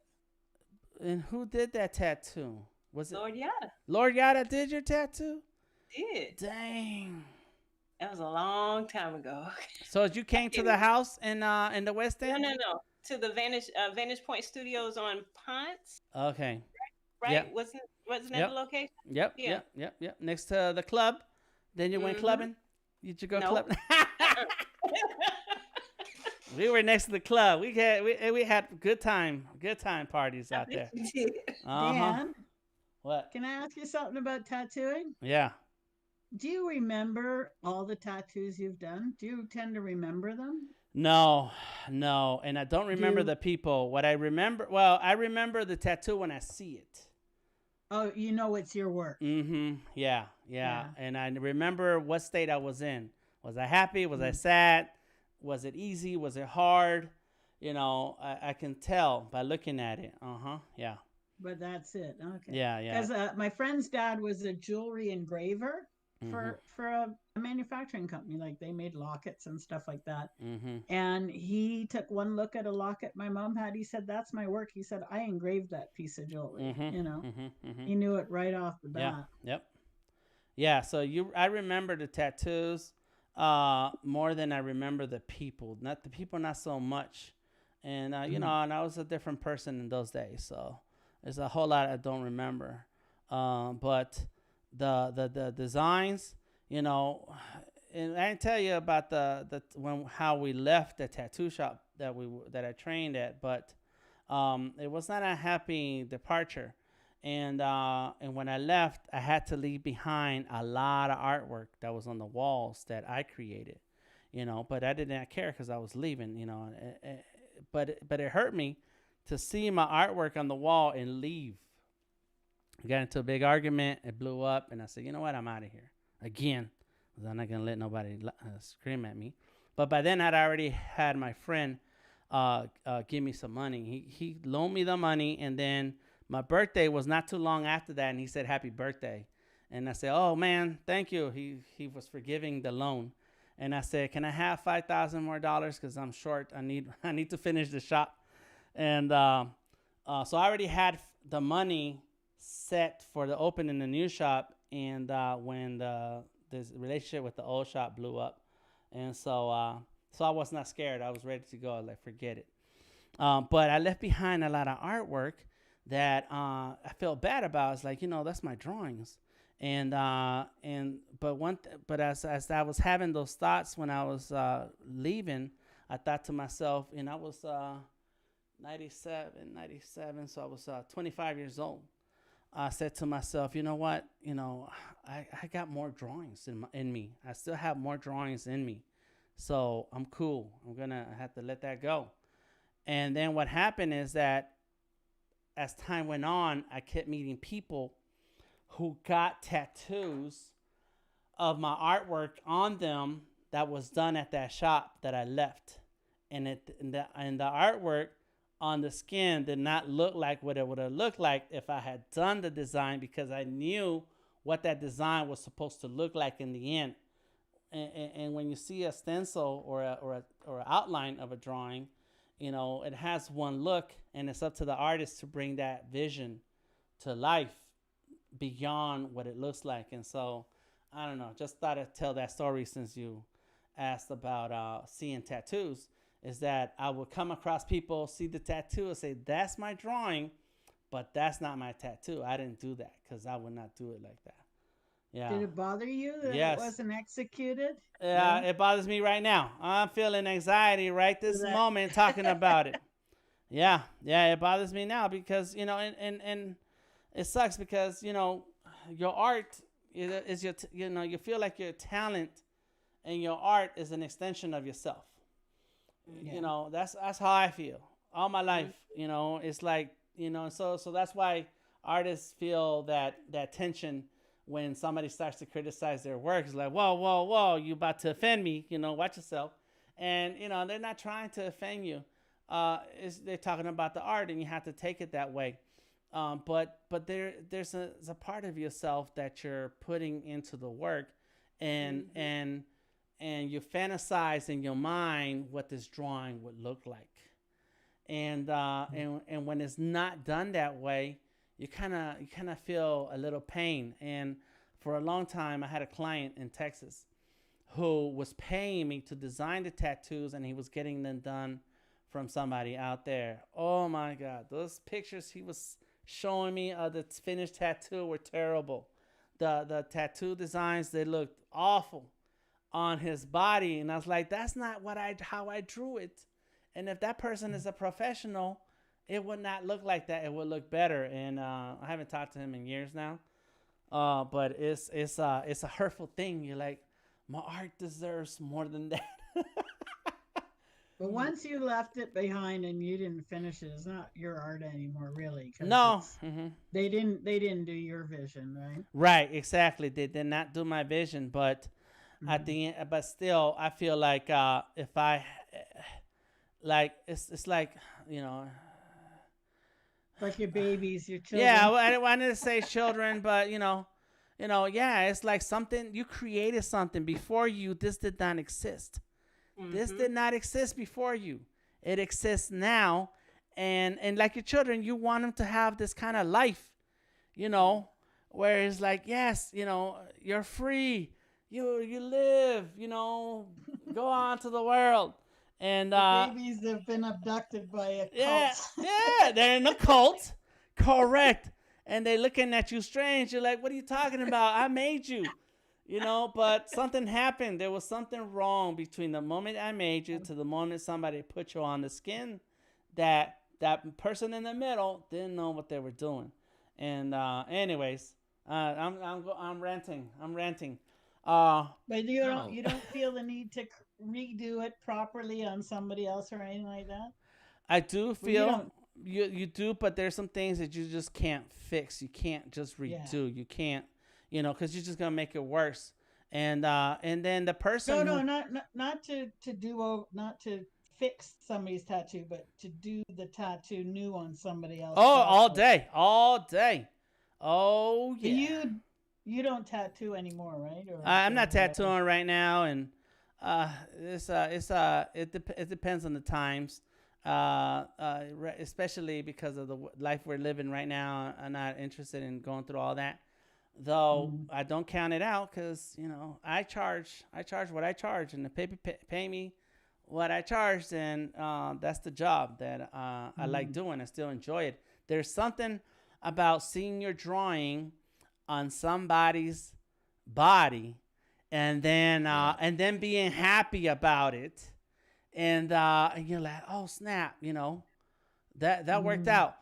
And who did that tattoo? Was it Lord Yada? Lord Yada did your tattoo? Did. Dang. That was a long time ago. So you came to the house in the West End? No. To the Vantage Point Studios on Ponce. Okay. Right? Yep. Wasn't that Yep. the location? Yep. Yeah. Yep. Next to the club. Then you went clubbing? Did you go Nope. clubbing? We were next to the club. We had good time parties out there. We did. Dan, What? can I ask you something about tattooing? Yeah. Do you remember all the tattoos you've done? Do you tend to remember them? No, and I don't remember You- the people. What I remember, well, I remember the tattoo when I see it. Oh, you know it's your work. Mm-hmm. Yeah. Yeah. And I remember what state I was in. Was I happy? Was I Mm. sad? Was it easy? Was it hard? You know, I can tell by looking at it. Yeah. But that's it. Okay. Yeah. Because my friend's dad was a jewelry engraver for a manufacturing company. Like they made lockets and stuff like that. Mm-hmm. And he took one look at a locket my mom had. He said, "That's my work." He said, "I engraved that piece of jewelry." Mm-hmm. You know, Mm-hmm. he knew it right off the Yeah. bat. Yep. Yeah. So I remember the tattoos more than I remember the people. Not the people, not so much. And you know, and I was a different person in those days, so there's a whole lot I don't remember. But the designs, you know, and I didn't tell you about how we left the tattoo shop that I trained at, but it was not a happy departure. And when I left, I had to leave behind a lot of artwork that was on the walls that I created, you know. But I did not care because I was leaving, you know. But it hurt me to see my artwork on the wall and leave. We got into a big argument. It blew up, and I said, "You know what? I'm out of here again. 'Cause I'm not gonna let nobody scream at me." But by then, I'd already had my friend give me some money. He loaned me the money, and then my birthday was not too long after that, and he said, "Happy birthday." And I said, "Oh, man, thank you." He was forgiving the loan. And I said, "Can I have $5,000 more because I'm short? I need to finish the shop." And so I already had the money set for the opening the new shop, and when this relationship with the old shop blew up, and so I was not scared. I was ready to go. I was like, forget it. But I left behind a lot of artwork that I felt bad about. It's like, you know, that's my drawings. But as I was having those thoughts when I was leaving, I thought to myself, and I was 97, so I was 25 years old. I said to myself, you know what? You know, I got more drawings in me. I still have more drawings in me. So I'm cool. I'm going to have to let that go. And then what happened is that as time went on, I kept meeting people who got tattoos of my artwork on them that was done at that shop that I left. And the artwork on the skin did not look like what it would have looked like if I had done the design, because I knew what that design was supposed to look like in the end. And when you see a stencil or an outline of a drawing, it has one look, and it's up to the artist to bring that vision to life beyond what it looks like. And so, I don't know, just thought I'd tell that story since you asked about seeing tattoos. Is that I would come across people, see the tattoo, and say, that's my drawing, but that's not my tattoo. I didn't do that because I would not do it like that. Yeah. Did it bother you that it Yes. wasn't executed? Yeah, it bothers me right now. I'm feeling anxiety right this moment talking about it. Yeah, it bothers me now because, and it sucks because, your art is your, you feel like your talent and your art is an extension of yourself. Yeah. That's how I feel all my life. It's like, so that's why artists feel that tension when somebody starts to criticize their work. It's like, whoa, you about to offend me, watch yourself. And, they're not trying to offend you. They're talking about the art, and you have to take it that way. But there's a part of yourself that you're putting into the work, and you fantasize in your mind what this drawing would look like. And when it's not done that way, you kind of feel a little pain. And for a long time, I had a client in Texas who was paying me to design the tattoos, and he was getting them done from somebody out there. Oh my God, those pictures he was showing me of the finished tattoo were terrible. The tattoo designs, they looked awful on his body, and I was like, that's not how I drew it. And if that person is a professional, it would not look like that. It would look better. And I haven't talked to him in years now. But it's a hurtful thing. You're like, my art deserves more than that. But once you left it behind and you didn't finish it, it's not your art anymore, really. No, they didn't do your vision, right? Right, exactly. They did not do my vision, but at the end, but still, I feel like if I, like, it's like, like your babies, your children. Yeah, I wanted to say children, but yeah, it's like something you created something before you. This did not exist. This did not exist before you. It exists now, and like your children, you want them to have this kind of life, where it's like, yes, you're free, you live, go on to the world. And babies have been abducted by a cult. Yeah, they're in a cult, correct? And they're looking at you strange. You're like, what are you talking about? I made you, But something happened. There was something wrong between the moment I made you to the moment somebody put you on the skin. That person in the middle didn't know what they were doing. And anyways, I'm ranting. But you don't feel the need to redo it properly on somebody else or anything like that? I do feel you do, but there's some things that you just can't fix. You can't just redo. Yeah. You can't, because you're just gonna make it worse. And then the person not to fix somebody's tattoo, but to do the tattoo new on somebody else. Oh, all day. Oh yeah. You don't tattoo anymore, right? Or I'm not tattooing right now, and it depends on the times, especially because of the life we're living right now. I'm not interested in going through all that, though. I don't count it out because I charge what I charge, and the people pay me what I charge, and that's the job that I like doing. I still enjoy it. There's something about seeing your drawing on somebody's body, and then being happy about it, and you're like, oh snap, that worked out.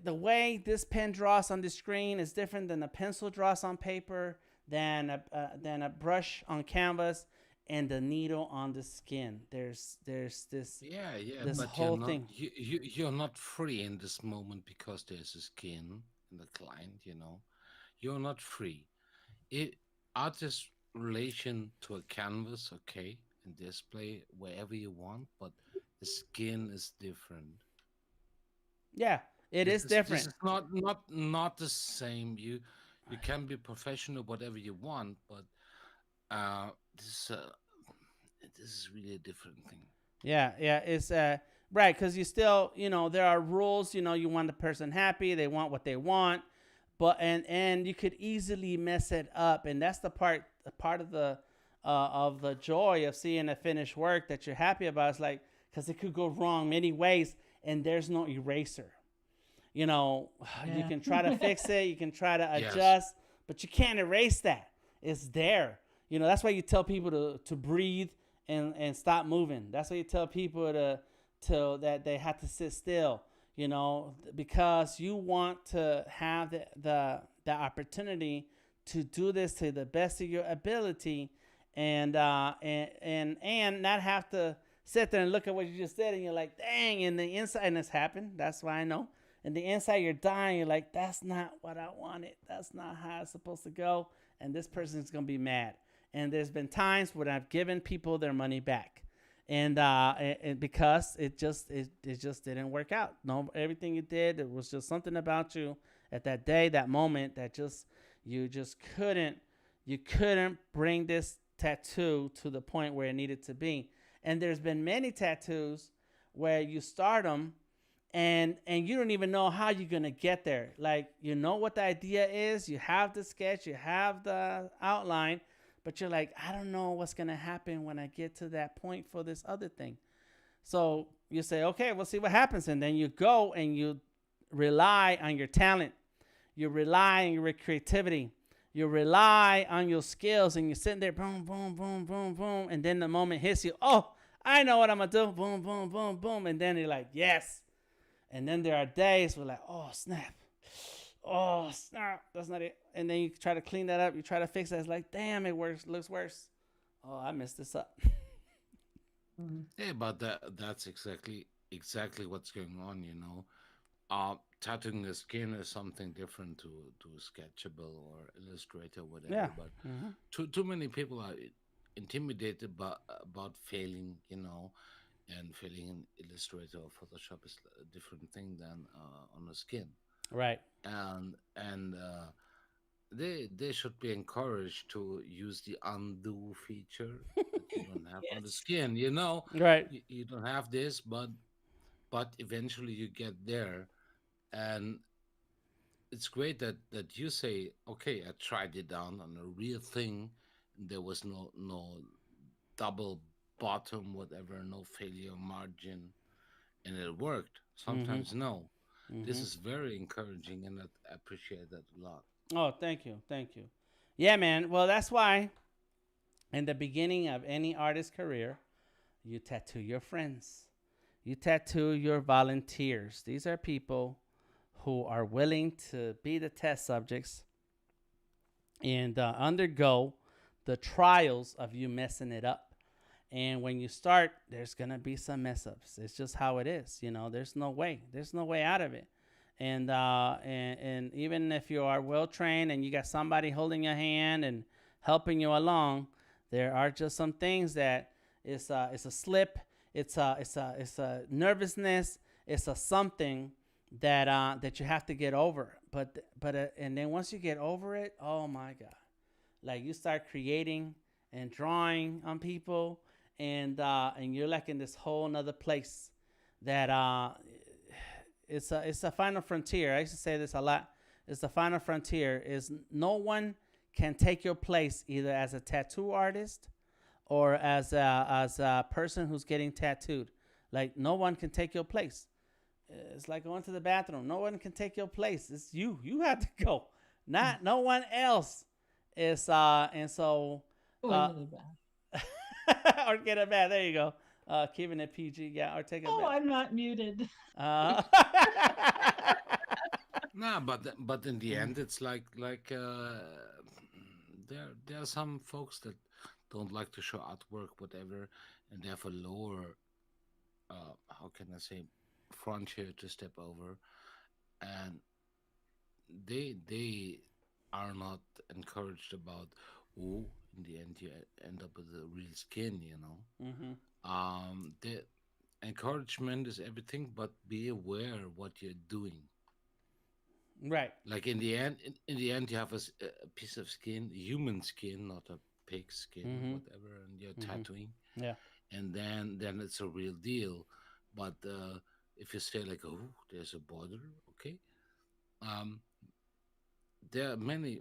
The way this pen draws on the screen is different than a pencil draws on paper, than a brush on canvas, and the needle on the skin. There's this this but whole thing. You're not free in this moment because there's a skin in the client. You're not free. Artist relation to a canvas, okay, and display wherever you want, but the skin is different. Yeah, it is This different. is not the same. You can be professional whatever you want, but uh this uh this is really a different thing. Yeah, yeah, it's right because you still, there are rules. You want the person happy. They want what they want, but and you could easily mess it up, and that's the part of the joy of seeing a finished work that you're happy about. It's like because it could go wrong many ways, and there's no eraser. You know, you Yeah. can try to fix it, you can try to Yes. adjust, but you can't erase that. It's there. That's why you tell people to breathe and stop moving. That's why you tell people to that they have to sit still. Because you want to have the opportunity to do this to the best of your ability, and not have to sit there and look at what you just did, and you're like, dang, and the inside, and it's happened. That's why I know. And the inside, you're dying. You're like, that's not what I wanted. That's not how it's supposed to go. And this person's gonna be mad. And there's been times when I've given people their money back, and because it just didn't work out. No, everything you did, it was just something about you at that day, that moment, that just you just couldn't bring this tattoo to the point where it needed to be. And there's been many tattoos where you start them and you don't even know how you're gonna get there. Like, you know what the idea is, you have the sketch, you have the outline, but you're like, I don't know what's gonna happen when I get to that point for this other thing. So you say, okay, we'll see what happens, and then you go and you rely on your talent, you rely on your creativity, you rely on your skills, and you're sitting there, boom, boom, boom, boom, boom, and then the moment hits you, oh, I know what I'm gonna do, boom, boom, boom, boom, and then you're like, yes. And then there are days where like, oh snap, oh snap, that's not it. And then you try to clean that up, you try to fix it. It's like, damn, it works, looks worse. Oh, I messed this up. Mhm. Yeah, but that's exactly what's going on, you know. Tattooing the skin is something different to Sketchable or Illustrator, Yeah. whatever. But Mm-hmm. too many people are intimidated about failing, and failing in Illustrator or Photoshop is a different thing than on the skin. Right. And they should be encouraged to use the undo feature that you don't have on the Yes. skin. Right. You don't have this, but eventually you get there. And it's great that you say, okay, I tried it down on a real thing. There was no double bottom, whatever, no failure margin, and it worked. Mm-hmm. Sometimes no. This Mm-hmm. is very encouraging, and I appreciate that a lot. Oh, thank you. Thank you. Yeah, man. Well, that's why in the beginning of any artist career, you tattoo your friends. You tattoo your volunteers. These are people who are willing to be the test subjects and undergo the trials of you messing it up. And when you start, there's gonna be some mess ups. It's just how it is. There's no way. There's no way out of it. And even if you are well trained and you got somebody holding your hand and helping you along, there are just some things that it's a slip. It's a nervousness. It's a something that you have to get over. But and then once you get over it, oh my god, like you start creating and drawing on people, and you're like in this whole nother place that it's a final frontier. I used to say this a lot. It's the final frontier. Is no one can take your place either as a tattoo artist or as a person who's getting tattooed. Like no one can take your place. It's like going to the bathroom. No one can take your place. It's you. You have to go. Not no one else. Is and so Oh, uh really bad. or get a bath. There you go. Keeping it PG, yeah, or take a Oh, bath. I'm not muted. Uh, No, but in the end, it's like there are some folks that don't like to show artwork, whatever, and they have a lower, how can I say, frontier to step over, and they are not encouraged about, oh, in the end you end up with a real skin. mm-hmm. They encouragement is everything, but be aware what you're doing. Right. Like in the end, you have a piece of skin, human skin, not a pig skin or Mm-hmm. whatever, and you're Mm-hmm. tattooing, Yeah. and then it's a real deal. But if you say like, oh, there's a border, okay, um, there are many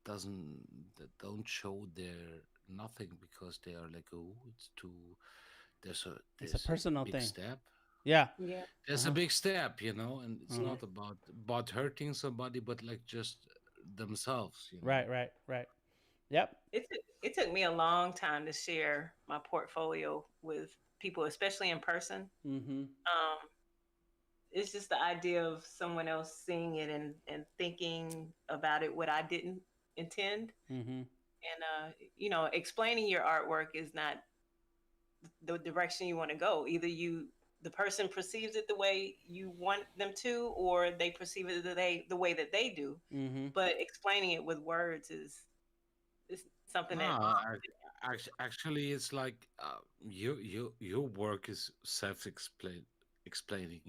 doesn't that don't show their nothing because they are like, oh, it's too. It's a There's a personal big thing. step. Yeah. Yeah. There's a Uh-huh. big step, and it's Uh-huh. Yeah. not about hurting somebody, but like just themselves. Right. Right. Right. Yep. It took me a long time to share my portfolio with people, especially in person. Mm-hmm. It's just the idea of someone else seeing it and thinking about it what I didn't intend. Mm-hmm. And explaining your artwork is not the direction you want to go. Either the person perceives it the way you want them to, or they perceive it the way that they do. Mm-hmm. But explaining it with words is something that No, actually, it's like your work is explaining.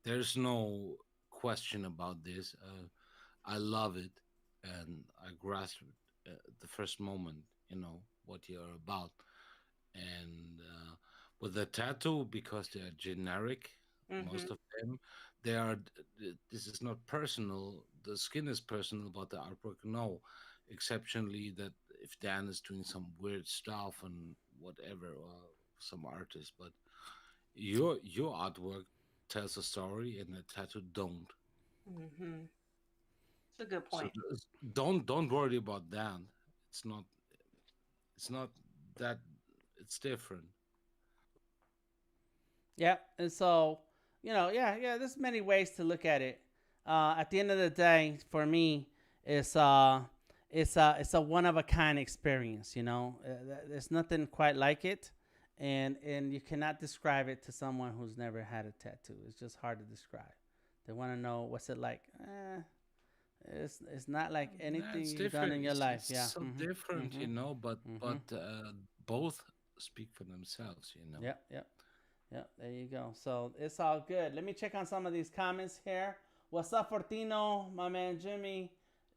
There's no question about this. I love it, and I grasped the first moment. What you're about, and with the tattoo, because they are generic, mm-hmm, most of them, they are. This is not personal. The skin is personal, but the artwork, no. Exceptionally, that if Dan is doing some weird stuff and whatever, or some artist, but your artwork tells a story, and the tattoo don't. mm-hmm. It's a good So point. don't worry about that. It's not it's not that. It's different. Yeah. And so, yeah. There's many ways to look at it. At the end of the day, for me, it's it's a one of a kind experience. There's nothing quite like it, and you cannot describe it to someone who's never had a tattoo. It's just hard to describe. They want to know what's it like. It's not like Yeah, anything it's you've done different. in your life. It's Yeah. so Mm-hmm. different, Mm-hmm. but Mm-hmm. but both speak for themselves. Yep. Yep. Yep, there you go. So it's all good. Let me check on some of these comments here. What's up, Fortino? My man Jimmy.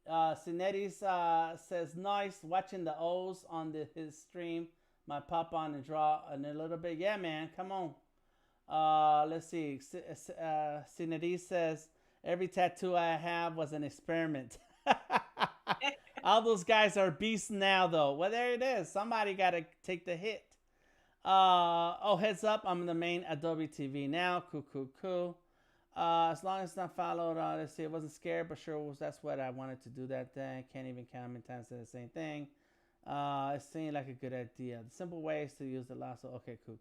Cinetis says, nice watching the O's on his stream. My pop on and draw in a little bit. Yeah, man, come on. Let's see. Cinetis says, every tattoo I have was an experiment. All those guys are beasts now, though. Well, there it is. Somebody got to take the hit. Heads up, I'm in the main Adobe TV now. Cool. As long as it's not followed, let's see, it wasn't scared, but sure that's what I wanted to do that day. Can't even count how many times I said the same thing. It seemed like a good idea. The simple way is to use the lasso. Okay, cool.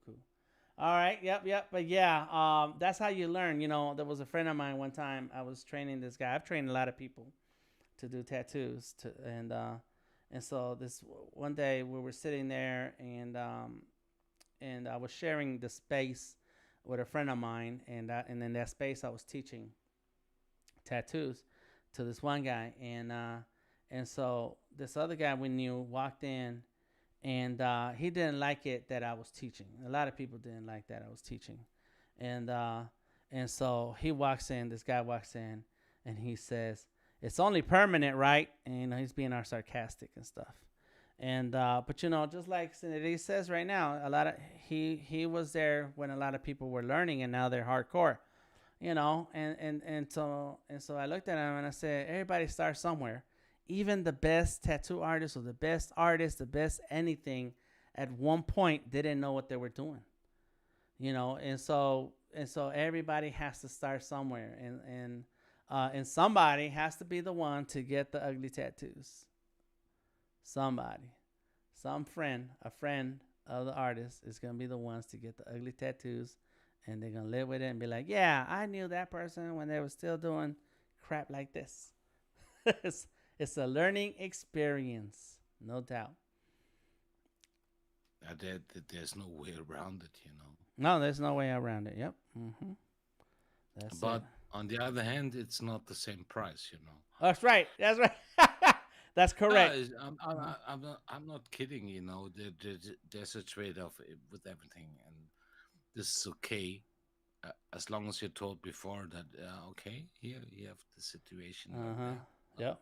All right, yep. But yeah, that's how you learn. There was a friend of mine one time. I was training this guy. I've trained a lot of people to do tattoos, and so this one day we were sitting there, and I was sharing the space with a friend of mine, and in that space I was teaching tattoos to this one guy, and so this other guy we knew walked in, and he didn't like it that I was teaching. A lot of people didn't like that I was teaching, and so he walks in. This guy walks in, and he says, "It's only permanent, right?" And he's being all sarcastic and stuff. And but just like Cindy says right now, a lot of he was there when a lot of people were learning, and now they're hardcore. And so I looked at him and I said, everybody starts somewhere. Even the best tattoo artists or the best artists, the best anything, at one point didn't know what they were doing. And so everybody has to start somewhere, and somebody has to be the one to get the ugly tattoos. Somebody, a friend of the artist is gonna be the ones to get the ugly tattoos, and they're gonna live with it and be like, yeah, I knew that person when they were still doing crap like this. it's a learning experience, no doubt. There's no way around it. No, there's no way around it. Yep. That's But it. on the other hand, it's not the same price. That's right. That's correct. I'm not kidding. There's a trade-off with everything, and this is okay, as long as you're told before that, okay, here you have the situation Uh like huh. that, Yep.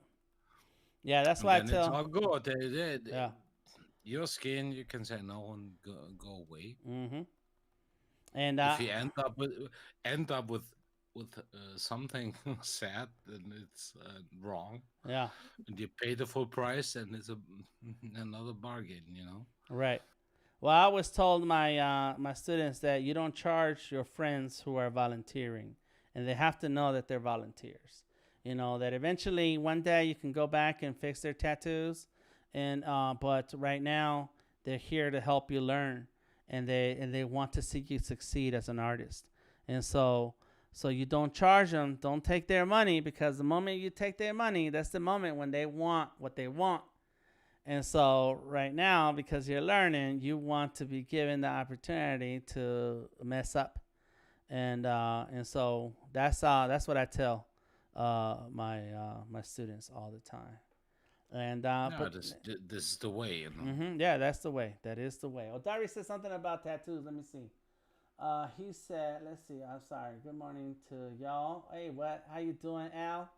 Yeah, that's and why I then it's tell. all good. Yeah. Your skin, you can say no and go away. Mm-hmm. And If you end up with something sad, then it's wrong, yeah. and you pay the full price, and it's a another bargain, you know. Right. Well, I always told my students that you don't charge your friends who are volunteering, and they have to know that they're volunteers. You know that eventually one day you can go back and fix their tattoos, and but right now they're here to help you learn, and they want to see you succeed as an artist, and so you don't charge them, don't take their money, because the moment you take their money, that's the moment when they want what they want. And so right now, because you're learning, you want to be given the opportunity to mess up, and so that's what I tell my students all the time. And No, but this is the way, you know. yeah, that's the way. That is the way. Oh, Dari said something about tattoos. Let me see. He said, let's see. I'm sorry. Good morning to y'all. Hey, what? How you doing, Al?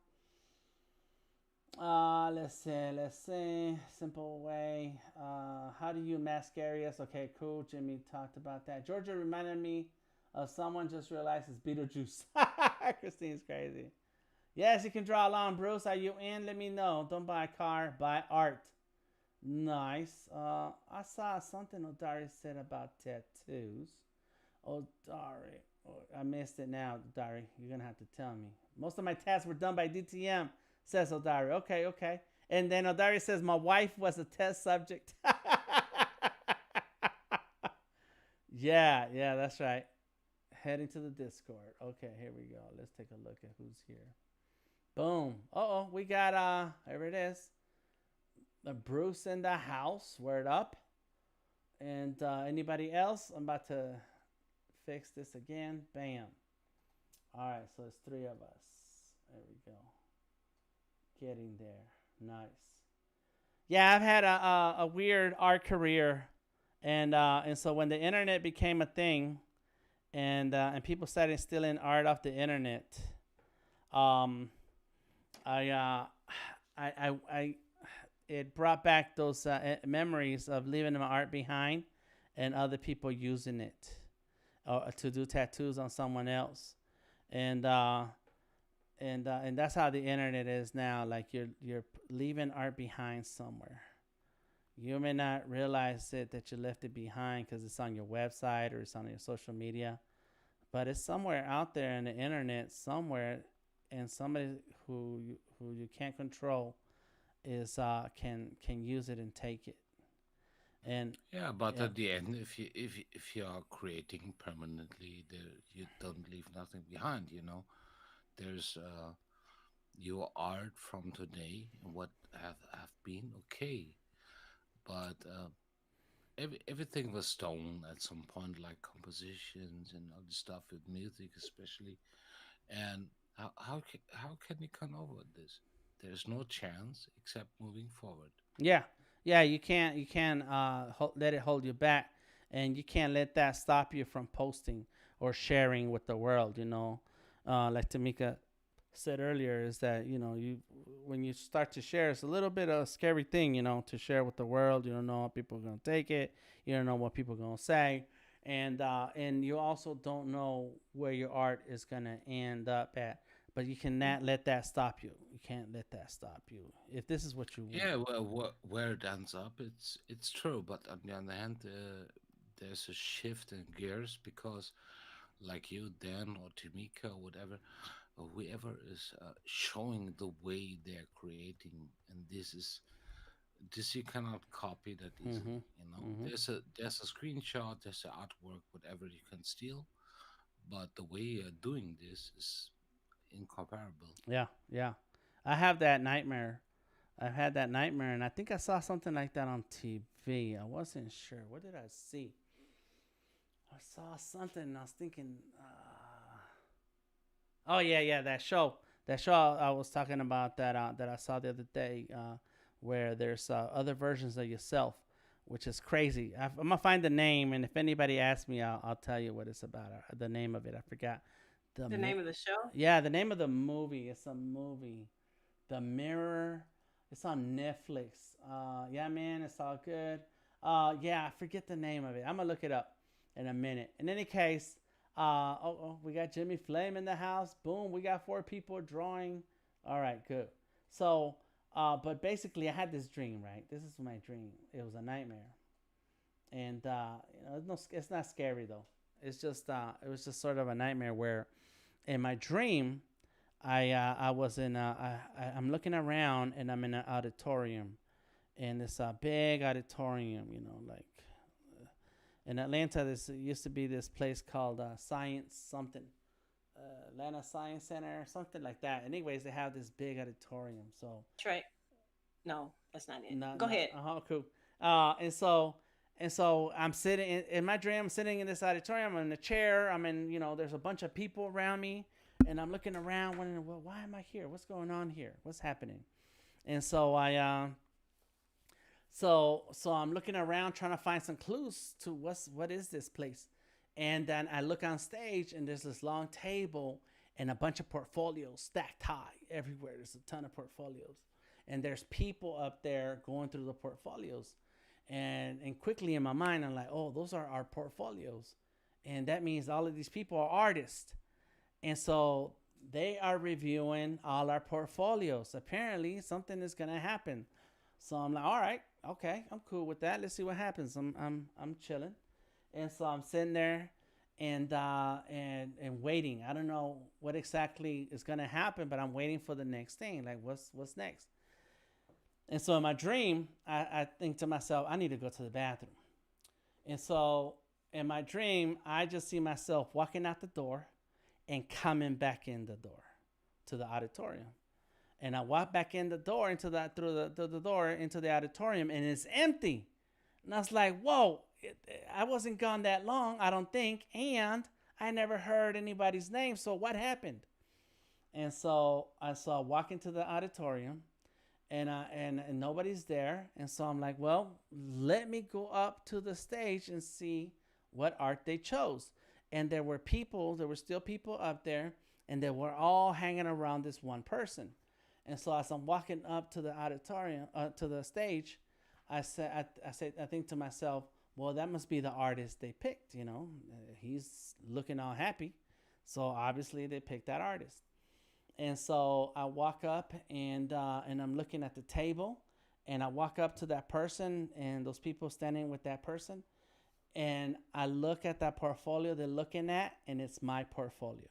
Let's see, let's see. Simple way. How do you mask areas? Okay, cool. Jimmy talked about that. Georgia reminded me of someone just realized it's Beetlejuice. Christine's crazy. Yes, you can draw along, Bruce. Are you in? Let me know. Don't buy a car, buy art. Nice. I saw something Odari said about tattoos. Odari. Oh, I missed it now, Odari. You're gonna have to tell me. Most of my tasks were done by DTM, says Odari. Okay, okay. And then Odari says my wife was a test subject. Yeah, yeah, that's right. Heading to the Discord. Okay, here we go. Let's take a look at who's here. Boom. Uh-oh, we got here it is. The Bruce in the house. Word up. And anybody else? I'm about to fix this again. Bam. All right, so it's three of us. There we go. Getting there. Nice. Yeah, I've had a weird art career, and so when the internet became a thing, and people started stealing art off the internet, um, I I it brought back those memories of leaving my art behind, and other people using it to do tattoos on someone else, and and that's how the internet is now. Like you're leaving art behind somewhere. You may not realize it that you left it behind because it's on your website or it's on your social media, but it's somewhere out there in the internet somewhere, and somebody who you can't control is can use it and take it. And Yeah, but yeah. at the end, if you are creating permanently, there you don't leave nothing behind. You know, there's your art from today and what have been okay, but everything was stolen at some point, like compositions and other stuff with music, especially. And how can you come over this? There's no chance except moving forward. Yeah, yeah. You can't let it hold you back, and you can't let that stop you from posting or sharing with the world. Like Tamika said earlier, is that you when you start to share, it's a little bit of a scary thing. To share with the world. You don't know how people are gonna take it. You don't know what people are gonna say, and you also don't know where your art is gonna end up at. But you cannot let that stop you. You can't let that stop you. If this is what you want. Yeah, well, where it ends up, it's true. But on the other hand, there's a shift in gears because, like you, Dan or Tamika or whatever, or whoever is showing the way they're creating, and this you cannot copy that Mm-hmm. easily. You know, Mm-hmm. there's a screenshot, there's an artwork, whatever you can steal, but the way you're doing this is incomparable. Yeah, yeah. I have that nightmare. I've had that nightmare, and I think I saw something like that on TV. I wasn't sure. What did I see? I saw something, and I was thinking, oh yeah, yeah, that show I was talking about that I saw the other day, where there's other versions of yourself, which is crazy. I'm gonna find the name, and if anybody asks me, I'll tell you what it's about. The name of it, I forgot. The name of the show? Yeah, the name of the movie. It's a movie. The Mirror. It's on Netflix. Yeah, man, it's all good. Yeah, I forget the name of it. I'm gonna look it up in a minute. In any case, we got Jimmy Flame in the house. Boom, we got 4 people drawing. All right, good. So, but basically, I had this dream. Right, this is my dream. It was a nightmare, and it's not scary though. It's just, it was just sort of a nightmare where, in my dream, I was in I'm looking around and I'm in an auditorium, and it's a big auditorium, like in Atlanta. This used to be this place called Science something, Atlanta Science Center or something like that. Anyways, they have this big auditorium. So That's right. No, that's not it. Go ahead. Cool. And so I'm sitting in my dream. I'm sitting in this auditorium. I'm in a chair. There's a bunch of people around me. And I'm looking around, wondering, well, why am I here? What's going on here? What's happening? And so so I'm looking around trying to find some clues to what is this place. And then I look on stage, and there's this long table and a bunch of portfolios stacked high everywhere. There's a ton of portfolios, and there's people up there going through the portfolios. And quickly in my mind, I'm like, oh, those are our portfolios, and that means all of these people are artists. And so they are reviewing all our portfolios. Apparently, something is gonna happen. So I'm like, all right, okay, I'm cool with that. Let's see what happens. I'm chilling, and so I'm sitting there, and waiting. I don't know what exactly is gonna happen, but I'm waiting for the next thing. Like, what's next? And so in my dream, I think to myself, I need to go to the bathroom. And so in my dream, I just see myself walking out the door and coming back in the door to the auditorium. And I walk back in the door through the door into the auditorium, and it's empty. And I was like, whoa, I wasn't gone that long, I don't think. And I never heard anybody's name. So what happened? And so I walk into the auditorium, and nobody's there. And so I'm like, well, let me go up to the stage and see what art they chose. And there were still people up there, and they were all hanging around this one person. And so as I'm walking up to the auditorium, to the stage, I think to myself, well, that must be the artist they picked. He's looking all happy, so obviously they picked that artist. And so I walk up, and I'm looking at the table, and I walk up to that person and those people standing with that person. And I look at that portfolio they're looking at, and it's my portfolio.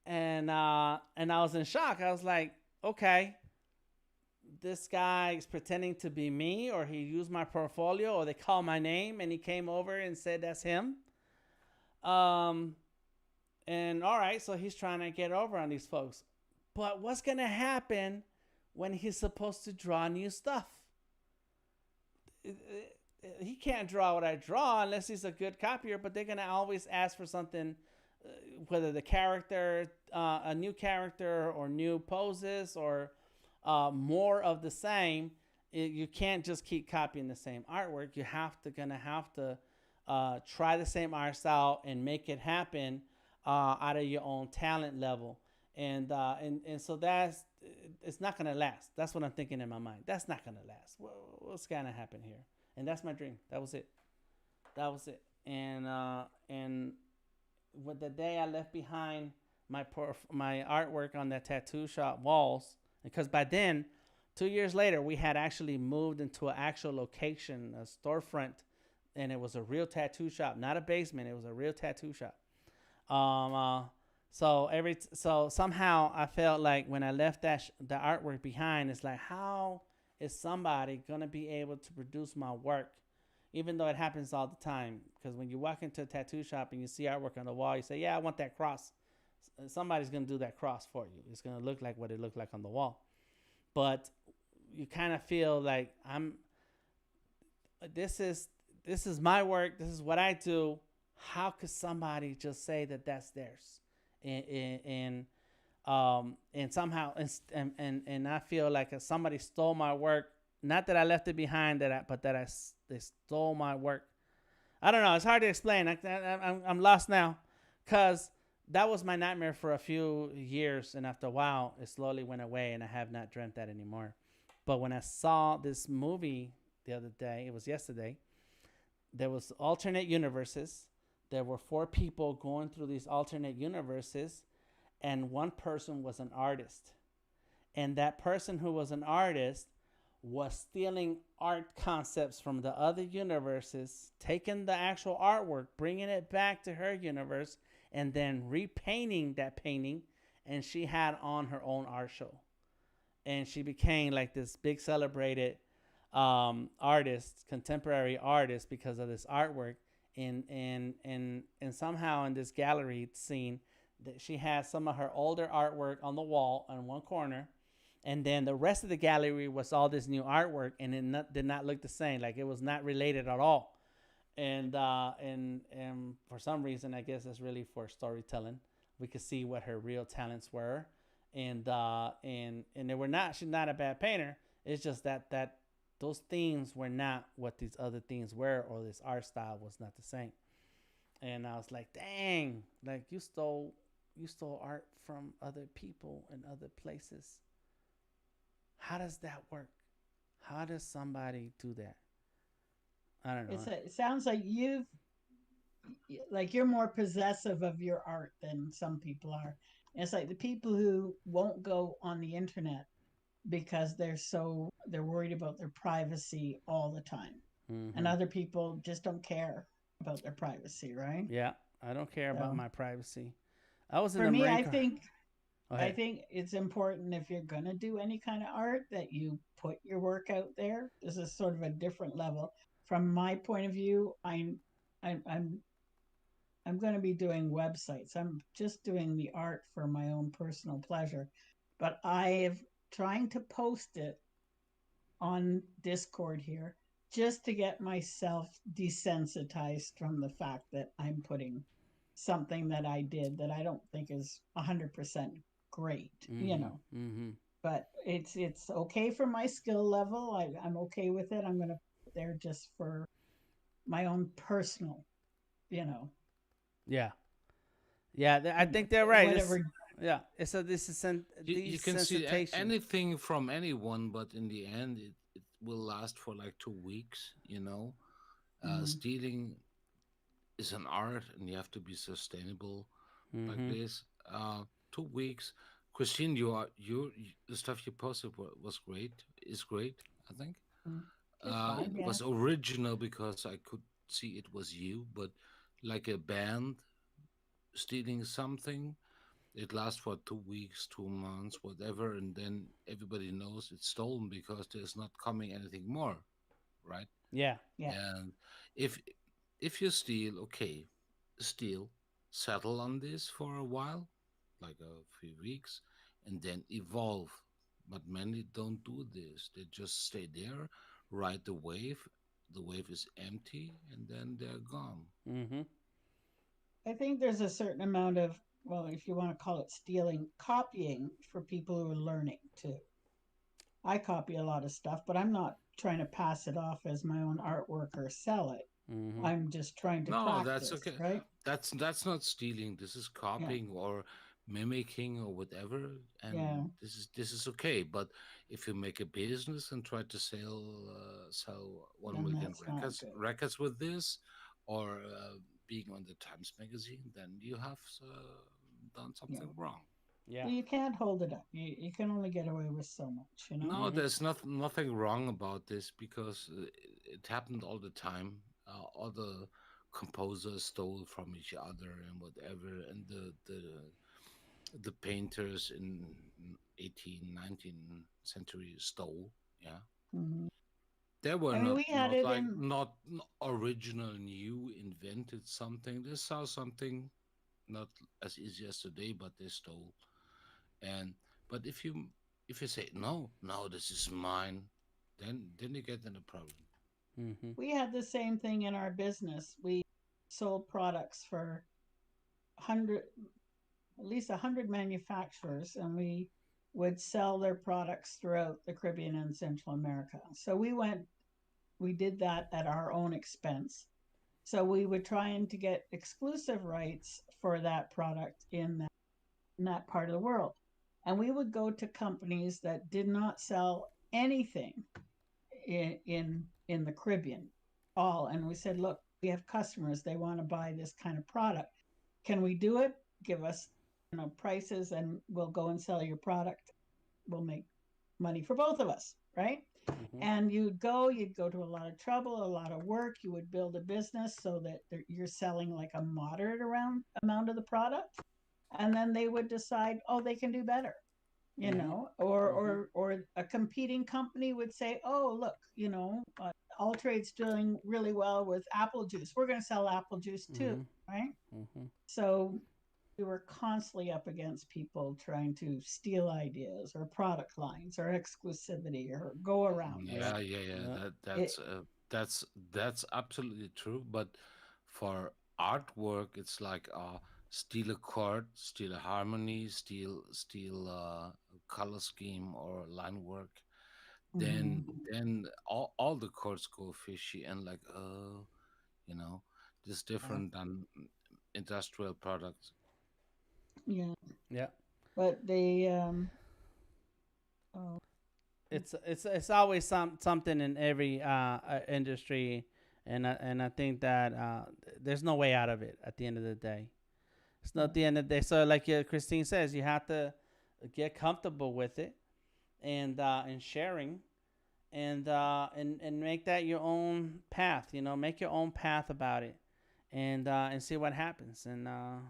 And I was in shock. I was like, okay, this guy is pretending to be me, or he used my portfolio, or they called my name and he came over and said that's him. And all right, so he's trying to get over on these folks. But what's going to happen when he's supposed to draw new stuff? He can't draw what I draw unless he's a good copier, but they're going to always ask for something, whether the character, a new character, or new poses, or more of the same. You can't just keep copying the same artwork. You gonna have to try the same art style and make it happen out of your own talent level. And so it's not gonna last. That's what I'm thinking in my mind. That's not gonna last. What's gonna happen here? And that's my dream. That was it. And with the day I left behind my artwork on the tattoo shop walls, because by then, 2 years later, we had actually moved into an actual location, a storefront, and it was a real tattoo shop, not a basement. It was a real tattoo shop. So somehow I felt like when I left the artwork behind, it's like, how is somebody gonna be able to produce my work, even though it happens all the time? Because when you walk into a tattoo shop and you see artwork on the wall, you say, yeah, I want that cross. Somebody's gonna do that cross for you. It's gonna look like what it looked like on the wall. But you kind of feel like this is my work. This is what I do. How could somebody just say that that's theirs? And somehow, and I feel like somebody stole my work, not that I left it behind, but that they stole my work. I don't know. It's hard to explain. I'm lost now, cause that was my nightmare for a few years, and after a while, it slowly went away, and I have not dreamt that anymore. But when I saw this movie the other day, it was yesterday. There was alternate universes. There were four people going through these alternate universes, and one person was an artist. And that person who was an artist was stealing art concepts from the other universes, taking the actual artwork, bringing it back to her universe, and then repainting that painting. And she had on her own art show. And she became like this big celebrated artist, contemporary artist, because of this artwork. And somehow in this gallery scene, that she had some of her older artwork on the wall in one corner, and then the rest of the gallery was all this new artwork, and did not look the same. Like it was not related at all. And for some reason, I guess it's really for storytelling. We could see what her real talents were, and they were not. She's not a bad painter. It's just that those themes were not what these other themes were, or this art style was not the same. And I was like, dang, like you stole art from other people and other places. How does that work? How does somebody do that? I don't know. It sounds like you're more possessive of your art than some people are. And it's like the people who won't go on the internet because they're worried about their privacy all the time. Mm-hmm. And other people just don't care about their privacy, right? Yeah, I don't care about So my privacy. I was in for the me, Marine I Corps. think Go I ahead. think it's important if you're gonna do any kind of art that you put your work out there. This is sort of a different level. From my point of view, I'm I'm I'm going to be doing websites. I'm just doing the art for my own personal pleasure, but I am trying to post it on Discord here just to get myself desensitized from the fact that I'm putting something that I did that I don't think is 100% great, Mm-hmm. Mm-hmm. but it's okay for my skill level. I'm okay with it. I'm going to put it there just for my own personal, you know, Yeah. Yeah. I think they're right. whatever. Yeah. It's a this is You can see desensitization. anything from anyone, but in the end, it will last for like 2 weeks. Mhm. Stealing is an art, and you have to be sustainable like Mm-hmm. this. 2 weeks. Christine, the stuff you posted was great. Is great, I think. Mm. It's fine, It yeah. was original because I could see it was you, but like a band stealing something, it lasts for 2 weeks, 2 months, whatever, and then everybody knows it's stolen because there's not coming anything more, right? Yeah. Yeah. And if if you steal, okay, steal, settle on this for a while, like a few weeks, and then evolve. But many don't do this. They just stay there, ride the wave. The wave is empty, and then they're gone. Mm-hmm. I think there's a certain amount of, well, if you want to call it stealing, copying for people who are learning too. I copy a lot of stuff, but I'm not trying to pass it off as my own artwork or sell it. Mm-hmm. I'm just trying to No, that's practice, okay. right? That's not stealing. This is Yeah. copying or mimicking or whatever, Yeah. and this is okay. But if you make a business and try to sell one Then million that's not records good. records with this, or being on the Times Magazine, then you have done Yeah. something wrong. Yeah. Well, you can't hold it up. You can only get away with so much. No, Mm-hmm. there's nothing wrong about this because it happened all the time. All the composers stole from each other and whatever, and the painters in 18th, 19th century stole. Yeah, Hmm. they were I mean, not we had not it like in. not original, new, invented something. They saw something not as easy as today, but they stole. And but if you say no, no, this is mine, then you get in a problem. Mm-hmm. We had the same thing in our business. We sold products for 100, at least 100 manufacturers, and we would sell their products throughout the Caribbean and Central America. So we did that at our own expense. So we were trying to get exclusive rights for that product in that part of the world. And we would go to companies that did not sell anything in the Caribbean, all. And we said, look, we have customers, they want to buy this kind of product. Can we do it? Give us, prices, and we'll go and sell your product. We'll make money for both of us, right? Mm-hmm. And you'd go to a lot of trouble, a lot of work. You would build a business so that you're selling like a moderate amount of the product, and then they would decide, oh, they can do better, or a competing company would say, oh, look, All Trade's doing really well with apple juice. We're going to sell apple juice too, right? So we were constantly up against people trying to steal ideas or product lines or exclusivity or go around us. Yeah. It, That's absolutely true. But for artwork, it's like steal a chord, steal a harmony, steal color scheme or line work. Then mhm. all the chords go fishy and like you know, this Yeah, different than industrial products. yeah. Yeah. But oh, It's always something in every industry, and I think that there's no way out of it at the end of the day. It's not the end of the day. So like Christine says, you have to get comfortable with it and sharing and make that your own path. Make your own path about it, and see what happens. And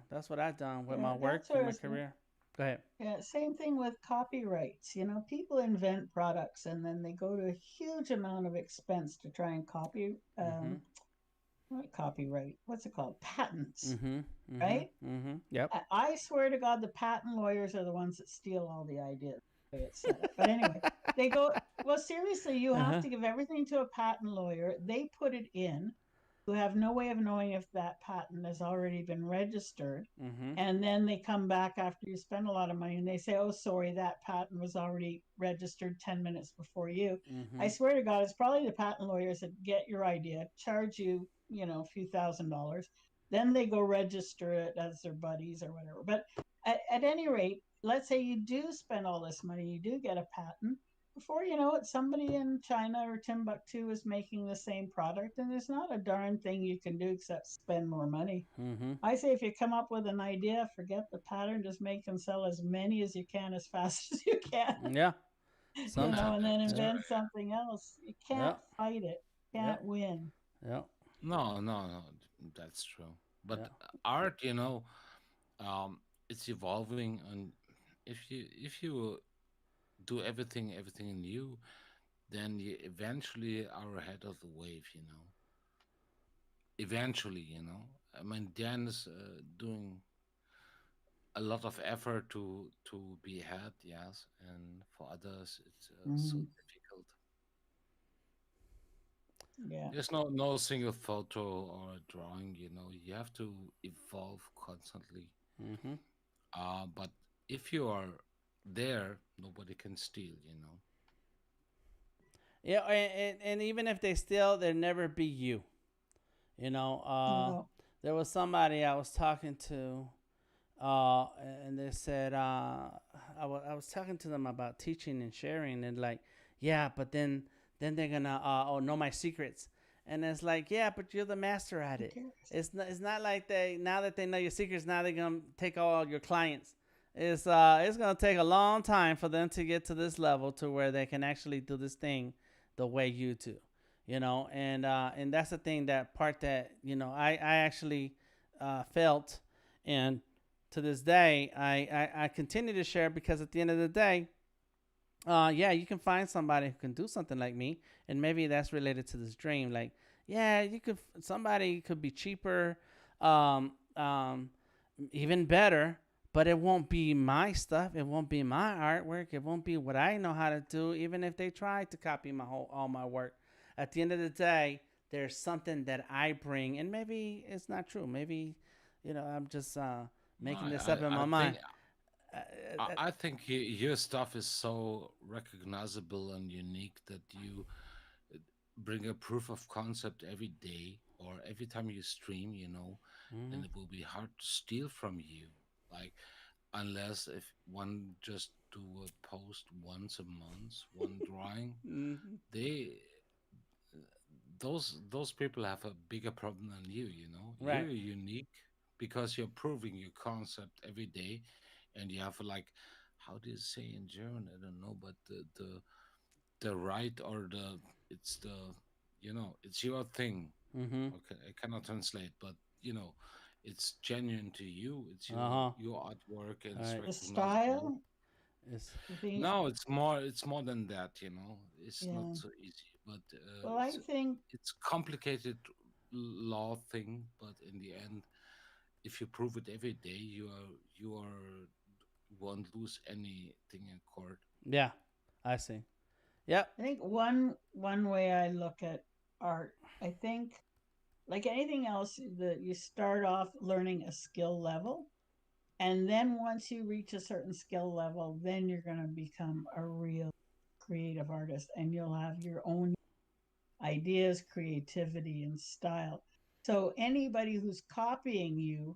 that's what I've done with my yeah, work that's what and I my was going. career. Go ahead. Yeah, same thing with copyrights. People invent products and then they go to a huge amount of expense to try and Mhm. not copyright, what's it called? Patents, Mhm. Mhm. right? Mhm. Yep. I swear to God, the patent lawyers are the ones that steal all the ideas. The way it's set up. But anyway, they go, well, seriously, you Uh have huh. to give everything to a patent lawyer. They put it in. You have no way of knowing if that patent has already been registered. Mhm. And then they come back after you spend a lot of money and they say, oh, sorry, that patent was already registered 10 minutes before you. I Mhm. swear to God, it's probably the patent lawyers that get your idea, charge you, a few $1,000s. Then they go register it as their buddies or whatever. But at any rate, let's say you do spend all this money, you do get a patent. Before you know it, somebody in China or Timbuktu is making the same product, and there's not a darn thing you can do except spend more money. Mhm. I say if you come up with an idea, forget the pattern, just make and sell as many as you can as fast as you can, Yeah. Sometimes. and then That's Yeah. invent right. something else. You can't Yep. fight it, Yep. can't win. Yep. No, that's true. But Yep. art, um, it's evolving, and if you do everything new, then you eventually are ahead of the wave. Eventually, I mean, Dan is doing a lot of effort to be ahead, yes, and for others, it's so Mm, difficult. yeah. There's no single photo or drawing. You have to evolve constantly. Mhm. But if you are there, nobody can steal. Yeah. And even if they steal, there never be you. You know. No. There was somebody I was talking to. And they said I was talking to them about teaching and sharing, and like, yeah, but then they're gonna know my secrets, and it's like, yeah, but you're the master at Who it. cares? It's not like they now that they know your secrets, now they're gonna take all your clients. It's gonna take a long time for them to get to this level to where they can actually do this thing the way you do, and that's the thing, that part that I actually felt. And to this day, I continue to share, because at the end of the day, yeah, you can find somebody who can do something like me, and maybe that's related to this dream. Like, yeah, somebody could be cheaper, um, um, even better, but it won't be my stuff. It won't be my artwork. It won't be what I know how to do. Even if they try to copy all my work, at the end of the day, there's something that I bring, and maybe it's not true. Maybe I'm just No, making this up in I my think mind. I think your stuff is so recognizable and unique that you bring a proof of concept every day or every time you stream, Mm-hmm. then it will be hard to steal from you. Like, unless if one just do a post once a month, one drawing, Mm-hmm. they those people have a bigger problem than you. Right. You're unique because you're proving your concept every day, and you have like, how do you say in German? I don't know, but the right or the it's the it's your thing. Mm-hmm. Okay, I cannot translate, but it's genuine to you. It's Uh huh. your artwork, and All it's right. The recognizable. style, It's you think? No, it's more than that. It's not Yeah. so easy, but Well, I think it's complicated law thing. But in the end, if you prove it every day, you won't lose anything in court. yeah. I see. Yep. one way I look at art, I think like anything else, that you start off learning a skill level, and then once you reach a certain skill level, then you're going to become a real creative artist, and you'll have your own ideas, creativity, and style. So anybody who's copying you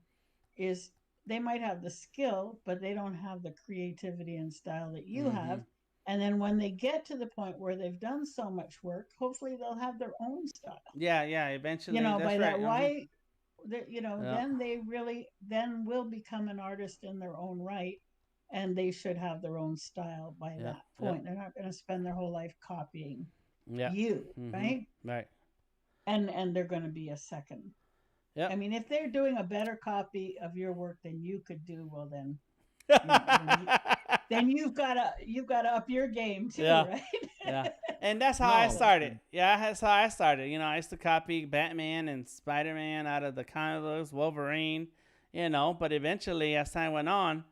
is, they might have the skill, but they don't have the creativity and style that you Mm-hmm. have. And then when they get to the point where they've done so much work, hopefully they'll have their own style. Yeah. Yeah. You Eventually, know, that's by right. that Uh-huh. why, Yeah. then they really then will become an artist in their own right, and they should have their own style by Yep. that Yep. point. They're not going to spend their whole life copying Yep. you, Mm-hmm. right? Right. And they're going to be a second. I Yep. mean, if they're doing a better copy of your work than you could do, well then, then you've got to up your game too, Yeah. right? Yeah. And that's how I No, So, started. Yeah, that's how I started. I used to copy Batman and Spider Man out of the comic books, Wolverine, but eventually, as time went on,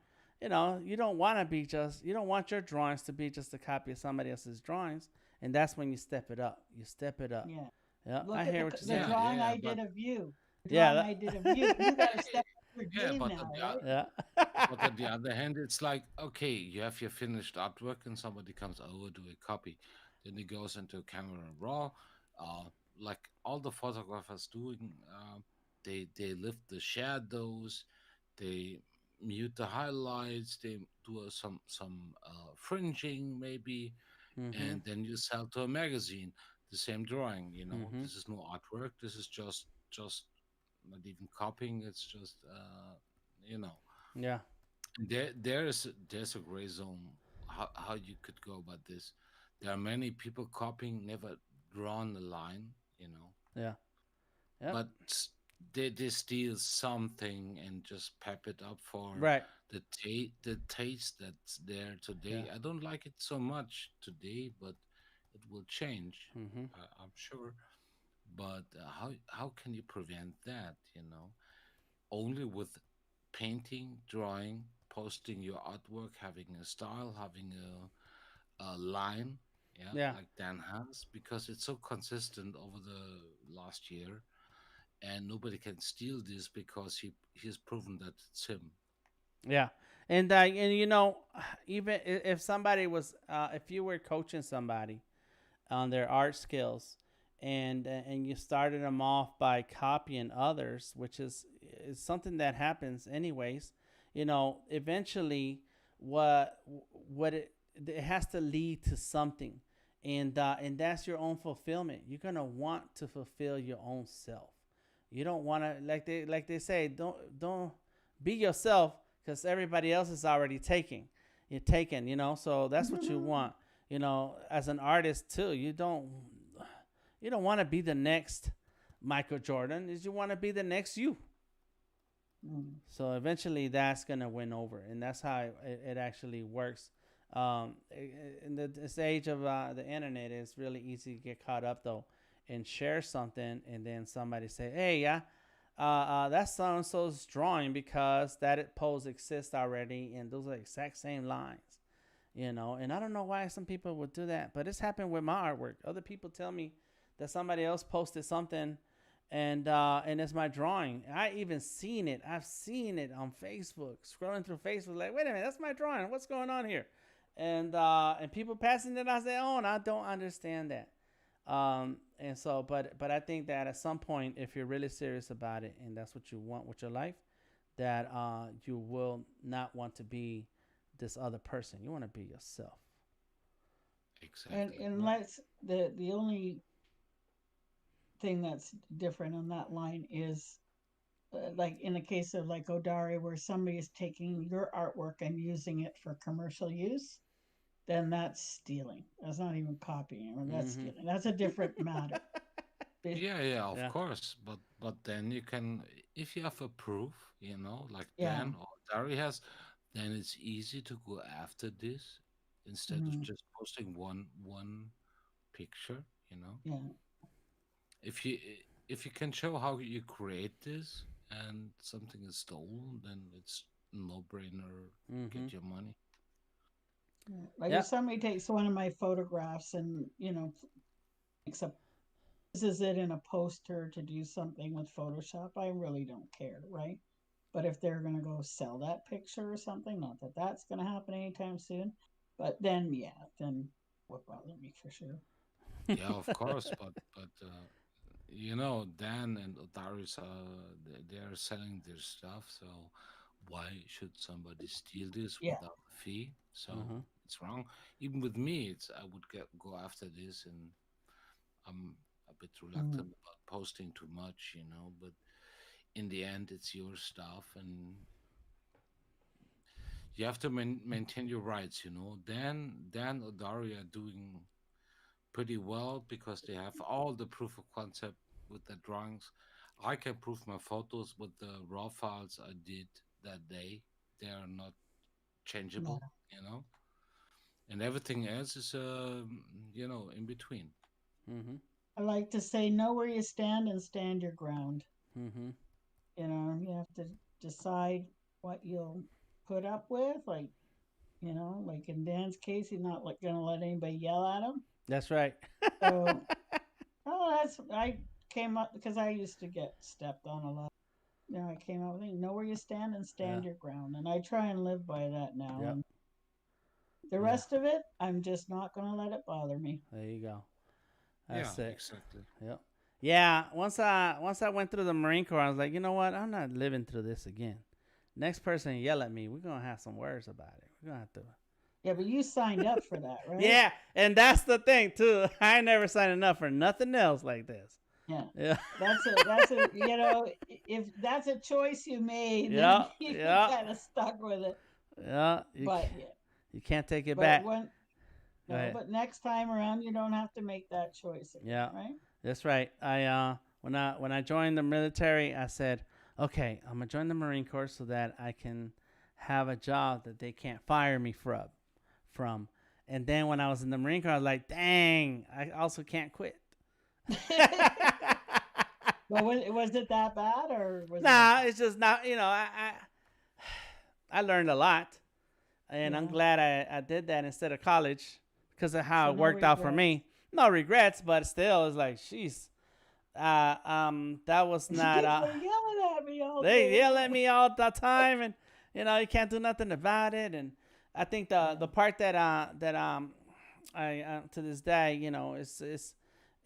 you don't want to be just, you don't want your drawings to be just a copy of somebody else's drawings. And that's when you step it up. You step it up. yeah. Yeah, Look I at hear what you're the saying. drawing yeah, I but did of you. The Yeah. drawing I did of you. You got to step up your yeah, game but now, right? Yeah. but on the other hand, it's like, okay, you have your finished artwork, and somebody comes over do a copy, then it goes into Camera Raw, uh, like all the photographers doing. They lift the shadows, they mute the highlights, they do some fringing maybe, Mm-hmm. and then you sell to a magazine the same drawing. Mm-hmm. This is no artwork. This is just not even copying. It's just you know Yeah. there's a gray zone how you could go about this. There are many people copying, never drawn the line, Yeah. Yep. but they steal something and just pep it up for Right. the taste that's there Yeah. today. I don't like it so much today, but it will change. Mm-hmm. I'm sure. But how can you prevent that? Only with painting, drawing, posting your artwork, having a style, having a line, yeah, Yeah. like Dan has, because it's so consistent over the last year, and nobody can steal this because he's proven that it's him. Yeah. And even if somebody was, if you were coaching somebody on their art skills, and you started them off by copying others, which is something that happens anyways. Eventually, what it has to lead to something, and that's your own fulfillment. You're gonna want to fulfill your own self. You don't want to, like they say, don't be yourself, because everybody else is already taking. You're taken, so that's what you want. As an artist too, you don't want to be the next Michael Jordan. Is you want to be the next you. Mm. So eventually, that's gonna win over, and that's how it actually works. In this age of the internet, it's really easy to get caught up though, and share something, and then somebody say, "Hey, yeah, that's so and so's drawing because that pose exists already, and those are the exact same lines." And I don't know why some people would do that, but it's happened with my artwork. Other people tell me that somebody else posted something, and it's my drawing. I even seen it. I've seen it on Facebook, scrolling through Facebook, like, wait a minute, that's my drawing. What's going on here? And people passing it as their own. I don't understand that. And so, but I think that at some point, if you're really serious about it and that's what you want with your life, that you will not want to be this other person. You want to be yourself. Exactly. And let's the only thing that's different on that line is like in the case of like Odari, where somebody is taking your artwork and using it for commercial use, then that's stealing. That's not even copying, or that's Mm-hmm. stealing. That's a different matter. Yeah, yeah, of Yeah. course. But then you can, if you have a proof, like Yeah. Dan or Dari has, then it's easy to go after this instead of Mm, just posting one picture. yeah. If you if you can show how you create this and something is stolen, then it's no brainer. Mm-hmm. Get your money. Yeah. Like Yeah. if somebody takes one of my photographs and makes a uses it in a poster to do something with Photoshop, I really don't care, right? But if they're going to go sell that picture or something, not that that's going to happen anytime soon, but then yeah, then would bother me for sure. Yeah, of course, but Dan and Darius they are selling their stuff, so why should somebody steal this Yeah. without a fee? So Uh-huh. it's wrong. Even with me, it's I would go after this, and I'm a bit Mm, reluctant about posting too much, but in the end, it's your stuff, and you have to maintain your rights. Dan or Daria are doing pretty well because they have all the proof of concept with the drawings. I can prove my photos with the raw files I did that day. They are not changeable, yeah. and everything else is, in between. Mm-hmm. I like to say, know where you stand and stand your ground. Mm-hmm. You have to decide what you'll put up with. Like in Dan's case, he's not like going to let anybody yell at him. That's right. So, I came up because I used to get stepped on a lot. I came up with know where you stand and Yeah. stand your ground, and I try and live by that now. Yep. And the Yeah. rest of it, I'm just not going to let it bother me. There you go. Yeah, That's it. exactly. Yep. Yeah. Once I went through the Marine Corps, I was like, you know what? I'm not living through this again. Next person yell at me, we're gonna have some words about it. We're gonna have to. Yeah, but you signed up for that, right? Yeah, and that's the thing too. I never signed up for nothing else like this. Yeah. Yeah. That's a if that's a choice you made, then Yeah. you Yeah. kind of stuck with it. Yeah. But yeah, You can't take it but back. when Go no, ahead. but next time around, you don't have to make that choice again, Yeah. right? That's right. When I joined the military, I said, okay, I'm gonna join the Marine Corps so that I can have a job that they can't fire me from. And then when I was in the Marine Corps, I was like, dang, I also can't quit. Well, was it that bad, or was it Nah, okay? it's just not. I learned a lot, and I'm Yeah. glad I did that instead of college because of how So it no worked out for regrets. me. No regrets, but still, it's like, jeez, that was Kids not. were yelling at me all They day. yell at me all the time, and you can't do nothing about it. And I think the part that I to this day,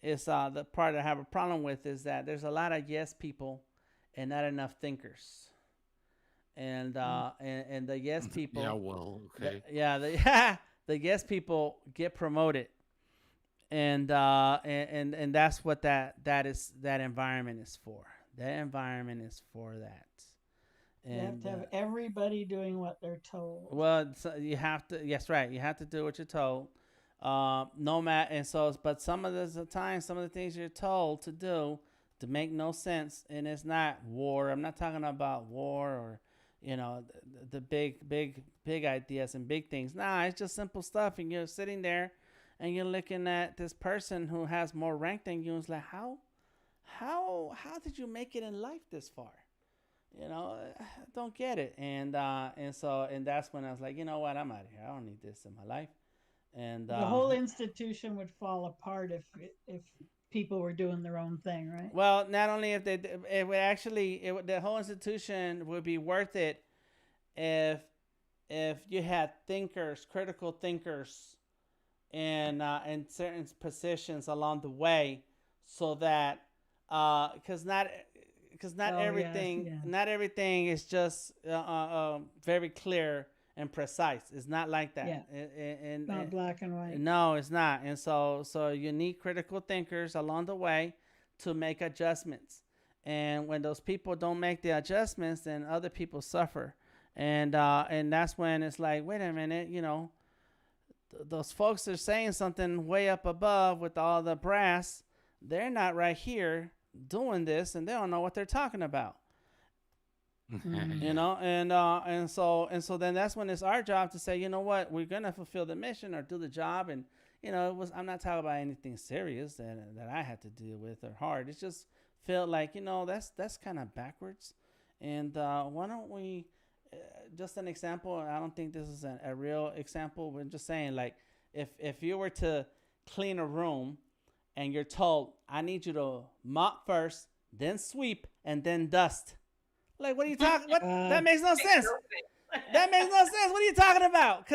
is the part I have a problem with is that there's a lot of yes people and not enough thinkers. And the yes Yeah, people, well, okay. the yes people get promoted, and that's what that environment is for. That environment is for that. You have And to have everybody doing what they're told. well, so you have to. Yes, right. You have to do what you're told. No matter, and so, but some of the times, some of the things you're told to do to make no sense, and it's not war. I'm not talking about war or, the big ideas and big things. Nah, it's just simple stuff, and you're sitting there, and you're looking at this person who has more rank than you, and it's like, how did you make it in life this far? I don't get it. And that's when I was like, you know what, I'm out of here. I don't need this in my life. And The whole institution would fall apart if people were doing their own thing, right? Well, not only if they, it would actually, the whole institution would be worth it if you had thinkers, critical thinkers, in certain positions along the way, so that because not Oh yes, everything yeah. not everything is just very clear and precise. It's not like Yeah. that. Not black and white. No, it's not. And so you need critical thinkers along the way to make adjustments. And when those people don't make the adjustments, then other people suffer. And that's when it's like, wait a minute, those folks are saying something way up above with all the brass. They're not right here doing this, and they don't know what they're talking about. And so then that's when it's our job to say, you know what, we're gonna fulfill the mission or do the job. And I'm not talking about anything serious that I had to deal with or hard. It just felt like, that's kind of backwards. And why don't we, just an example, I don't think this is a real example, but I'm just saying, like, if you were to clean a room and you're told, I need you to mop first, then sweep, and then dust. Like, what are you talking? What? That makes no sense. That makes no sense. What are you talking about?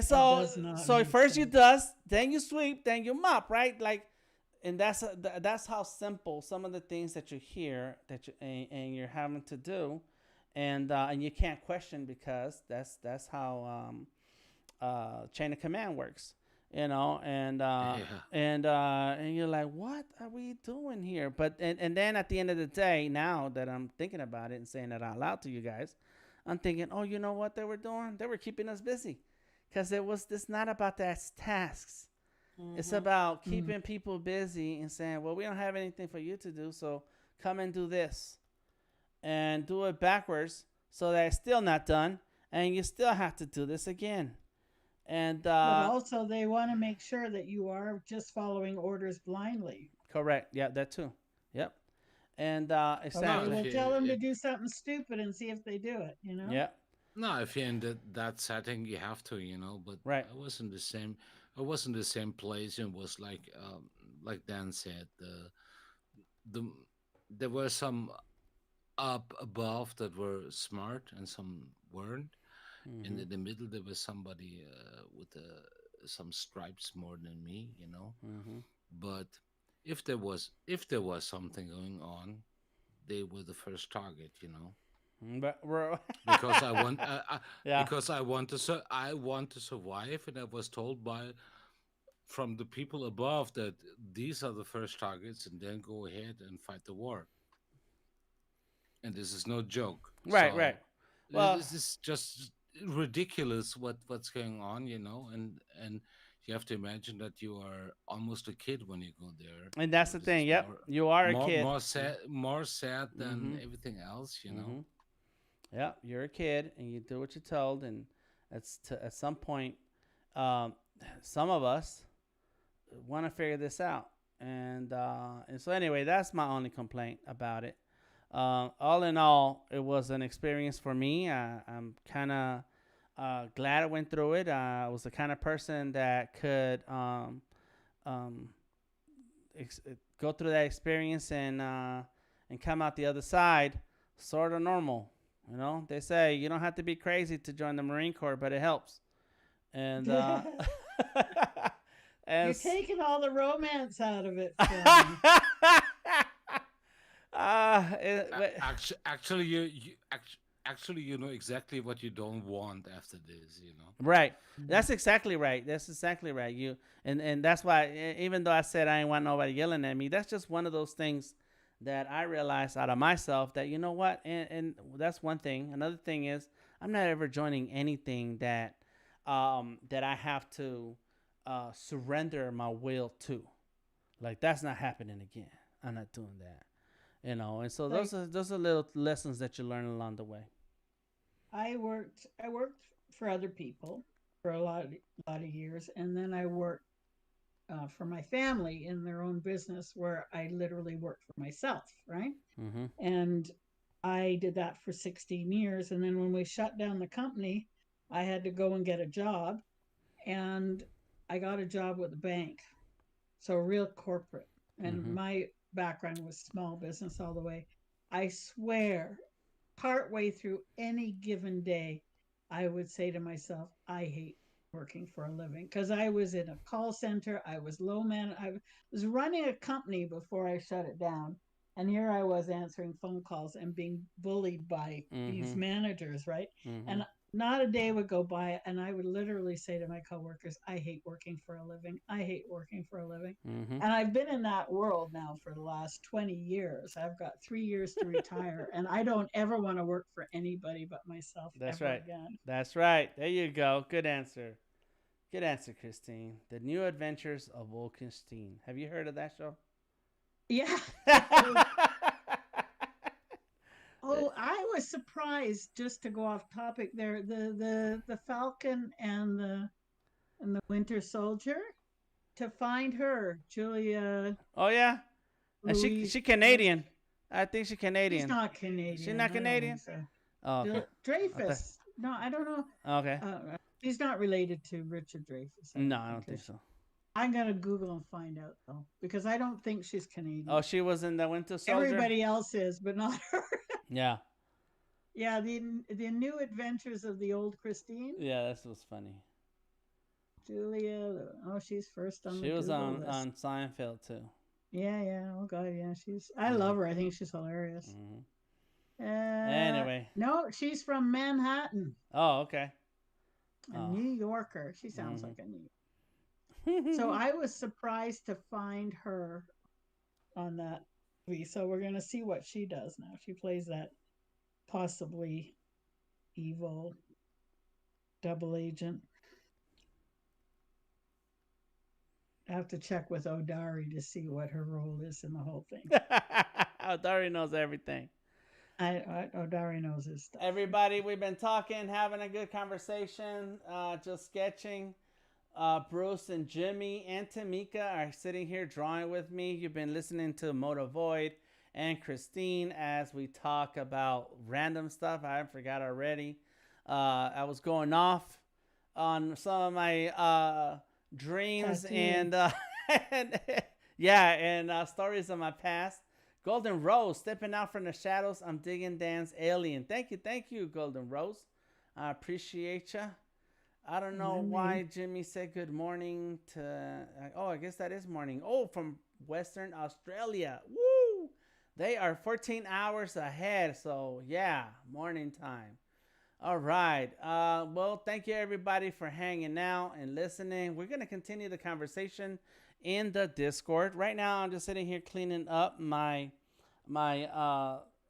So first you dust, then you sweep, then you mop, right? Like, and that's how simple some of the things that you hear and you're having to do, and you can't question, because that's how chain of command works. And you're like, what are we doing here? But and then at the end of the day, now that I'm thinking about it and saying it out loud to you guys, I'm thinking, oh, you know what they were doing? They were keeping us busy, because it's not about that tasks. Mm-hmm. It's about keeping people busy and saying, well, we don't have anything for you to do, so come and do this, and do it backwards, so that it's still not done, and you still have to do this again. And but also they want to make sure that you are just following orders blindly. Correct. Yeah, that too. Yep. And exactly. We'll tell them to do something stupid and see if they do it. Yeah. No, if you're in that setting, you have to, But right. I was in the same. I was in the same place, and was like Dan said, there were some up above that were smart and some weren't. Mm-hmm. And in the middle, there was somebody with some stripes more than me, Mm-hmm. But if there was something going on, they were the first target, But because I want, because I want to survive, and I was told from the people above that these are the first targets, and then go ahead and fight the war. And this is no joke, right? So right. Well, this is just ridiculous what's going on, and you have to imagine that you are almost a kid when you go there, and that's the thing. Yep, you are a kid. More sad than everything else, Yeah, you're a kid, and you do what you're told, and at some point, some of us want to figure this out, and so anyway, that's my only complaint about it. All in all, it was an experience for me. I'm kind of glad I went through it. I was the kind of person that could go through that experience and come out the other side sort of normal. They say you don't have to be crazy to join the Marine Corps, but it helps. And you're taking all the romance out of it. Actually, you know exactly what you don't want after this, Right. That's exactly right. That's exactly right. And that's why, even though I said I ain't want nobody yelling at me, that's just one of those things that I realized out of myself that, you know what, and that's one thing. Another thing is, I'm not ever joining anything that I have to surrender my will to. Like, that's not happening again. I'm not doing that. And so those are little lessons that you learn along the way. I worked for other people for a lot of years, and then I worked for my family in their own business, where I literally worked for myself, right? Mm-hmm. And I did that for 16 years, and then when we shut down the company, I had to go and get a job, and I got a job with a bank, so real corporate. and Mm-hmm. my background was small business all the way. I swear, partway through any given day, I would say to myself, I hate working for a living because I was in a call center. I was low man. I was running a company before I shut it down. And here I was answering phone calls and being bullied by these Mm-hmm. managers, right? Mm-hmm. And not a day would go by, and I would literally say to my coworkers, I hate working for a living. I hate working for a living. Mm-hmm. And I've been in that world now for the last 20 years. I've got 3 years to retire, and I don't ever want to work for anybody but myself That's ever right. again. That's right. There you go. Good answer. Good answer, Christine. The New Adventures of Wolkenstein. Have you heard of that show? Yeah. Oh, I was surprised, just to go off topic there, the Falcon and the Winter Soldier, to find her, Julia Oh yeah, and Louise. she Canadian. I think she She's Canadian. not She Canadian. not I don't think Canadian. so. Oh, okay. I thought, Dreyfus. No, I don't know. okay. She's not related to Richard Dreyfus. I No, don't I don't think. think so. I'm gonna Google and find out though, because I don't think she's Oh, Canadian. she was in the Winter Soldier. Everybody else is, but not her. Yeah. Yeah, the New Adventures of the Old Christine. Yeah, this was funny. Julia. Oh, she's first on the She was Google list. on Seinfeld too. Yeah, yeah. Oh God, yeah. I love her. I think she's hilarious. Mm-hmm. Anyway. No, she's from Manhattan. Oh, okay. A Oh. New Yorker. She sounds Mhm. like a New Yorker. So I was surprised to find her on that movie. So we're gonna see what she does now. She plays that possibly evil double agent. I have to check with Odari to see what her role is in the whole thing. Dari knows everything. Odari knows his stuff. Everybody, we've been talking, having a good conversation, just sketching. Bruce and Jimmy and Tamika are sitting here drawing with me. You've been listening to Moto Void and Christine as we talk about random stuff. I forgot already. I was going off on some of my dreams and and stories of my past. Golden Rose stepping out from the shadows. I'm digging Dan's alien. Thank you, Golden Rose. I appreciate you. I don't know why Jimmy said good morning to. Oh, I guess that is morning. Oh, from Western Australia. Woo! They are 14 hours ahead. So, yeah, morning time. All right. Well, thank you, everybody, for hanging out and listening. We're going to continue the conversation in the Discord. Right now, I'm just sitting here cleaning up my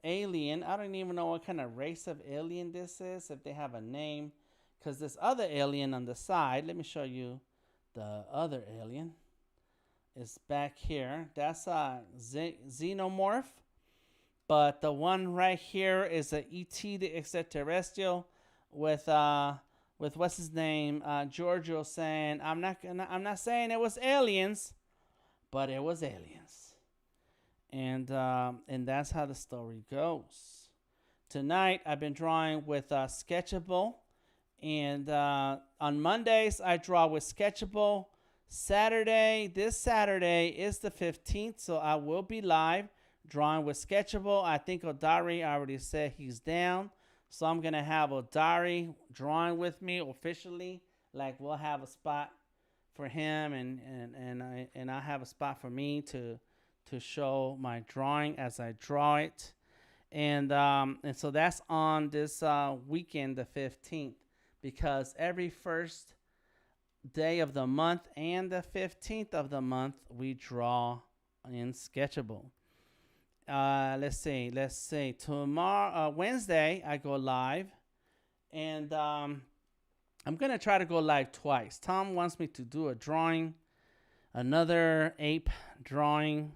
alien. I don't even know what kind of race of alien this is, if they have a name. Because this other alien on the side, let me show you the other alien. It's back here. That's a xenomorph. But the one right here is a ET, the extraterrestrial, with what's his name, Giorgio saying, I'm not saying it was aliens, but it was aliens. And that's how the story goes. Tonight I've been drawing with Sketchable. And on Mondays, I draw with Sketchable. This Saturday is the 15th, so I will be live drawing with Sketchable. I think Odari already said he's down. So I'm going to have Odari drawing with me officially. Like, we'll have a spot for him, and I have a spot for me to show my drawing as I draw it. And so that's on this weekend, the 15th. Because every first day of the month and the 15th of the month, we draw in Sketchable. Let's see. Tomorrow, Wednesday, I go live. And I'm going to try to go live twice. Tom wants me to do a drawing, another ape drawing.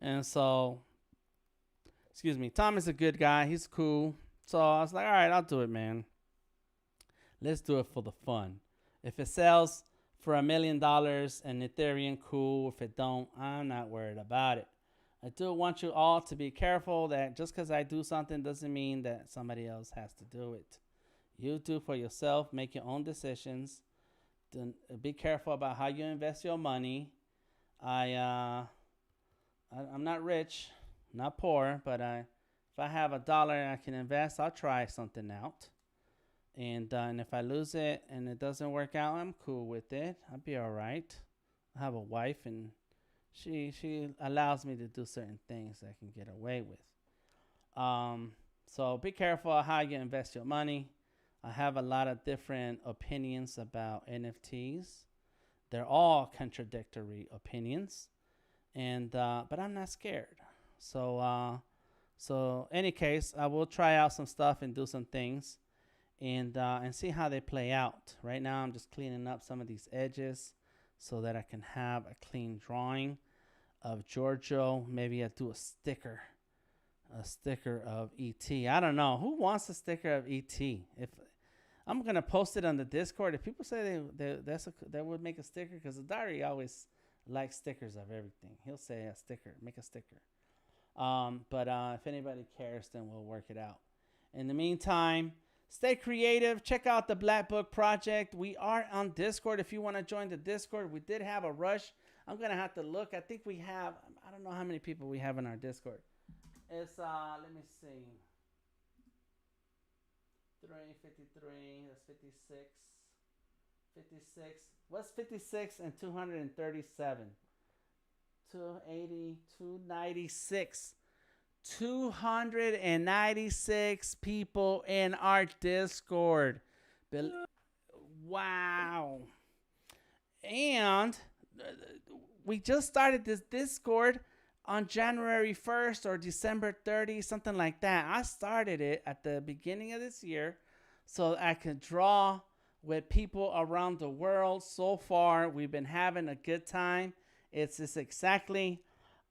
And so, excuse me, Tom is a good guy. He's cool. So I was like, all right, I'll do it, man. Let's do it for the fun. If it sells for $1 million and Ethereum, cool. If it don't, I'm not worried about it. I do want you all to be careful that just because I do something doesn't mean that somebody else has to do it. You do for yourself. Make your own decisions. Be careful about how you invest your money. I I'm not rich, not poor, but if I have $1 I can invest, I'll try something out. And if I lose it and it doesn't work out, I'm cool with it. I'll be all right. I have a wife, and she allows me to do certain things that I can get away with. So be careful how you invest your money. I have a lot of different opinions about NFTs. They're all contradictory opinions, and but I'm not scared. So any case, I will try out some stuff and do some things, and see how they play out. Right now, I'm just cleaning up some of these edges so that I can have a clean drawing of Giorgio. Maybe I do a sticker of ET. I don't know who wants a sticker of ET. If I'm gonna post it on the Discord, if people say they would make a sticker, because the diary always likes stickers of everything. He'll say a sticker, make a sticker. But if anybody cares, then we'll work it out. In the meantime, stay creative. Check out the Black Book Project. We are on Discord. If you want to join the Discord, we did have a rush. I'm gonna have to look. I think we have. I don't know how many people we have in our Discord. It's let me see. 353. That's 56. 56. What's 56 and 237? 280, 296. 296 people in our Discord. Wow. And we just started this Discord on January 1st or December 30th, something like that. I started it at the beginning of this year so I could draw with people around the world. So far, we've been having a good time. It's just exactly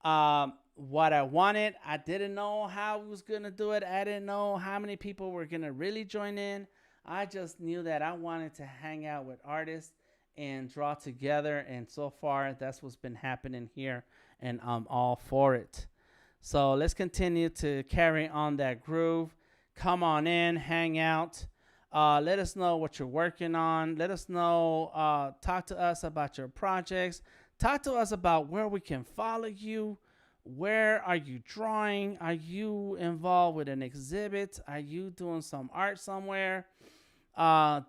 what I wanted. I didn't know how I was going to do it. I didn't know how many people were going to really join in. I just knew that I wanted to hang out with artists and draw together. And so far, that's what's been happening here. And I'm all for it. So let's continue to carry on that groove. Come on in, hang out. Let us know what you're working on. Let us know, talk to us about your projects. Talk to us about where we can follow you. Where are you drawing? Are you involved with an exhibit? Are you doing some art somewhere? Are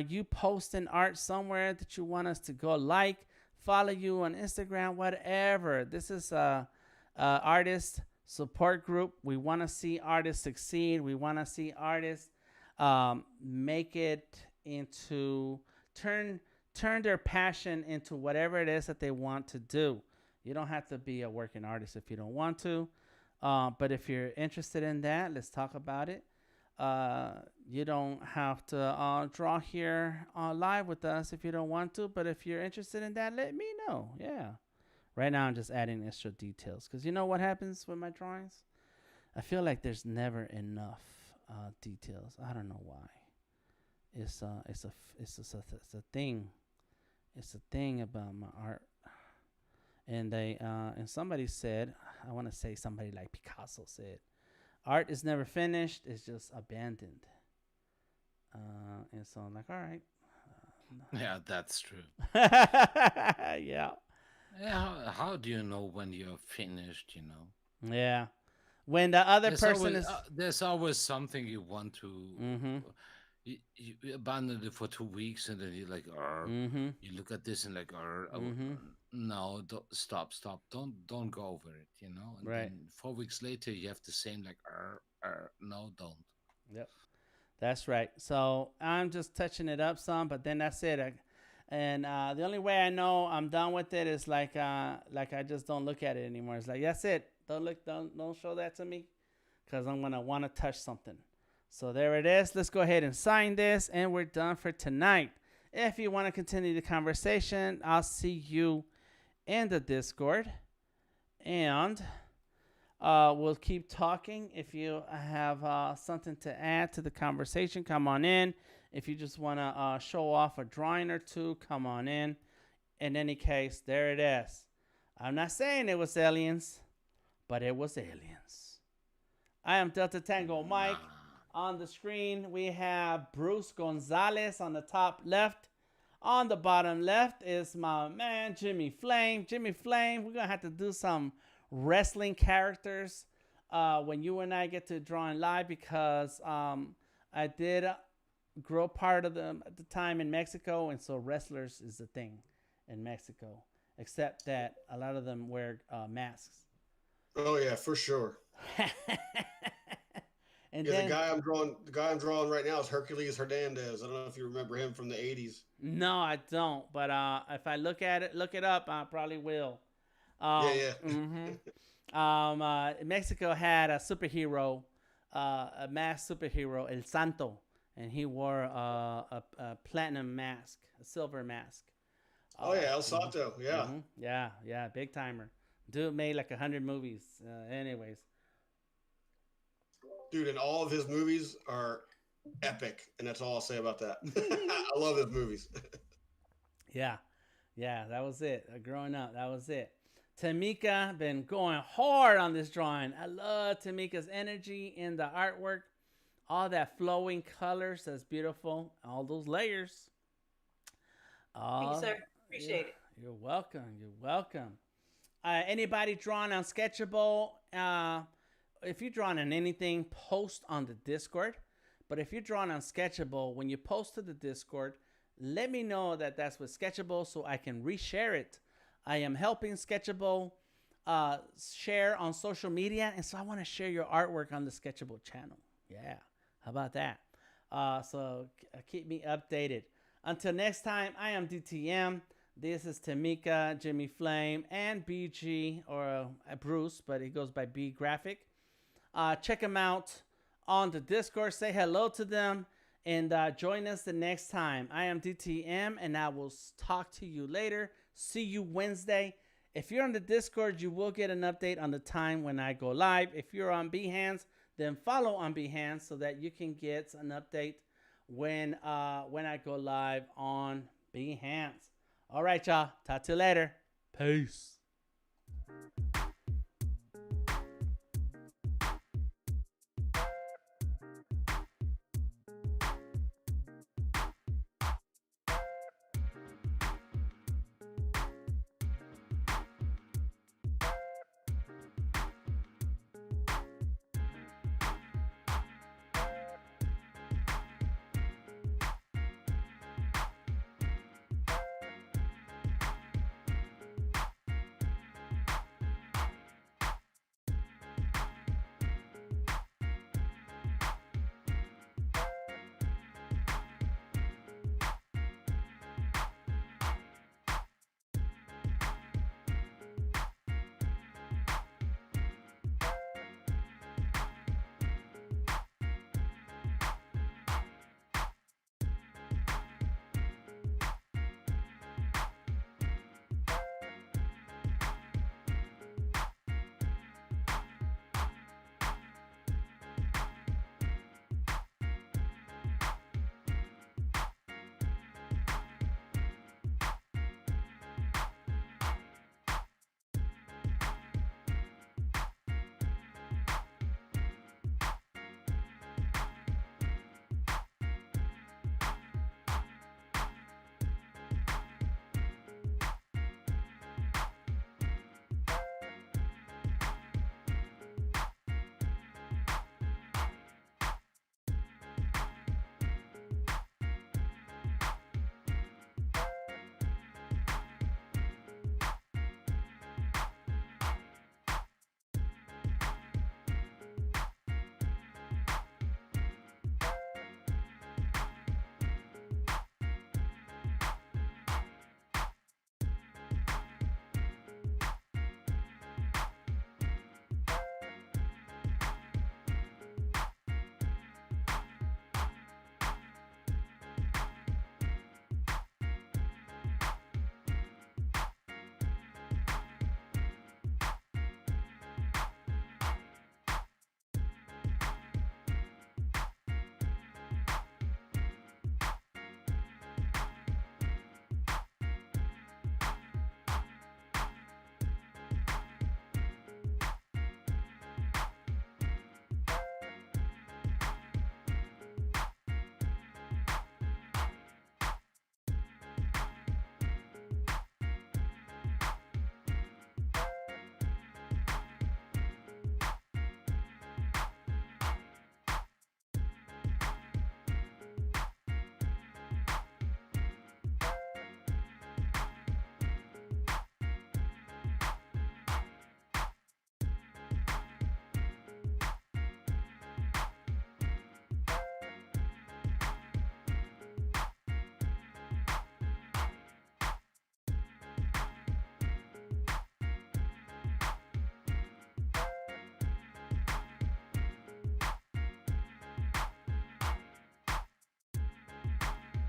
you posting art somewhere that you want us to go like, follow you on Instagram, whatever? This is a artist support group. We want to see artists succeed. We want to see artists make it into turn their passion into whatever it is that they want to do. You don't have to be a working artist if you don't want to. But if you're interested in that, let's talk about it. You don't have to draw here live with us if you don't want to. But if you're interested in that, let me know. Yeah. Right now, I'm just adding extra details. Because you know what happens with my drawings? I feel like there's never enough details. I don't know why. It's a thing. It's a thing about my art. And and somebody said, I want to say somebody like Picasso said, art is never finished, it's just abandoned. And so I'm like, all right. Yeah, that's true. Yeah. Yeah, how do you know when you're finished, Yeah. When the other person always, is... there's always something you want to... Mm-hmm. You abandon it for 2 weeks, and then you're like, Mm-hmm. you look at this and like, Mm-hmm. no, stop, don't go over it, And Right. then 4 weeks later, you have the same like, no, don't. Yep. That's right. So I'm just touching it up some, but then that's it. And the only way I know I'm done with it is like I just don't look at it anymore. It's like, that's it. Don't show that to me, because I'm gonna want to touch something. So there it is. Let's go ahead and sign this, and we're done for tonight. If you want to continue the conversation, I'll see you in the Discord, and we'll keep talking. If you have something to add to the conversation, come on in. If you just want to show off a drawing or two, come on in. In any case, there it is. I'm not saying it was aliens, but it was aliens. I am DeltaTangoMike. On the screen, we have Bruce Gonzalez on the top left. On the bottom left is my man, Jimmy Flame. Jimmy Flame, we're going to have to do some wrestling characters when you and I get to drawing live, because I did grow part of them at the time in Mexico, and so wrestlers is the thing in Mexico, except that a lot of them wear masks. Oh yeah, for sure. And Yeah, then the guy I'm drawing right now is Hercules Hernandez. I don't know if you remember him from the '80s. no, I don't. But if I look it up, I probably will. Yeah. Mexico had a superhero, a masked superhero, El Santo, and he wore a platinum mask, a silver mask. Oh yeah, El Santo. Yeah. Yeah, big timer. Dude made like 100 movies. Anyways. Dude, and all of his movies are epic, and that's all I'll say about that. I love his movies. Yeah, that was it. Growing up, that was it. Tamika been going hard on this drawing. I love Tamika's energy in the artwork. All that flowing colors, that's beautiful. All those layers. Thank you, sir. Appreciate it. You're welcome. Anybody drawing on Sketchable? If you're drawing on anything, post on the Discord. But if you're drawing on Sketchable, when you post to the Discord, let me know that that's with Sketchable so I can reshare it. I am helping Sketchable share on social media, and so I want to share your artwork on the Sketchable channel. Yeah, how about that? So keep me updated. Until next time, I am DTM. This is Tamika, Jimmy Flame, and BG, or Bruce, but he goes by B Graphic. Check them out on the Discord. Say hello to them, and join us the next time. I am DTM, and I will talk to you later. See you Wednesday. If you're on the Discord, you will get an update on the time when I go live. If you're on Behance, then follow on Behance so that you can get an update when I go live on Behance. All right, y'all. Talk to you later. Peace.